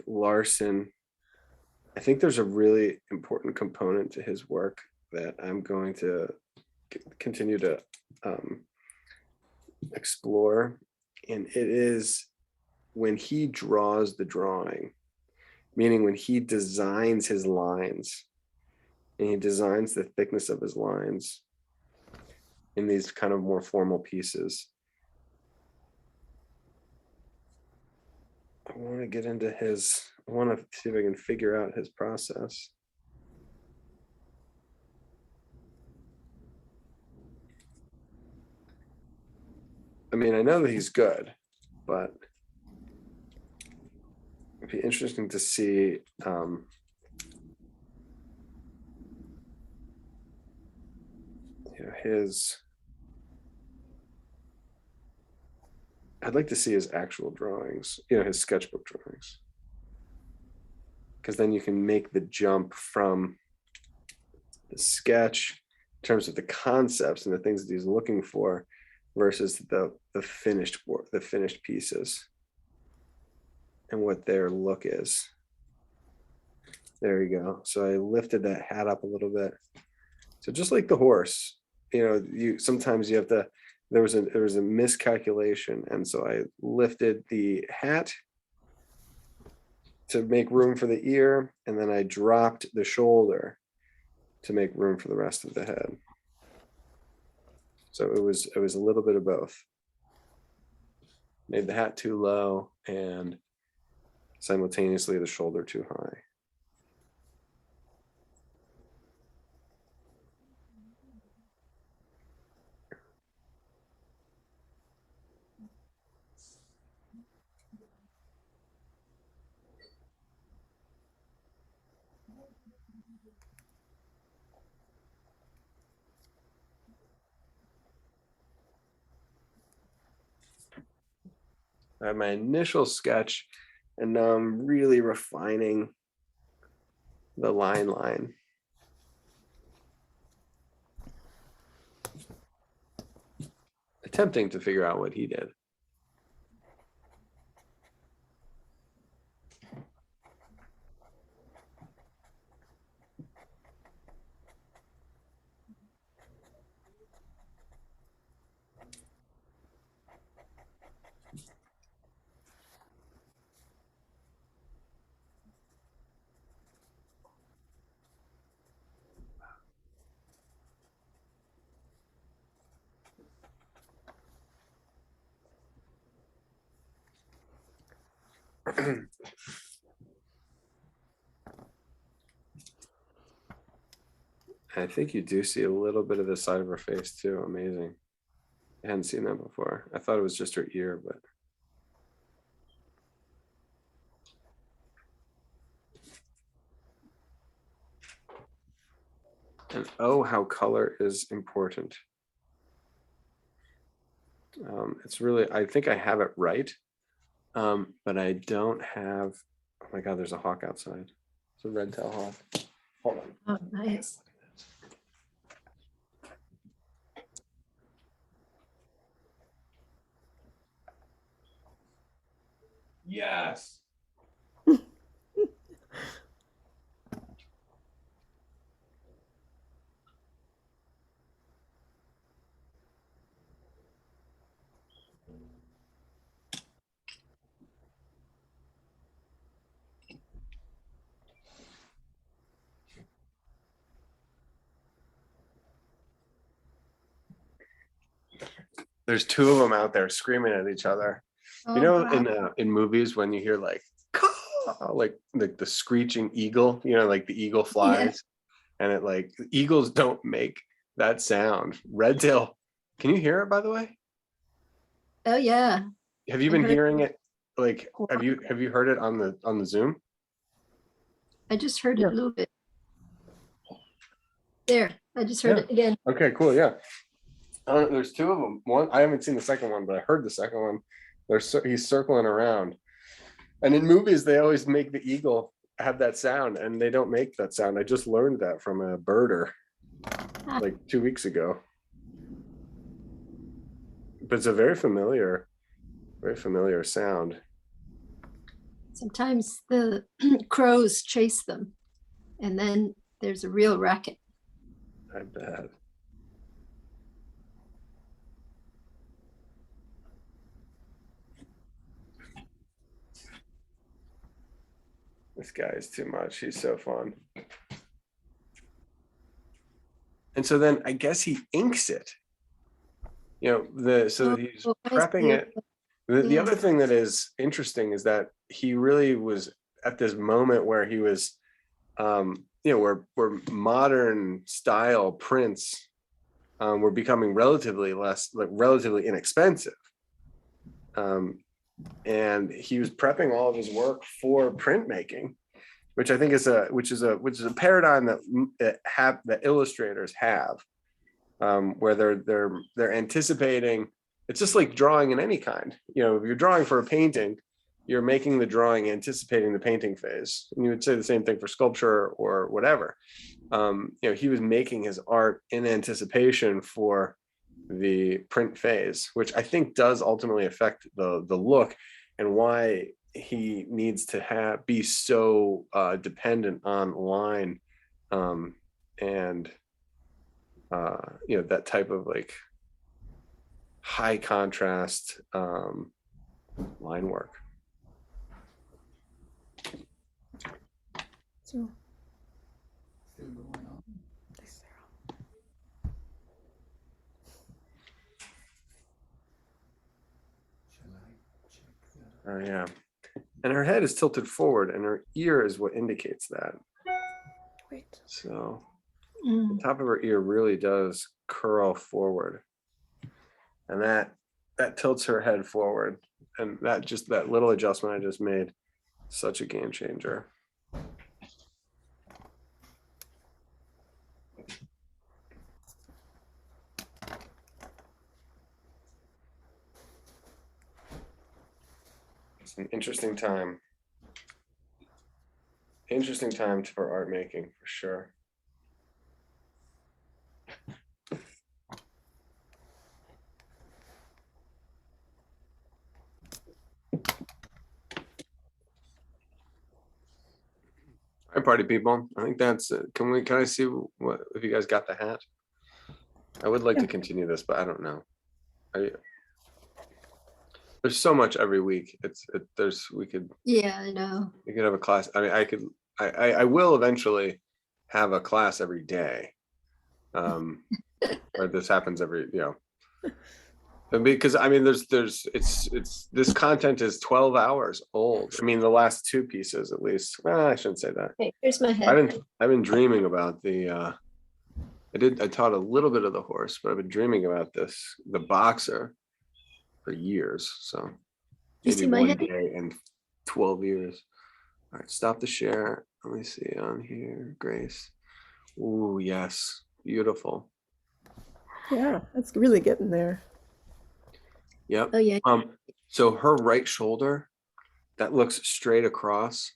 Larson, I think there's a really important component to his work that I'm going to continue to explore. And it is when he draws the drawing, meaning when he designs his lines and he designs the thickness of his lines in these kind of more formal pieces. I want to get into his, I want to see if I can figure out his process. I mean, I know that he's good, but it'd be interesting to see you know, his, I'd like to see his actual drawings, you know, his sketchbook drawings. Because then you can make the jump from the sketch in terms of the concepts and the things that he's looking for versus the finished work, the finished pieces and what their look is. There you go. So I lifted that hat up a little bit. So just like the horse, you know, you sometimes you have to, there was a miscalculation. And so I lifted the hat to make room for the ear, and then I dropped the shoulder to make room for the rest of the head. So it was a little bit of both. Made the hat too low and simultaneously the shoulder too high. I have my initial sketch, and now I'm really refining the line. Attempting to figure out what he did. I think you do see a little bit of the side of her face too. Amazing. I hadn't seen that before. I thought it was just her ear, but. And oh, how color is important. It's really, I think I have it right, but I don't have, oh my God, there's a hawk outside. It's a red-tailed hawk. Hold on. Oh, nice. Yes. There's two of them out there screaming at each other. You know, in movies when you hear like the screeching eagle, you know, like the eagle flies, and it like eagles don't make that sound. Red tail, can you hear it by the way? Oh yeah. Have you been hearing it? Like, have you heard it on the Zoom? I just heard it a little bit. There, I just heard it again. Okay, cool. Yeah. There's two of them. One, I haven't seen the second one, but I heard the second one. He's circling around. And in movies, they always make the eagle have that sound, and they don't make that sound. I just learned that from a birder. like 2 weeks ago. But it's a very familiar sound. Sometimes the crows chase them, and then there's a real racket. I bet. This guy is too much. He's so fun. And so then I guess he inks it. So he's Oh, I prepping see. it. The Yeah. other thing that is interesting is that he really was at this moment where he was, where modern style prints were becoming relatively inexpensive. And he was prepping all of his work for printmaking, which I think is a paradigm that illustrators have, where they're anticipating. It's just like drawing in any kind. If you're drawing for a painting, you're making the drawing anticipating the painting phase. And you would say the same thing for sculpture or whatever. He was making his art in anticipation for the print phase, which I think does ultimately affect the look and why he needs to be so dependent on line and that type of like high contrast line work. So, Oh yeah. And her head is tilted forward and her ear is what indicates that. wait. So Mm. the top of her ear really does curl forward. And that tilts her head forward. And that little adjustment I just made, such a game changer. It's an interesting time. Interesting time for art making, for sure. All right, party people. I think that's it. Can I see what if you guys got the hat? I would like to continue this, but I don't know. There's so much every week. We could Yeah, I know. have a class. I mean, I will eventually have a class every day. Or this happens every, because I mean, this content is 12 hours old. I mean, the last two pieces at least. Well, I shouldn't say that. Okay, here's my head. I've been dreaming about I taught a little bit of the horse, but I've been dreaming about the boxer for years. So You see maybe my one head? day in 12 years. All right, stop the share. Let me see on here, Grace. Ooh, yes, beautiful. Yeah, that's really getting there. Yep. Oh yeah. So her right shoulder, that looks straight across.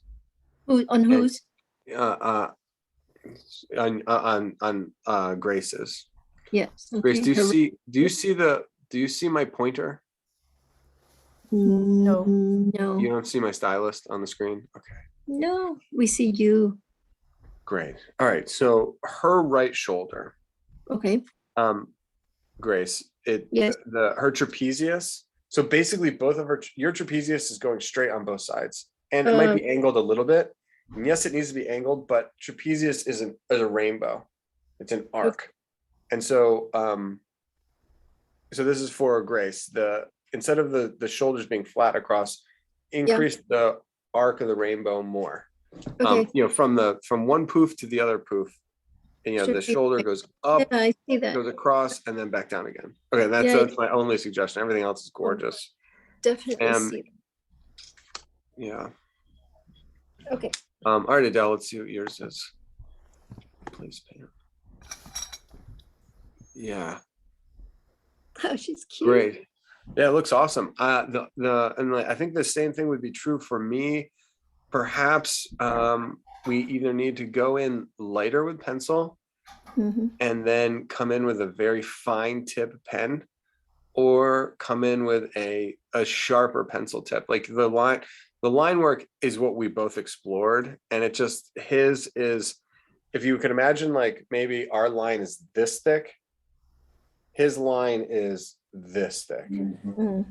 On whose? On Grace's. Yes. Grace, okay. do you see my pointer? No. No. You don't see my stylist on the screen? Okay. No, we see you. Great. All right. So her right shoulder, Okay. Grace, Yes. her trapezius. So basically both of your trapezius is going straight on both sides. And it might be angled a little bit. And yes, it needs to be angled, but trapezius is a rainbow. It's an arc. Okay. And so so this is for Grace. Instead of the shoulders being flat across, increase the arc of the rainbow more. Okay. From one poof to the other poof. And Sure. the shoulder goes up, Yeah, I see that. goes across, and then back down again. Okay, that's my only suggestion. Everything else is gorgeous. Definitely see Yeah. that. Okay. All right, Adele, let's see what yours is. Please, Pam. Yeah. Oh, she's cute. Great. Yeah, it looks awesome. I think the same thing would be true for me. Perhaps we either need to go in lighter with pencil Mhm. and then come in with a very fine tip pen, or come in with a sharper pencil tip. Like the line work is what we both explored, and it just, his is, if you can imagine, like maybe our line is this thick, his line is this thick. Mm.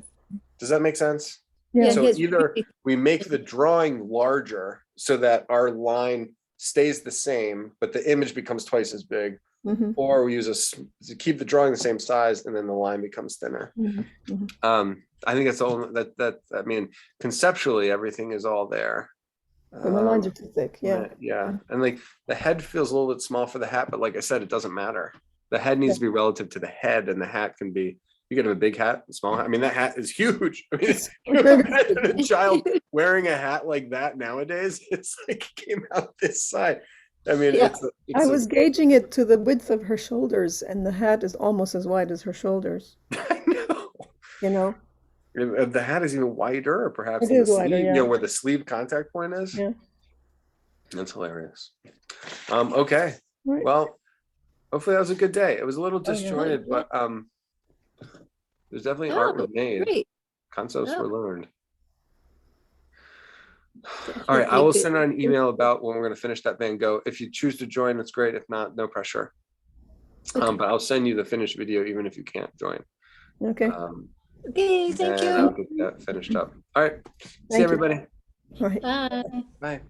Does that make sense? Yeah. Yeah, So his either really- we make the drawing larger so that our line stays the same, but the image becomes twice as big, Mhm. or we use to keep the drawing the same size, and then the line becomes thinner. Mhm. Mhm. I think that's all I mean, conceptually, everything is all there. But my lines are too thick. Yeah. Yeah. And like the head feels a little bit small for the hat, but like I said, it doesn't matter. The head needs to be relative to the head, and the hat can be, you can have a big hat, a small hat. I mean, that hat is huge. I mean, It's you very imagine a child wearing a hat like that nowadays, it's like it came out this side. I mean, Yeah. I was gauging it to the width of her shoulders, and the hat is almost as wide as her shoulders. I know. You know? The hat is even wider, perhaps, It than the is wider, sleeve, yeah. where the sleeve contact point is. Yeah. That's hilarious. Okay. Right. Well, hopefully that was a good day. It was a little Oh, yeah. disjointed, Yeah. but there's definitely No, art was made. Great. Concepts Yeah. were learned. All right, I will send out an email about when we're going to finish that Van Gogh. If you choose to join, that's great. If not, no pressure. Okay. But I'll send you the finished video even if you can't join. Okay. Okay, thank and I'll you. get that finished up. All right. See Thank you. everybody. All right. Bye. Bye.